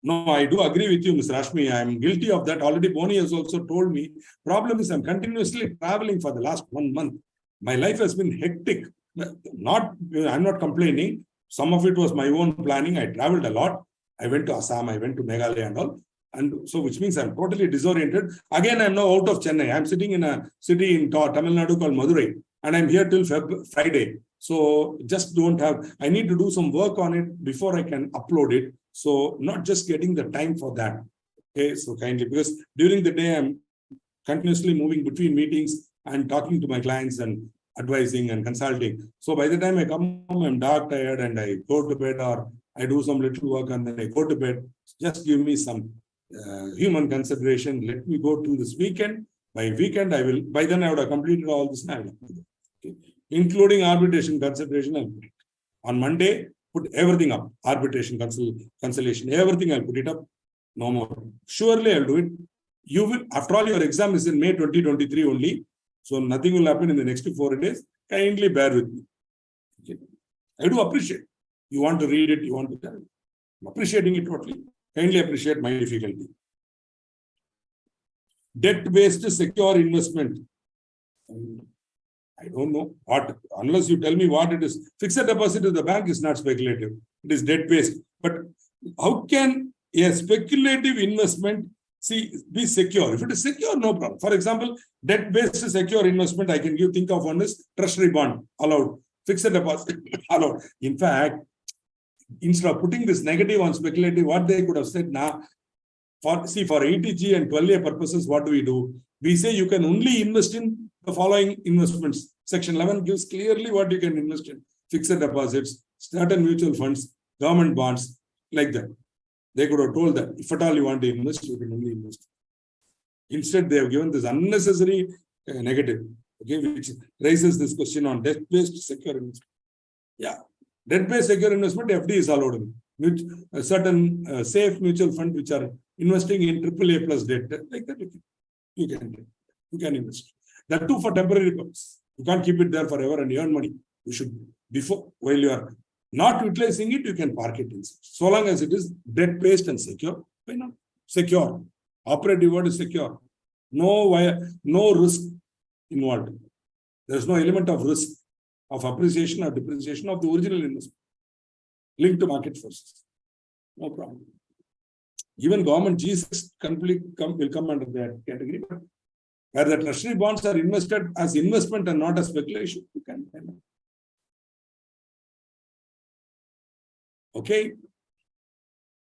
No, I do agree with you, Ms. Rashmi. I'm guilty of that. Already Boni has also told me. Problem is I'm continuously traveling for the last 1 month. My life has been hectic. I'm not complaining. Some of it was my own planning. I traveled a lot. I went to Assam, I went to Meghalaya and all. And so, which means I'm totally disoriented. Again, I'm now out of Chennai. I'm sitting in a city in Tamil Nadu called Madurai. And I'm here till Friday. So just don't have, I need to do some work on it before I can upload it. So not just getting the time for that. Okay, so kindly, because during the day, I'm continuously moving between meetings and talking to my clients and advising and consulting. So by the time I come home, I'm dark tired and I go to bed or I do some little work and then I go to bed. Just give me some human consideration. Let me go to this weekend. By weekend, by then I would have completed all this now. Okay. Including arbitration consideration. I'll put it. On Monday, put everything up. Arbitration, cancellation, everything I'll put it up. No more. Surely I'll do it. You will, after all, your exam is in May 2023 only. So nothing will happen in the next 4 days. Kindly bear with me. Okay. I do appreciate. You want to read it, you want to tell it. I'm appreciating it totally. Kindly appreciate my difficulty. Debt-based secure investment. I don't know what, unless you tell me what it is. Fixed deposit to the bank is not speculative. It is debt-based. But how can a speculative investment be secure? If it is secure, no problem. For example, debt-based secure investment, I can think of one is treasury bond, allowed. Fixed deposit, allowed. In fact, instead of putting this negative on speculative, what they could have said now, for 80G and 12A purposes, what do? We say you can only invest in the following investments. Section 11 gives clearly what you can invest in. Fixed deposits, certain mutual funds, government bonds, like that. They could have told that if at all you want to invest, you can only invest. Instead, they have given this unnecessary negative, okay, which raises this question on debt-based secure investment. Yeah. Debt-based secure investment, FD is allowed. Certain safe mutual fund which are investing in AAA plus debt, like that you can invest. That too for temporary purpose. You can't keep it there forever and earn money. You should, while you are not utilizing it, you can park it inside. So long as it is debt-based and secure, why not? Secure. Operative word is secure. No risk involved. There's no element of risk of appreciation or depreciation of the original investment linked to market forces. No problem. Even government G6 will come under that category. But where the treasury bonds are invested as investment and not as speculation, you can. Okay.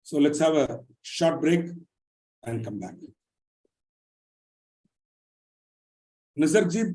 So let's have a short break and come back. Nisargji,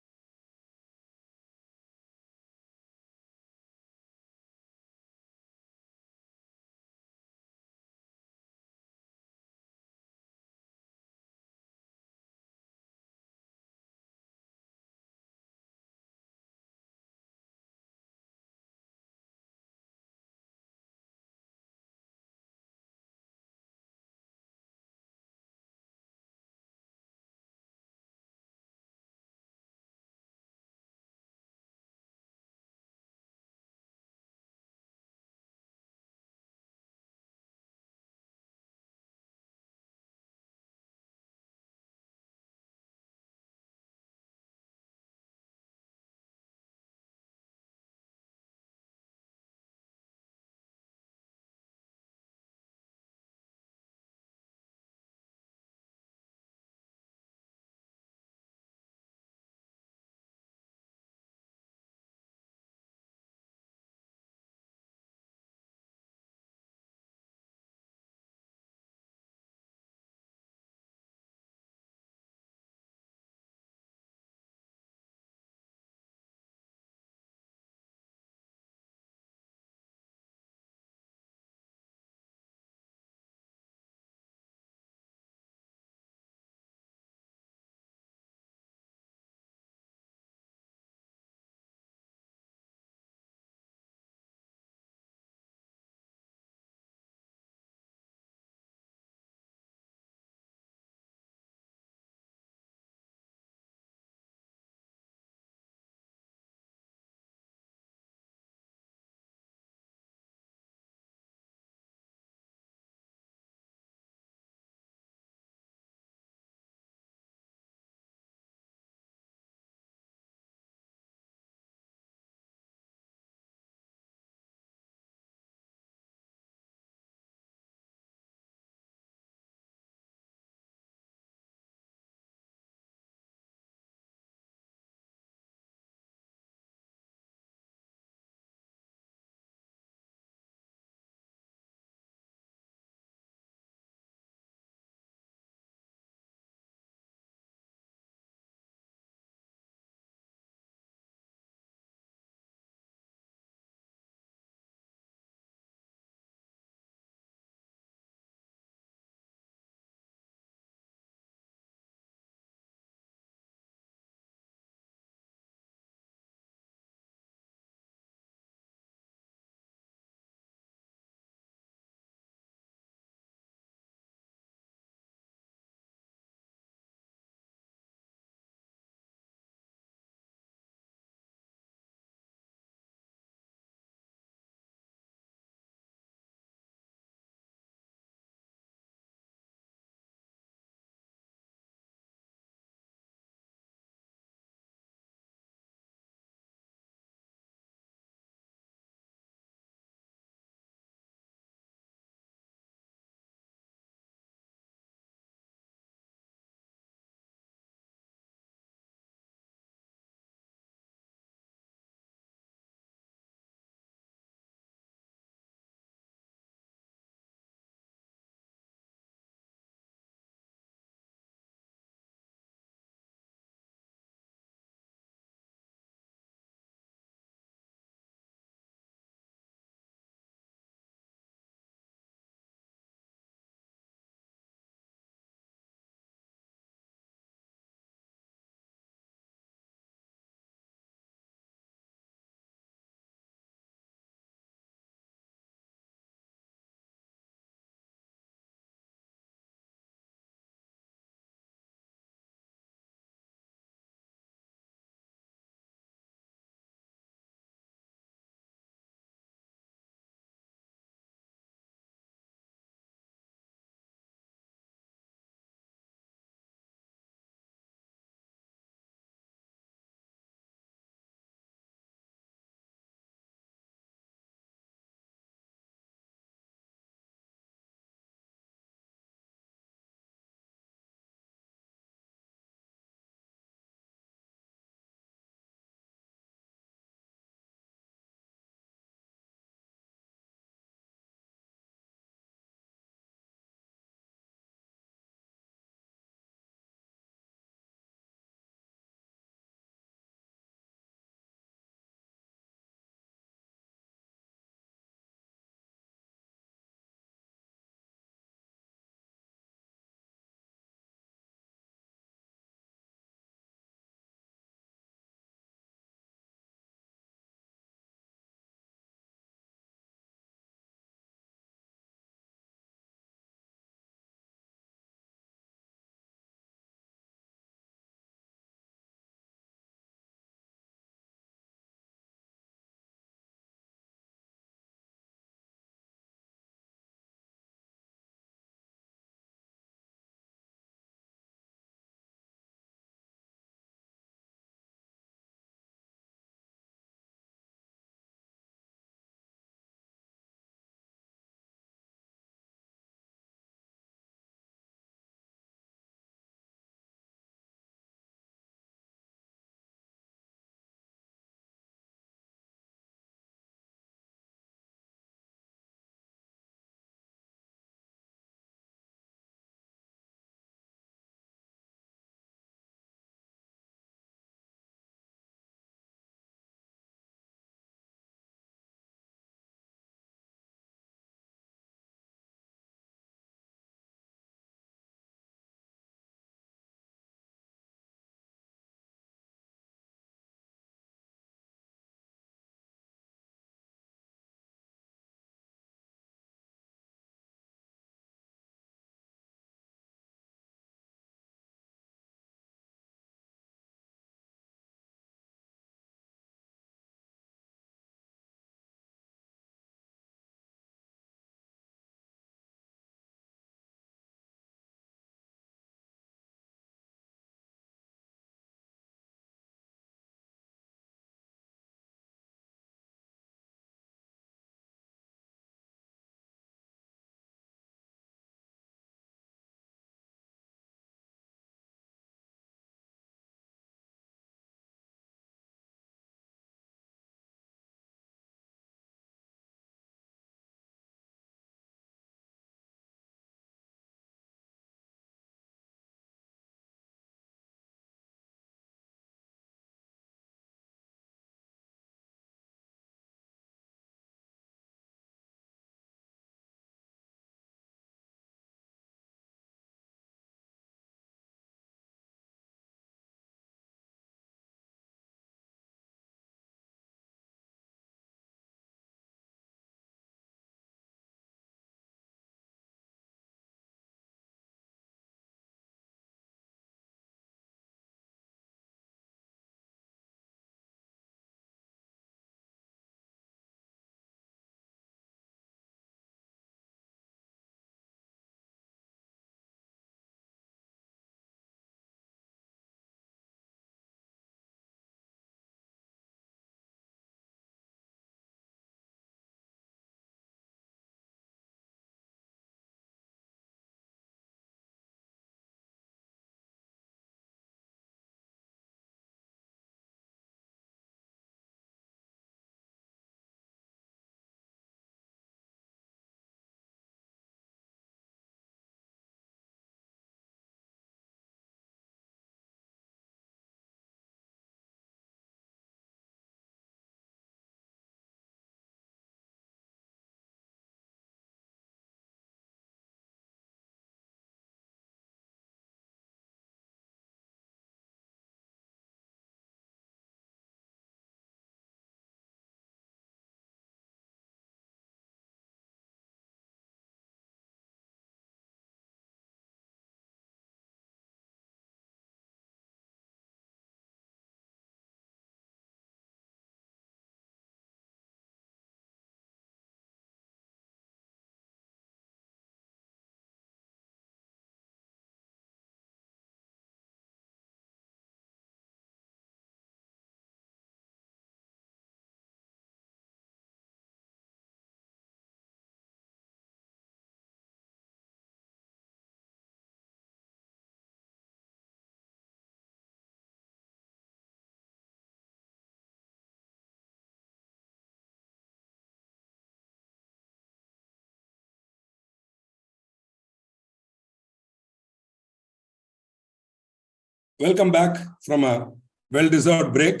Welcome back from a well-deserved break.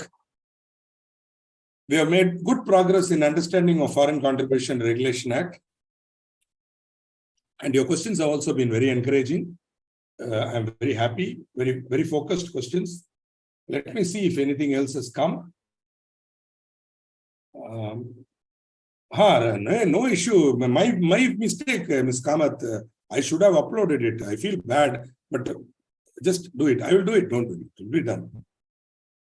We have made good progress in understanding of Foreign Contribution Regulation Act. And your questions have also been very encouraging. I'm very happy, very focused questions. Let me see if anything else has come. No issue. My mistake, Ms. Kamath. I should have uploaded it. I feel bad, but just do it. I will do it. Don't worry. It will be done.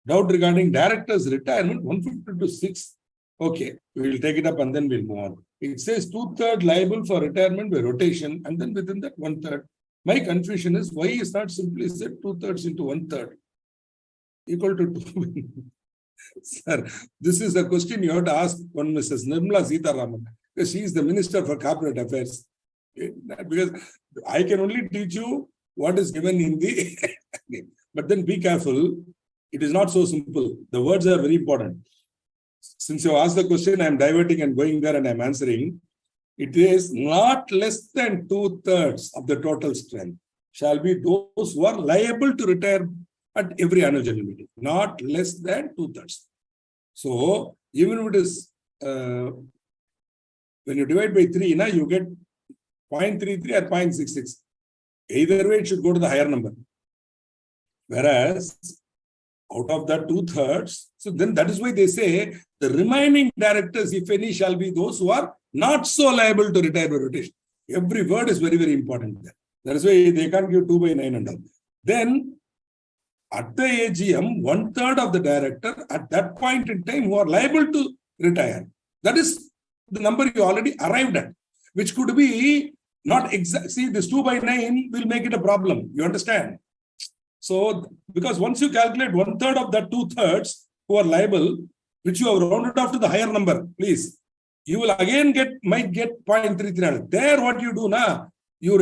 Doubt regarding director's retirement, 150 to 6. Okay, we will take it up and then we'll move on. It says 2/3 liable for retirement by rotation, and then within that 1/3. My confusion is why is not simply said 2/3 into 1/3 equal to 2. Sir, this is a question you have to ask one Mrs. Nirmala Sitharaman, because she is the Minister for Corporate Affairs. Because I can only teach you what is given in the but then be careful. It is not so simple. The words are very important. Since you asked the question, I am diverting and going there and I am answering. It is not less than 2/3 of the total strength shall be those who are liable to retire at every annual general meeting. Not less than 2/3. So even if it is, when you divide by 3, now you get 0.33 or 0.66. Either way, it should go to the higher number. Whereas, out of that 2/3, so then that is why they say the remaining directors, if any, shall be those who are not so liable to retire by rotation. Every word is very, very important there. That is why they can't give 2/9 and all. Then, at the AGM, 1/3 of the director at that point in time who are liable to retire. That is the number you already arrived at, which could be not exact. See, this 2/9 will make it a problem. You understand? So, because once you calculate 1/3 of that 2/3 who are liable, which you have rounded off to the higher number, please, you will again might get 0.33. There, what you do now, you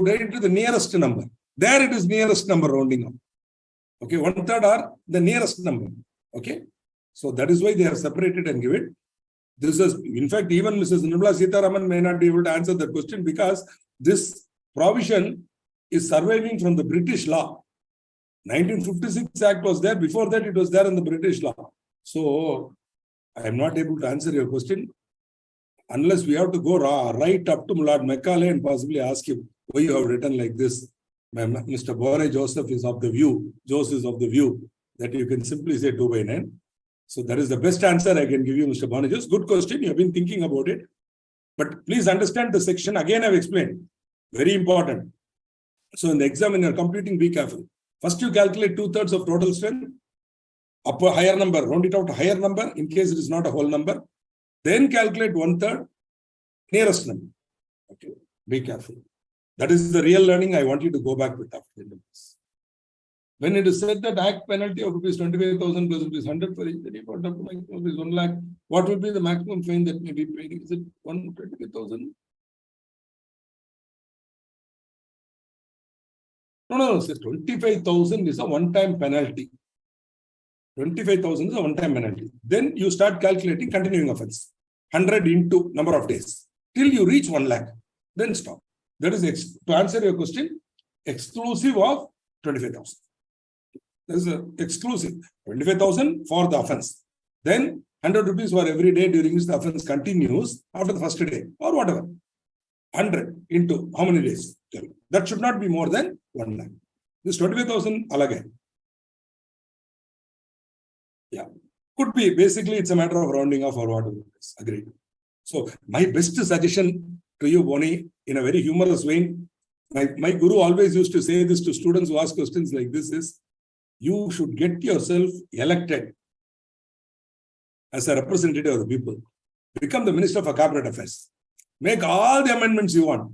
write it to the nearest number. There it is nearest number rounding up. Okay, 1/3 are the nearest number. Okay, so that is why they have separated and give it. This is, in fact, even Mrs. Nirmala Sitharaman may not be able to answer that question because this provision is surviving from the British law. 1956 Act was there. Before that, it was there in the British law. So, I am not able to answer your question unless we have to go right up to Lord Macaulay and possibly ask him why you have written like this. Mr. Bore Joseph is of the view that you can simply say 2/9. So that is the best answer I can give you, Mr. Bonajos. Good question. You have been thinking about it. But please understand the section. Again, I've explained. Very important. So in the exam, when you're computing, be careful. First, you calculate 2/3 of total strength. Up a higher number. Round it out to higher number in case it is not a whole number. Then calculate 1/3 nearest number. Okay. Be careful. That is the real learning I want you to go back with after this. When it is said that act penalty of rupees 25,000 plus rupees 100 for injury, what up to rupees 1 lakh, what will be the maximum fine that may be paid? Is it 125,000? No, sir. 25,000 is a one-time penalty. 25,000 is a one-time penalty. Then you start calculating continuing offense. 100 into number of days till you reach 1 lakh. Then stop. That is, to answer your question, exclusive of 25,000. That is exclusive. 25,000 for the offense. Then 100 rupees for every day during which the offense continues after the first day or whatever. 100 into how many days? That should not be more than 1 lakh. This 25,000 alagay. Yeah. Could be. Basically, it's a matter of rounding off or whatever. Agreed. So, my best suggestion to you, Boni, in a very humorous way, my guru always used to say this to students who ask questions like this is, you should get yourself elected as a representative of the people. Become the Minister for Corporate Affairs. Make all the amendments you want.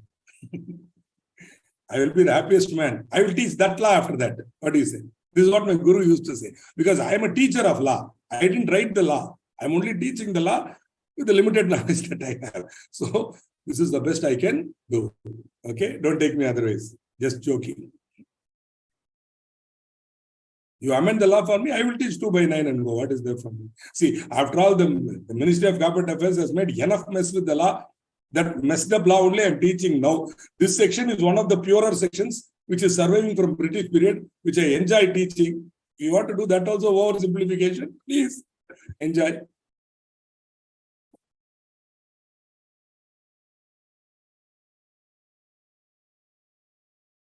I will be the happiest man. I will teach that law after that. What do you say? This is what my guru used to say. Because I am a teacher of law. I didn't write the law. I'm only teaching the law with the limited knowledge that I have. So, this is the best I can do. Okay? Don't take me otherwise. Just joking. You amend the law for me, I will teach 2/9 and go. What is there for me? See, after all, the Ministry of Corporate Affairs has made enough mess with the law. That messed up law only I'm teaching now. This section is one of the purer sections. which is surviving from British period, which I enjoy teaching. You want to do that also oversimplification? Please enjoy.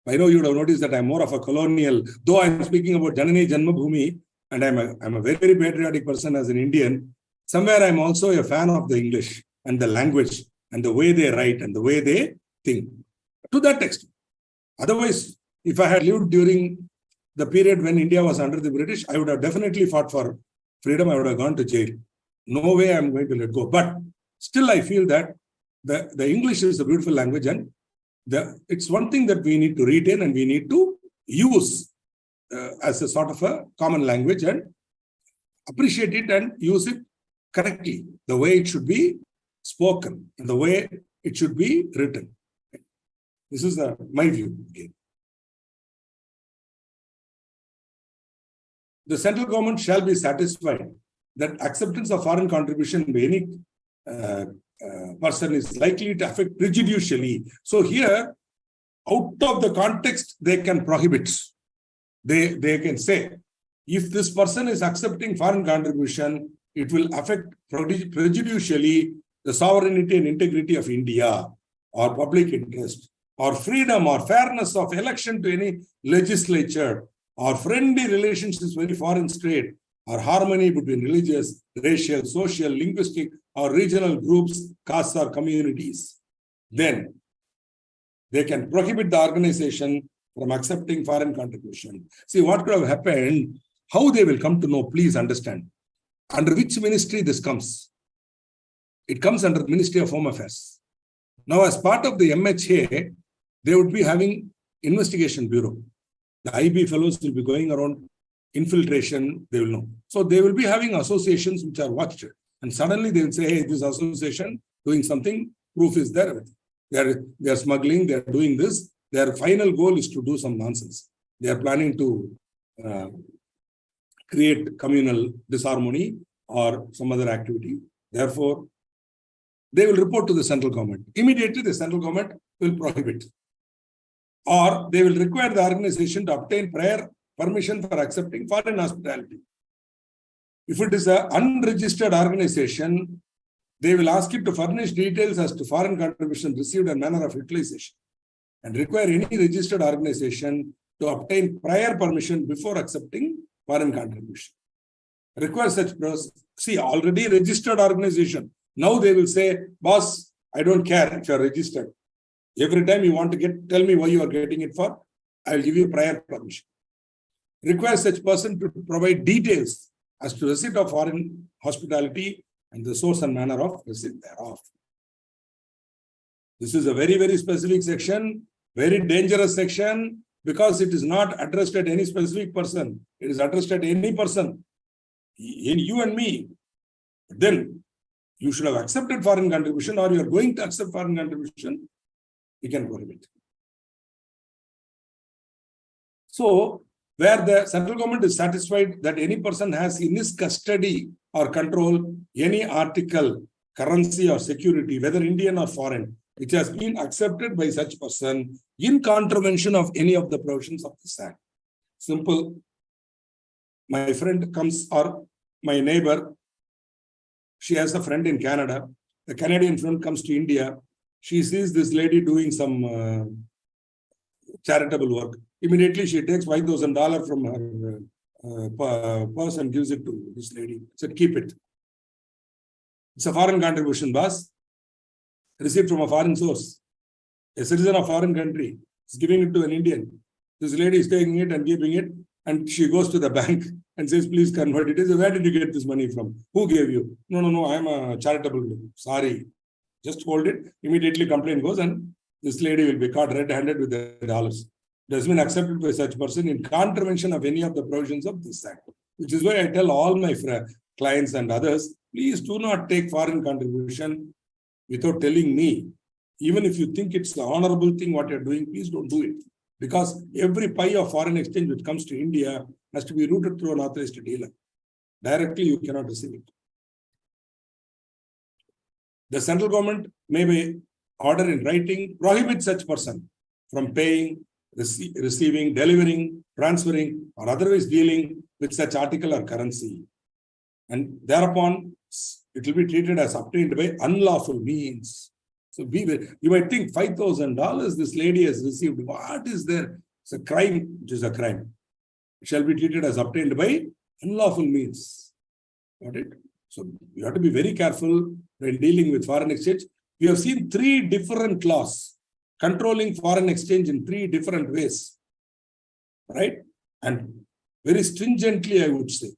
I know you would have noticed that I'm more of a colonial, though I'm speaking about Janani Janmabhoomi, and I'm a very, very patriotic person as an Indian. Somewhere I'm also a fan of the English and the language and the way they write and the way they think. To that extent. Otherwise, if I had lived during the period when India was under the British, I would have definitely fought for freedom. I would have gone to jail. No way I'm going to let go. But still, I feel that the English is a beautiful language, and it's one thing that we need to retain and we need to use as a sort of a common language and appreciate it and use it correctly, the way it should be spoken and the way it should be written. This is my view again. The central government shall be satisfied that acceptance of foreign contribution by any person is likely to affect prejudicially. So here, out of the context, they can prohibit. They can say, if this person is accepting foreign contribution, it will affect prejudicially the sovereignty and integrity of India, or public interest, or freedom or fairness of election to any legislature, or friendly relations with any foreign state, or harmony between religious, racial, social, linguistic, or regional groups, castes, or communities. Then they can prohibit the organization from accepting foreign contribution. See, what could have happened, how they will come to know, please understand. Under which ministry this comes? It comes under the Ministry of Home Affairs. Now, as part of the MHA, they would be having investigation bureau. The IB fellows will be going around infiltration, they will know. So they will be having associations which are watched. And suddenly they will say, hey, this association doing something, proof is there. They are smuggling, they are doing this. Their final goal is to do some nonsense. They are planning to create communal disharmony or some other activity. Therefore, they will report to the central government. Immediately, the central government will prohibit. Or they will require the organization to obtain prior permission for accepting foreign hospitality. If it is an unregistered organization, they will ask it to furnish details as to foreign contribution received and manner of utilization, and require any registered organization to obtain prior permission before accepting foreign contribution. Require such process. See, already registered organization. Now they will say, boss, I don't care if you are registered. Every time you want to tell me why you are getting it for, I will give you prior permission. Require such person to provide details as to receipt of foreign hospitality and the source and manner of receipt thereof. This is a very, very specific section, very dangerous section, because it is not addressed at any specific person. It is addressed at any person, in you and me. Then you should have accepted foreign contribution, or you are going to accept foreign contribution, you can prohibit. So, where the central government is satisfied that any person has in his custody or control any article, currency or security, whether Indian or foreign, which has been accepted by such person in contravention of any of the provisions of this Act. Simple. My friend comes, or my neighbor, she has a friend in Canada. The Canadian friend comes to India. She sees this lady doing some charitable work. Immediately, she takes $5,000 from her purse and gives it to this lady. Said, keep it. It's a foreign contribution, boss. Received from a foreign source. A citizen of a foreign country is giving it to an Indian. This lady is taking it and keeping it. And she goes to the bank and says, please convert it. He says, where did you get this money from? Who gave you? No, I'm a charitable. Sorry. Just hold it. Immediately complaint goes, and this lady will be caught red-handed with the dollars. It has been accepted by such person in contravention of any of the provisions of this Act. Which is why I tell all my clients and others, please do not take foreign contribution without telling me. Even if you think it's the honorable thing what you're doing, please don't do it. Because every pie of foreign exchange which comes to India has to be routed through an authorized dealer. Directly, you cannot receive it. The central government may be order in writing prohibit such person from paying receiving, delivering, transferring, or otherwise dealing with such article or currency. And thereupon, it will be treated as obtained by unlawful means. So you might think $5,000 this lady has received. What is there? It's a crime, which is a crime. It shall be treated as obtained by unlawful means. Got it? So you have to be very careful when dealing with foreign exchange. We have seen 3 different laws controlling foreign exchange in 3 different ways. Right? And very stringently, I would say.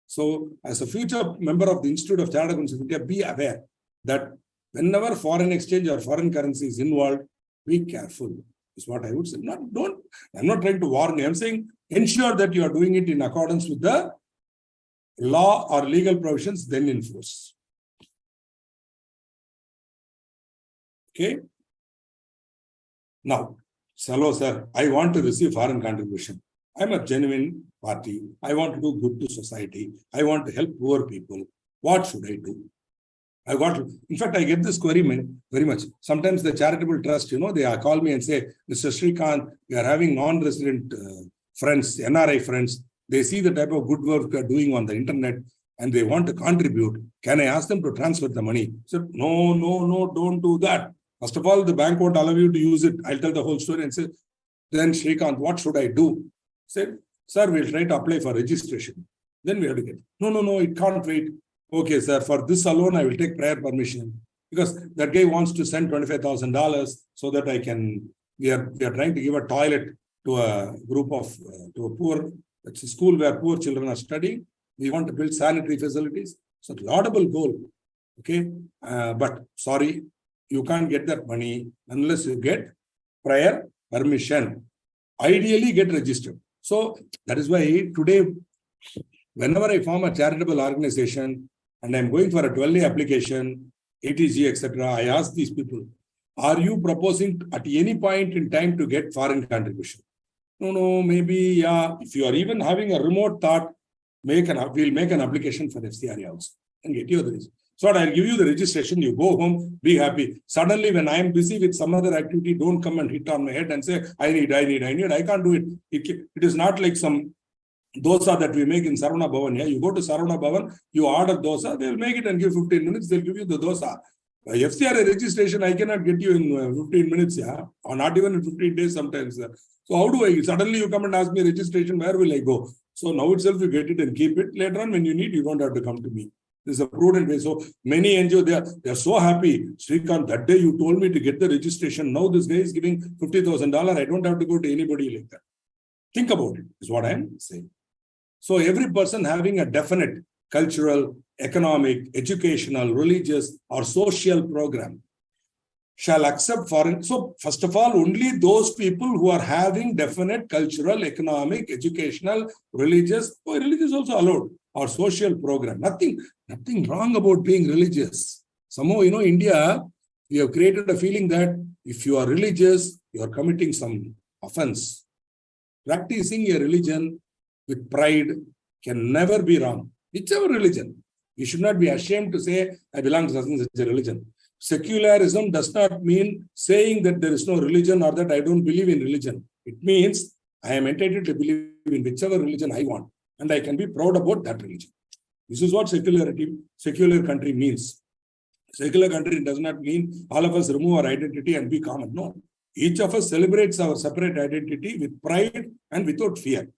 So as a future member of the Institute of Chartered Accountants of India, be aware that whenever foreign exchange or foreign currency is involved, be careful, is what I would say. I'm not trying to warn you. I'm saying ensure that you are doing it in accordance with the law or legal provisions then in force. Okay. Now, hello, sir. I want to receive foreign contribution. I'm a genuine party. I want to do good to society. I want to help poor people. What should I do? In fact, I get this query very much. Sometimes the charitable trust, they call me and say, Mr. Srikanth, we are having non-resident friends, NRI friends. They see the type of good work we are doing on the internet and they want to contribute. Can I ask them to transfer the money? I said, no, don't do that. First of all, the bank won't allow you to use it. I'll tell the whole story and say, then Srikanth, what should I do? I said, sir, we'll try to apply for registration. Then we have to get, no, it can't wait. Okay, sir, for this alone, I will take prior permission because that guy wants to send $25,000 so that we are trying to give a toilet to a group of, to a poor, it's a school where poor children are studying. We want to build sanitary facilities. So laudable goal. Okay. But sorry, you can't get that money unless you get prior permission. Ideally get registered. So that is why today, whenever I form a charitable organization and I'm going for a 12A application, ATG, etc., I ask these people, are you proposing at any point in time to get foreign contribution? No, maybe, yeah. If you are even having a remote thought, we'll make an application for FCRA also and get you the registration. So I'll give you the registration, you go home, be happy. Suddenly, when I am busy with some other activity, don't come and hit on my head and say, I need. I can't do it. It is not like some dosa that we make in Saravana Bhavan. Yeah? You go to Saravana Bhavan, you order dosa, they'll make it and give 15 minutes, they'll give you the dosa. FCRA registration, I cannot get you in 15 minutes, yeah, or not even in 15 days sometimes. So how do I, suddenly you come and ask me registration, where will I go? So now itself you get it and keep it. Later on when you need, you don't have to come to me. This is a prudent way. So many NGOs, they are so happy. Srikanth, that day you told me to get the registration. Now this guy is giving $50,000. I don't have to go to anybody like that. Think about it, is what I'm saying. So every person having a definite cultural, economic, educational, religious, or social program shall accept foreign. So first of all, only those people who are having definite cultural, economic, educational, religious, or religious also allowed, or social program. Nothing wrong about being religious. Somehow, India, we have created a feeling that if you are religious, you are committing some offense. Practicing a religion with pride can never be wrong. Whichever religion. You should not be ashamed to say, I belong to such a religion. Secularism does not mean saying that there is no religion or that I don't believe in religion. It means I am entitled to believe in whichever religion I want. And I can be proud about that religion. This is what secular country means. Secular country does not mean all of us remove our identity and be common. No. Each of us celebrates our separate identity with pride and without fear.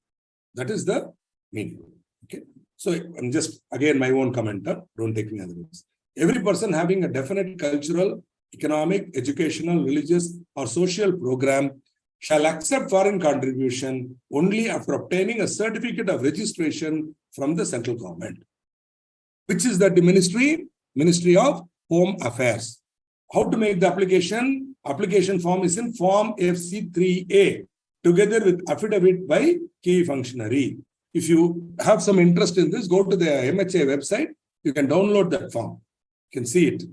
That is the meaning. Okay. So I'm just, again, my own commenter. Don't take me otherwise. Every person having a definite cultural, economic, educational, religious, or social program shall accept foreign contribution only after obtaining a certificate of registration from the central government, which is the Ministry of Home Affairs. How to make the application? Application form is in Form FC3A, together with affidavit by key functionary. If you have some interest in this, go to the MHA website. You can download that form. You can see it.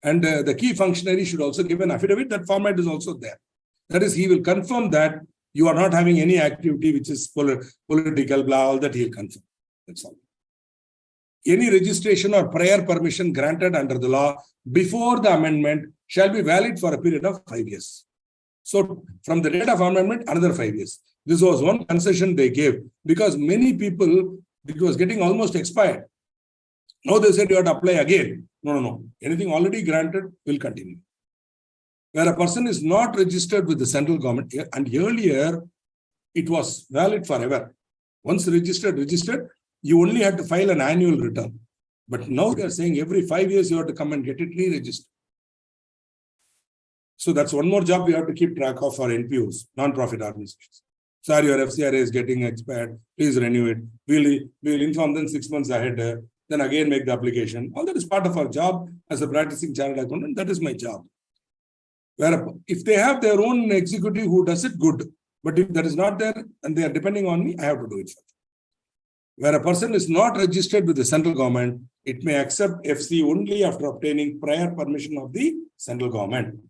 And the key functionary should also give an affidavit. That format is also there. That is, he will confirm that you are not having any activity which is political, blah, all that he'll confirm. That's all. Any registration or prior permission granted under the law before the amendment shall be valid for a period of 5 years. So from the date of amendment, another 5 years. This was one concession they gave because many people, it was getting almost expired. Now they said you have to apply again. No. Anything already granted will continue. Where a person is not registered with the central government, and earlier it was valid forever. Once registered, you only had to file an annual return. But now they are saying every 5 years you have to come and get it re-registered. So that's one more job we have to keep track of for NPOs, non-profit organizations. Sorry, your FCRA is getting expired. Please renew it. We'll inform them 6 months ahead. Then again make the application. All that is part of our job as a practicing chartered accountant. That is my job. Where if they have their own executive who does it, good. But if that is not there and they are depending on me, I have to do it. Where a person is not registered with the central government, it may accept FC only after obtaining prior permission of the central government.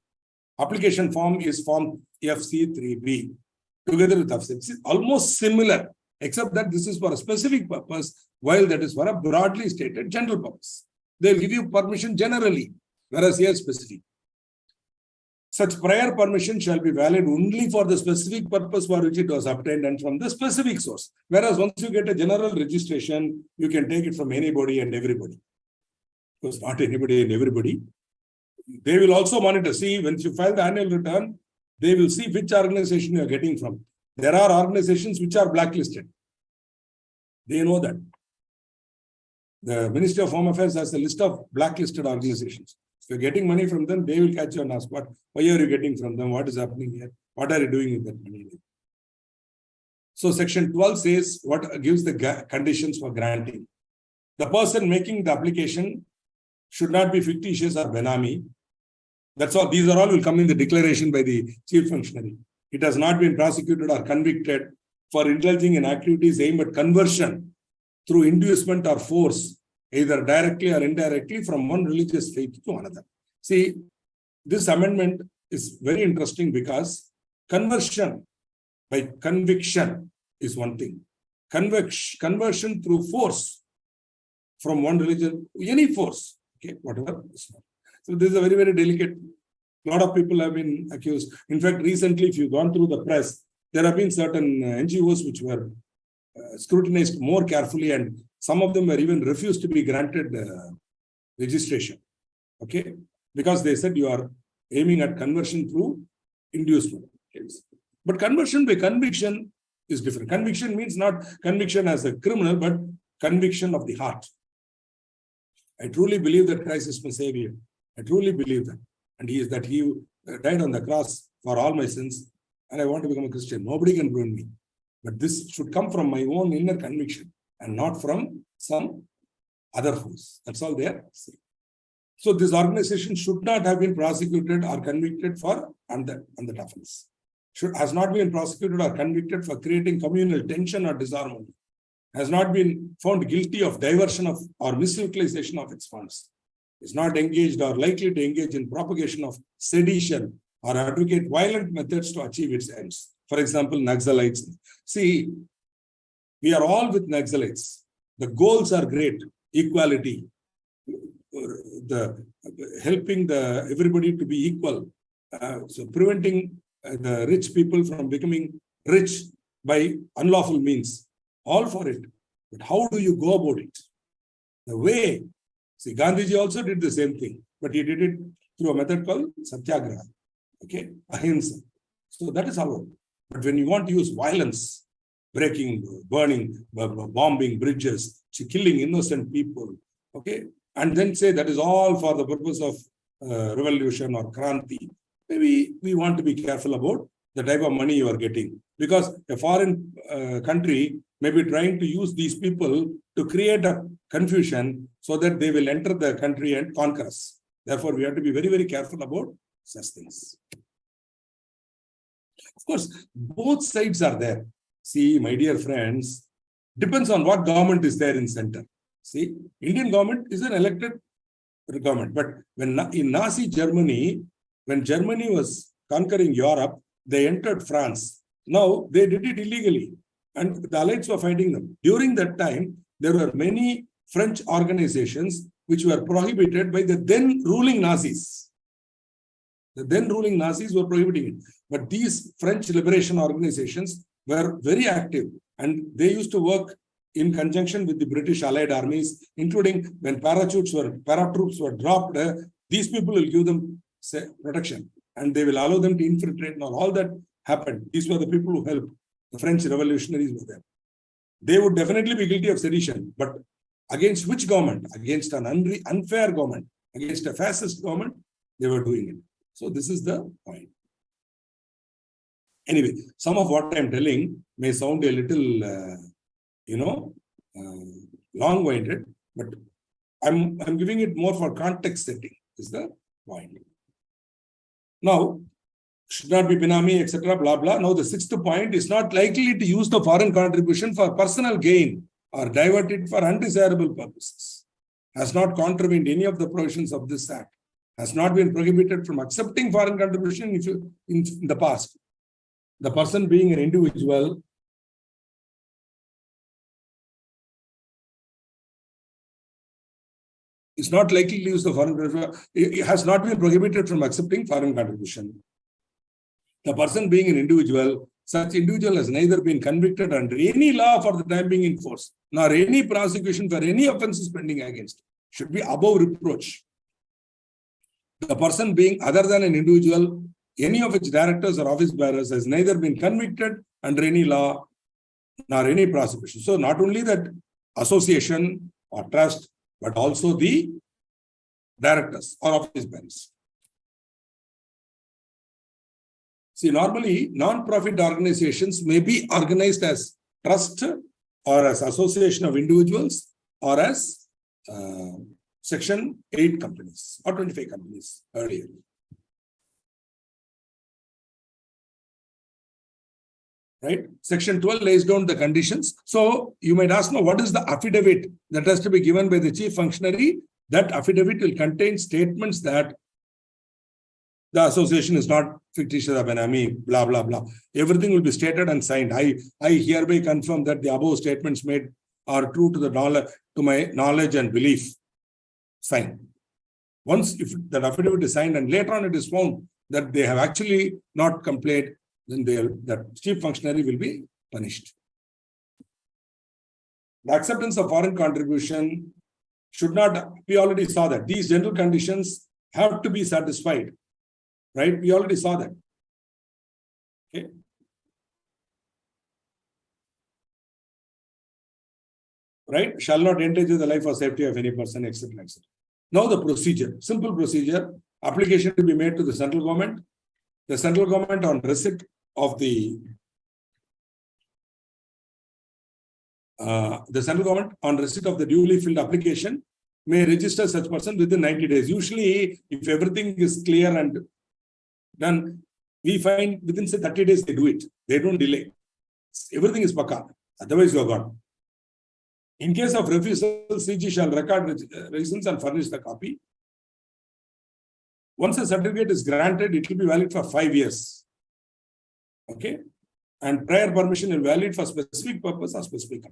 Application form is form FC3B together with FC. It's almost similar, except that this is for a specific purpose, while that is for a broadly stated general purpose. They'll give you permission generally, whereas here specific. Such prior permission shall be valid only for the specific purpose for which it was obtained and from the specific source. Whereas once you get a general registration, you can take it from anybody and everybody. Because not anybody and everybody. They will also monitor. See, when you file the annual return, they will see which organization you are getting from. There are organizations which are blacklisted. They know that. The Ministry of Home Affairs has a list of blacklisted organizations. If you're getting money from them, they will catch you and ask, why are you getting from them? What is happening here? What are you doing with that money? So section 12 says what gives the conditions for granting. The person making the application should not be fictitious or benami. That's all. These are all will come in the declaration by the chief functionary. It has not been prosecuted or convicted for indulging in activities aimed at conversion through inducement or force, either directly or indirectly from one religious faith to another. See, this amendment is very interesting because conversion by conviction is one thing. Conversion through force from one religion, any force, okay, whatever. So this is a very, very delicate. A lot of people have been accused. In fact, recently, if you've gone through the press, there have been certain NGOs which were scrutinized more carefully, and some of them were even refused to be granted registration. Okay, because they said you are aiming at conversion through inducement. But conversion by conviction is different. Conviction means not conviction as a criminal, but conviction of the heart. I truly believe that Christ is my Savior. I truly believe that. And he died on the cross for all my sins. And I want to become a Christian. Nobody can ruin me. But this should come from my own inner conviction and not from some other force. That's all they are saying. So this organization should not have been prosecuted or convicted for and the offense. Has not been prosecuted or convicted for creating communal tension or disharmony. Has not been found guilty of diversion of or misutilization of its funds. Is not engaged or likely to engage in propagation of sedition or advocate violent methods to achieve its ends. For example, Naxalites. See, we are all with Naxalites. The goals are great. Equality, helping everybody to be equal. So preventing the rich people from becoming rich by unlawful means. All for it. But how do you go about it? The way. See, Gandhiji also did the same thing, but he did it through a method called Satyagraha. Okay, ahimsa. So that is how. But when you want to use violence, breaking, burning, bombing bridges, killing innocent people, okay, and then say that is all for the purpose of revolution or kranti, maybe we want to be careful about the type of money you are getting. Because a foreign country may be trying to use these people to create a confusion so that they will enter the country and conquer us. Therefore, we have to be very, very careful about such things. Of course, both sides are there. See, my dear friends, depends on what government is there in center. See, Indian government is an elected government. But when in Nazi Germany, when Germany was conquering Europe, they entered France. Now, they did it illegally. And the Allies were fighting them. During that time, there were many French organizations which were prohibited by the then ruling Nazis. The then ruling Nazis were prohibiting it. But these French liberation organizations were very active, and they used to work in conjunction with the British Allied armies, including when paratroops were dropped, these people will give them protection, and they will allow them to infiltrate, and all that happened. These were the people who helped. The French revolutionaries were there. They would definitely be guilty of sedition, but against which government? Against an unfair government, against a fascist government, they were doing it. So this is the point. Anyway, some of what I'm telling may sound a little, long-winded, but I'm giving it more for context setting, is the point. Now, should not be Benami, etc., blah, blah. Now, the sixth point is not likely to use the foreign contribution for personal gain or divert it for undesirable purposes. Has not contravened any of the provisions of this Act. Has not been prohibited from accepting foreign contribution in the past. The person being an individual is not likely to use the foreign contribution. It has not been prohibited from accepting foreign contribution. The person being an individual, such individual has neither been convicted under any law for the time being in force, nor any prosecution for any offenses pending against. Should be above reproach. The person being other than an individual, any of its directors or office bearers has neither been convicted under any law nor any prosecution. So not only that association or trust, but also the directors or office bearers. See, normally non-profit organizations may be organized as trust or as association of individuals or as Section 8 companies or 25 companies earlier. Right? Section 12 lays down the conditions. So you might ask now, what is the affidavit that has to be given by the chief functionary? That affidavit will contain statements that the association is not fictitious or benami, blah, blah, blah. Everything will be stated and signed. I hereby confirm that the above statements made are true to my knowledge and belief. Sign. Once if that affidavit is signed and later on it is found that they have actually not complied, then the chief functionary will be punished. The acceptance of foreign contribution should not, we already saw that. These general conditions have to be satisfied. Right? We already saw that. Okay. Right? Shall not endanger the life or safety of any person, etc., etc. Now the procedure. Simple procedure. Application to be made to the central government. The central government on receipt of the duly filled application may register such person within 90 days. Usually, if everything is clear and done, we find within say 30 days they do it. They don't delay. Everything is pakka. Otherwise, you are gone. In case of refusal, CG shall record reasons and furnish the copy. Once a certificate is granted, it will be valid for 5 years. Okay? And prior permission is valid for specific purpose or specific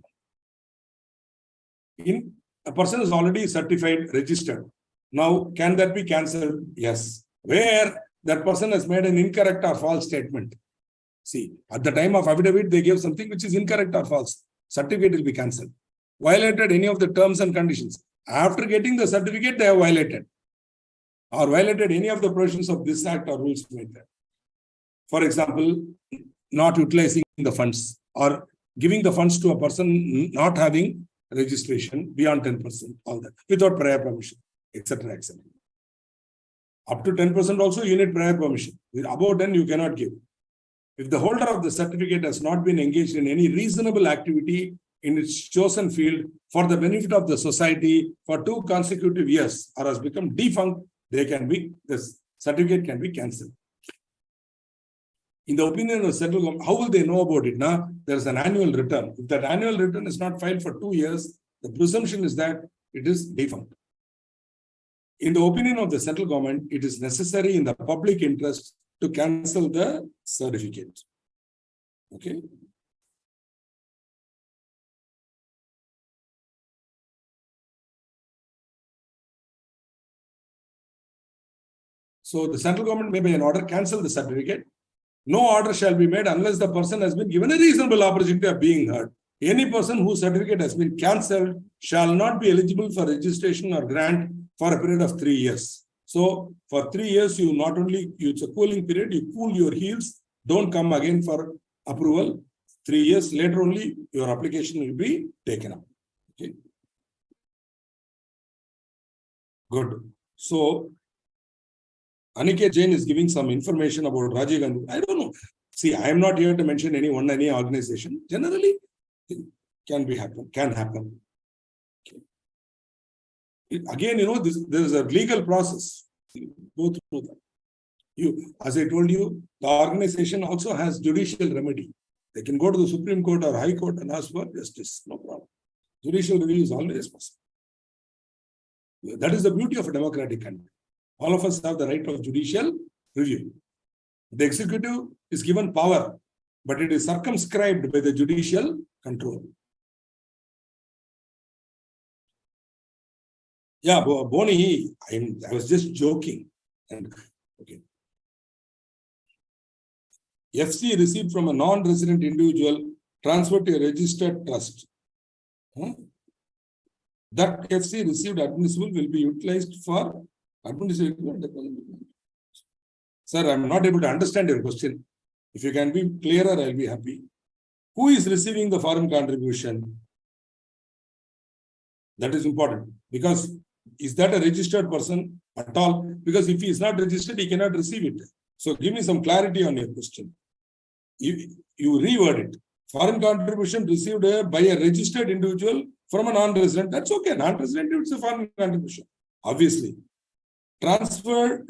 amount. A person is already certified, registered. Now, can that be cancelled? Yes. Where that person has made an incorrect or false statement. See, at the time of affidavit, they gave something which is incorrect or false. Certificate will be cancelled. Violated any of the terms and conditions. After getting the certificate, they have violated. Or violated any of the provisions of this act or rules made there. For example, not utilizing the funds or giving the funds to a person not having registration beyond 10%, all that, without prior permission, etc., etc. Up to 10% also you need prior permission. Above 10 you cannot give. If the holder of the certificate has not been engaged in any reasonable activity in its chosen field for the benefit of the society for 2 consecutive years or has become defunct, this certificate can be cancelled. In the opinion of the central government, how will they know about it? Now, there is an annual return. If that annual return is not filed for 2 years, the presumption is that it is defunct. In the opinion of the central government, it is necessary in the public interest to cancel the certificate. Okay. So the central government may by an order cancel the certificate. No order shall be made unless the person has been given a reasonable opportunity of being heard. Any person whose certificate has been cancelled shall not be eligible for registration or grant for a period of 3 years. So for 3 years, you not only, it's a cooling period, you cool your heels, don't come again for approval. 3 years later only, your application will be taken up. Okay. Good. So Aniket Jain is giving some information about Rajiv Gandhi. I don't know. See, I am not here to mention any organization. Generally, it can happen. Okay. Again, there is a legal process. Go through that. As I told you, the organization also has judicial remedy. They can go to the Supreme Court or High Court and ask for justice. No problem. Judicial review is always possible. That is the beauty of a democratic country. All of us have the right of judicial review. The executive is given power, but it is circumscribed by the judicial control. Yeah, Boni, I was just joking. Okay. FC received from a non-resident individual transferred to a registered trust. That FC received admissible will be utilized for administrative. Sir, I'm not able to understand your question. If you can be clearer, I'll be happy. Who is receiving the foreign contribution? That is important. Because is that a registered person at all? Because if he is not registered, he cannot receive it. So give me some clarity on your question. You reword it. Foreign contribution received by a registered individual from a non-resident. That's okay. Non-resident, it's a foreign contribution. Obviously. Transferred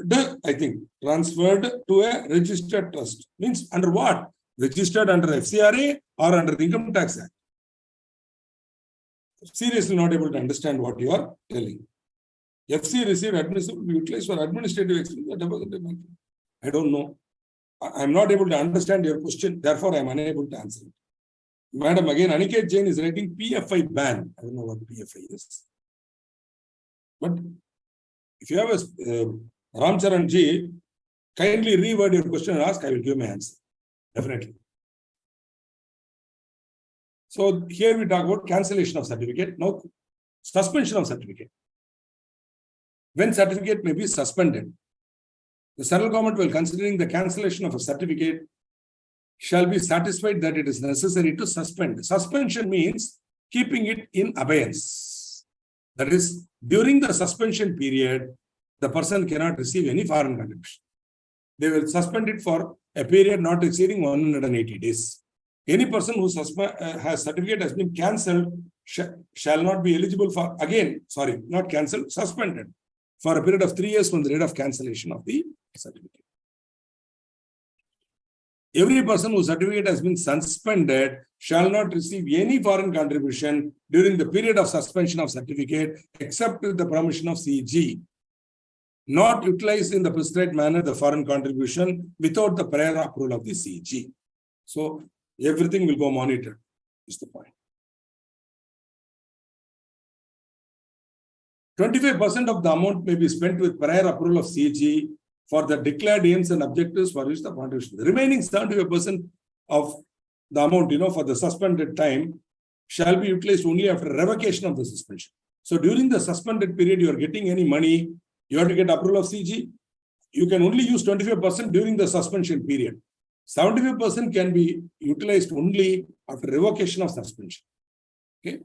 to a registered trust. Means under what? Registered under FCRA or under the Income Tax Act? Seriously not able to understand what you are telling. FC received admissible will be utilized for administrative expenses. I don't know. I'm not able to understand your question. Therefore, I'm unable to answer it. Madam, again, Aniket Jain is writing PFI ban. I don't know what PFI is. But if you have a Ramcharan Ji, kindly reword your question and ask, I will give my answer. Definitely. So here we talk about cancellation of certificate. Now, suspension of certificate. When certificate may be suspended, the central government, while considering the cancellation of a certificate, shall be satisfied that it is necessary to suspend. Suspension means keeping it in abeyance. That is, during the suspension period, the person cannot receive any foreign contribution. They will suspend it for a period not exceeding 180 days. Any person who has certificate has been cancelled shall not be eligible for, not cancelled, suspended for a period of 3 years from the date of cancellation of the certificate. Every person whose certificate has been suspended shall not receive any foreign contribution during the period of suspension of certificate except with the permission of CG. Not utilize in the prescribed manner the foreign contribution without the prior approval of the CG. So everything will go monitored, is the point. 25% of the amount may be spent with prior approval of CG for the declared aims and objectives for which the contribution. The remaining 75% of the amount, for the suspended time shall be utilized only after revocation of the suspension. So during the suspended period, you are getting any money, you have to get approval of CG. You can only use 25% during the suspension period. 75% can be utilized only after revocation of suspension. Okay.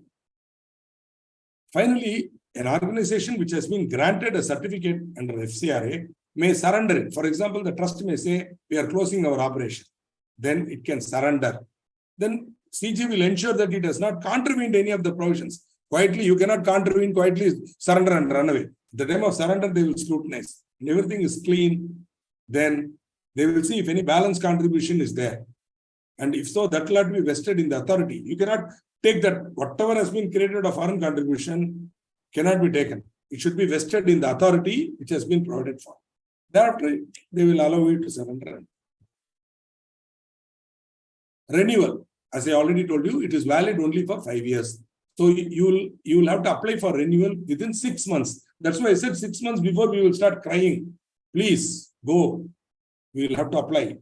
Finally, an organization which has been granted a certificate under FCRA may surrender it. For example, the trust may say, we are closing our operation. Then it can surrender. Then CG will ensure that it has not contravened any of the provisions. Quietly, you cannot contravene, quietly surrender and run away. At the time of surrender, they will scrutinize. And everything is clean. Then they will see if any balance contribution is there. And if so, that will have to be vested in the authority. You cannot take that, whatever has been created of foreign contribution cannot be taken. It should be vested in the authority which has been provided for. Thereafter, they will allow you to surrender. Renewal, as I already told you, it is valid only for 5 years. So you will have to apply for renewal within 6 months. That's why I said 6 months before we will start crying. please go. We will have to apply.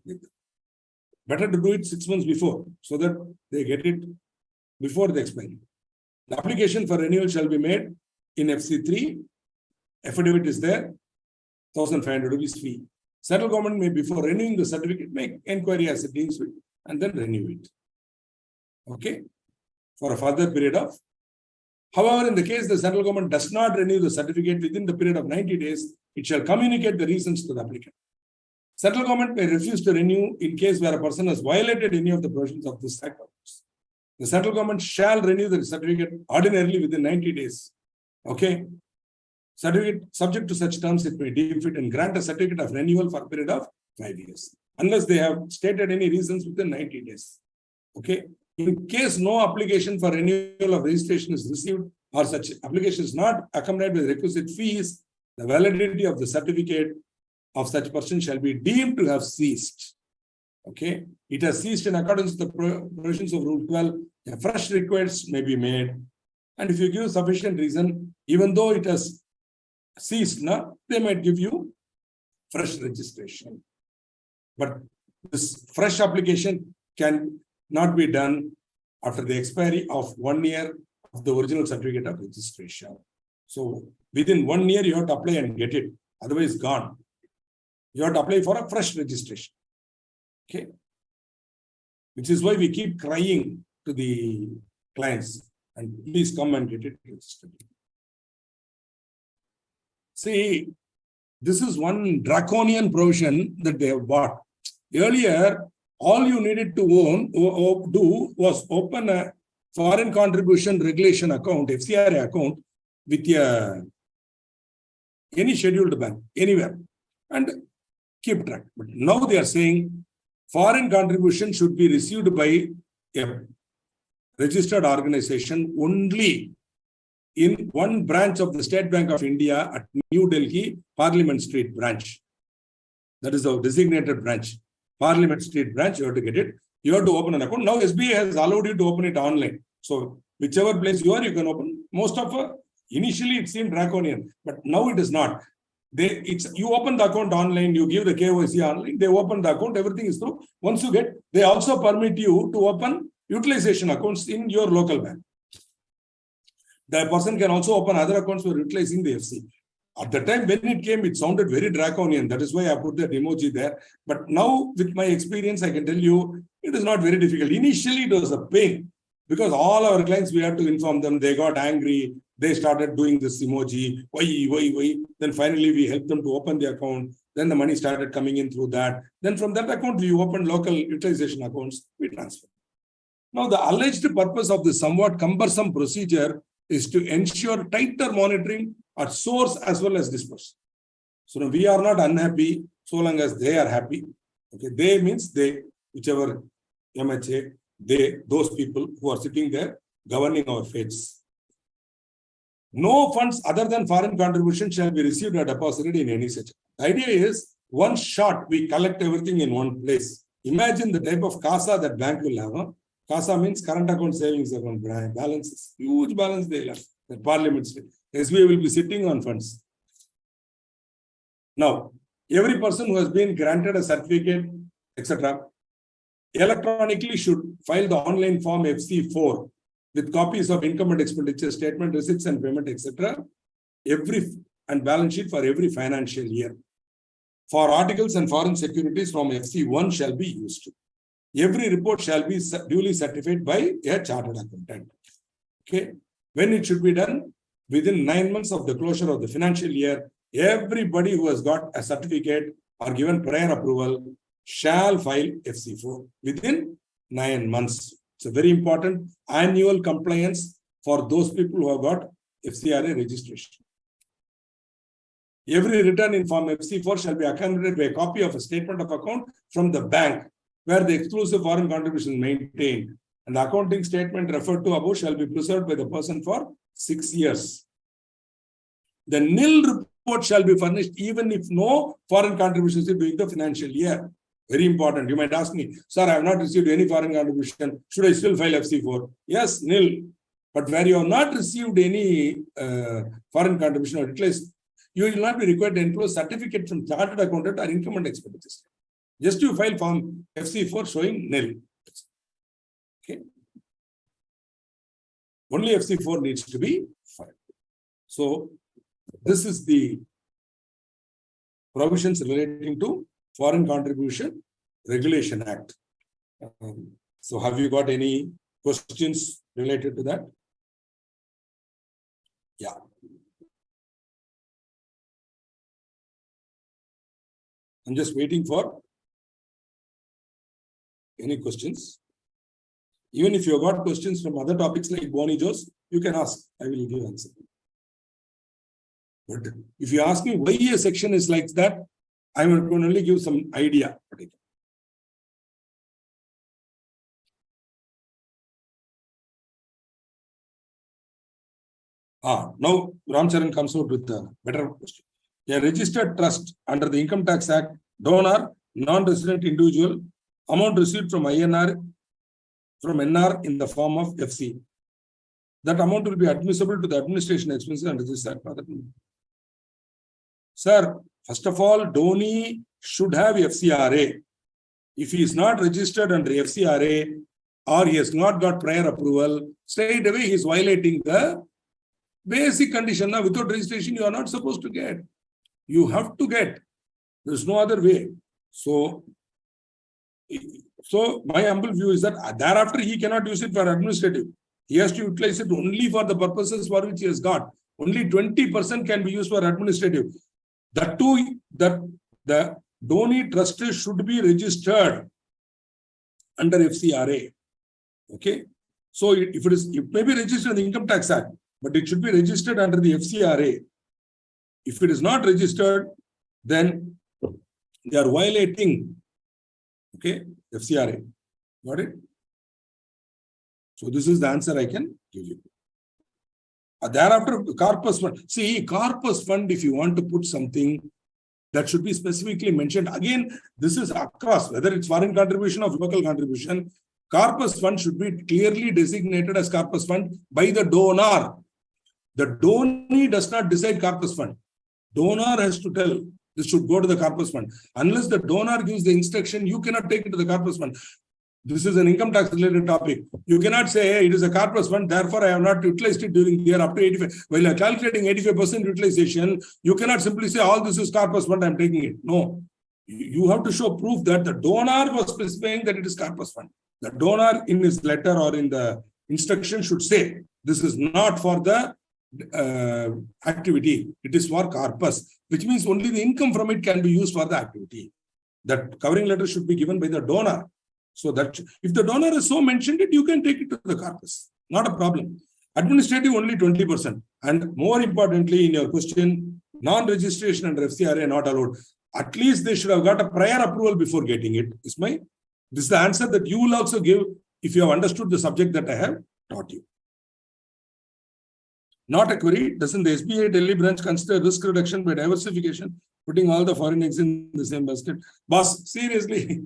Better to do it 6 months before so that they get it before the expiry. The application for renewal shall be made in FC3. Affidavit is there, 1,500 rupees fee. Central government may, before renewing the certificate, make inquiry as it deems fit and then renew it. Okay? For a further period of. However, in the case the central government does not renew the certificate within the period of 90 days, it shall communicate the reasons to the applicant. Central government may refuse to renew in case where a person has violated any of the provisions of this act. The central government shall renew the certificate ordinarily within 90 days. Okay? Certificate subject to such terms, it may deem fit and grant a certificate of renewal for a period of 5 years, unless they have stated any reasons within 90 days. Okay? In case no application for renewal of registration is received or such application is not accompanied with requisite fees, the validity of the certificate of such person shall be deemed to have ceased. Okay? It has ceased in accordance with the provisions of Rule 12. A fresh request may be made. And if you give sufficient reason, even though it has ceased, they might give you fresh registration. But this fresh application can not be done after the expiry of 1 year of the original certificate of registration. So within 1 year, you have to apply and get it. Otherwise, gone. You have to apply for a fresh registration. Okay. Which is why we keep crying to the clients and please come and get it registered. See, this is one draconian provision that they have bought. Earlier, all you needed to do was open a foreign contribution regulation account, FCRA account, with any scheduled bank, anywhere, and keep track. But now they are saying foreign contribution should be received by a registered organization only in one branch of the State Bank of India at New Delhi, Parliament Street branch. That is the designated branch. Parliament Street branch, you have to get it. You have to open an account. Now SBI has allowed you to open it online. So whichever place you are, you can open. Most of initially it seemed draconian, but now it is not. You open the account online, you give the KYC online, they open the account, everything is through. Once you get, they also permit you to open utilization accounts in your local bank. The person can also open other accounts for utilizing the FC. At the time when it came, it sounded very draconian. That is why I put that emoji there. But now, with my experience, I can tell you, it is not very difficult. Initially, it was a pain because all our clients, we had to inform them. They got angry. They started doing this emoji. Why? Then finally, we helped them to open the account. Then the money started coming in through that. Then from that account, we opened local utilization accounts. We transferred. Now, the alleged purpose of this somewhat cumbersome procedure is to ensure tighter monitoring at source as well as disperse. So now we are not unhappy so long as they are happy. Okay, they means they, whichever MHA, those people who are sitting there governing our fates. No funds other than foreign contribution shall be received or deposited in any such. The idea is one shot, we collect everything in one place. Imagine the type of CASA that bank will have. Huh? CASA means current account, savings account, balances, huge balance they have. The Parliament State. SBI will be sitting on funds. Now, every person who has been granted a certificate, etc., electronically should file the online form FC4 with copies of income and expenditure statement, receipts and payment, etc., and balance sheet for every financial year. For articles and foreign securities from FC1 shall be used. Every report shall be duly certified by a chartered accountant. Okay. When it should be done? Within 9 months of the closure of the financial year, everybody who has got a certificate or given prior approval shall file FC4 within 9 months. It's a very important annual compliance for those people who have got FCRA registration. Every return in form FC4 shall be accompanied by a copy of a statement of account from the bank where the exclusive foreign contribution is maintained. And the accounting statement referred to above shall be preserved by the person for 6 years. The nil report shall be furnished even if no foreign contributions during the financial year. Very important. You might ask me, sir, I have not received any foreign contribution. Should I still file FC4? Yes, nil. But where you have not received any foreign contribution, or at least you will not be required to enclose certificate from chartered accountant or income and expenditure. Just you file form FC4 showing nil. Okay. Only FC4 needs to be filed. So this is the provisions relating to Foreign Contribution Regulation Act. So have you got any questions related to that? Yeah. I'm just waiting for any questions. Even if you have got questions from other topics like Bonnie Joes, you can ask. I will give answer. But if you ask me why a section is like that, I will only give some idea. Now Ramcharan comes out with a better question. A registered trust under the Income Tax Act, donor, non-resident individual, amount received from INR, from NR in the form of FC. That amount will be admissible to the administration expenses under this act. Sir, first of all, donee should have FCRA. If he is not registered under FCRA or he has not got prior approval, straight away he is violating the basic condition. Now, without registration, you are not supposed to get. You have to get. There is no other way. So my humble view is that thereafter he cannot use it for administrative. He has to utilize it only for the purposes for which he has got. Only 20% can be used for administrative. That too, the donee trustee should be registered under FCRA. Okay. So if it may be registered in the Income Tax Act, but it should be registered under the FCRA. If it is not registered, then they are violating, okay, FCRA. Got it? So this is the answer I can give you. Thereafter, corpus fund. See, corpus fund, if you want to put something that should be specifically mentioned, again, this is across, whether it's foreign contribution or local contribution, corpus fund should be clearly designated as corpus fund by the donor. The donee does not decide corpus fund. Donor has to tell this should go to the corpus fund. Unless the donor gives the instruction, you cannot take it to the corpus fund. This is an income tax related topic. You cannot say, hey, it is a corpus fund, therefore I have not utilized it during the year up to 85. While you are calculating 85% utilization, you cannot simply say, all this is corpus fund, I am taking it. No. You have to show proof that the donor was specifying that it is corpus fund. The donor in his letter or in the instruction should say, this is not for the activity, it is for corpus, which means only the income from it can be used for the activity. That covering letter should be given by the donor. So that if the donor has so mentioned it, you can take it to the corpus. Not a problem. Administrative only 20%. And more importantly, in your question, non-registration under FCRA not allowed. At least they should have got a prior approval before getting it. This is the answer that you will also give if you have understood the subject that I have taught you. Not a query. Doesn't the SBI Delhi branch consider risk reduction by diversification, putting all the foreign eggs in the same basket? Boss, seriously.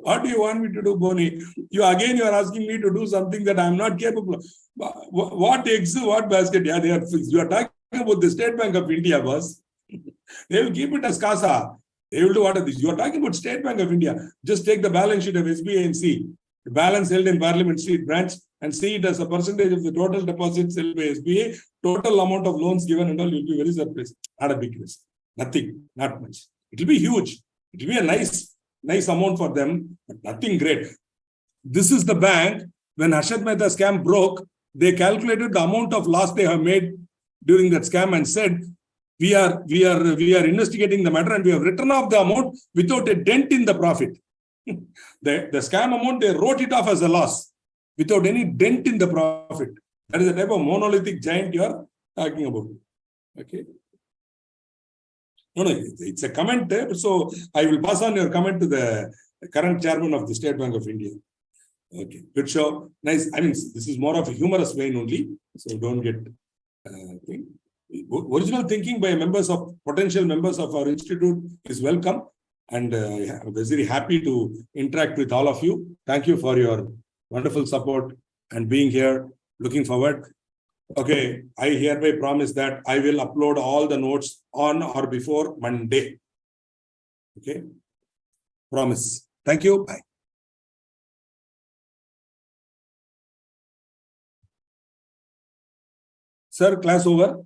What do you want me to do, Bonnie? You are asking me to do something that I am not capable of. What eggs, what basket? Yeah, they are fixed. You are talking about the State Bank of India, boss. They will keep it as CASA. They will do what are these? You are talking about State Bank of India. Just take the balance sheet of SBI and see. The balance held in Parliament Street branch and see it as a percentage of the total deposits held by SBA, total amount of loans given and all, you'll be very surprised. Not a big risk. Nothing. Not much. It will be huge. It will be a nice amount for them, but nothing great. This is the bank. When Harshad Mehta scam broke, they calculated the amount of loss they have made during that scam and said, we are investigating the matter and we have written off the amount without a dent in the profit. The scam amount, they wrote it off as a loss without any dent in the profit. That is the type of monolithic giant you are talking about. Okay. No, it's a comment. So I will pass on your comment to the current chairman of the State Bank of India. Okay, good show. Nice. I mean, this is more of a humorous vein only. So don't get original thinking by potential members of our institute is welcome. And I was very happy to interact with all of you. Thank you for your wonderful support and being here. Looking forward. Okay, I hereby promise that I will upload all the notes on or before Monday. Okay, promise. Thank you. Bye. Sir, class over.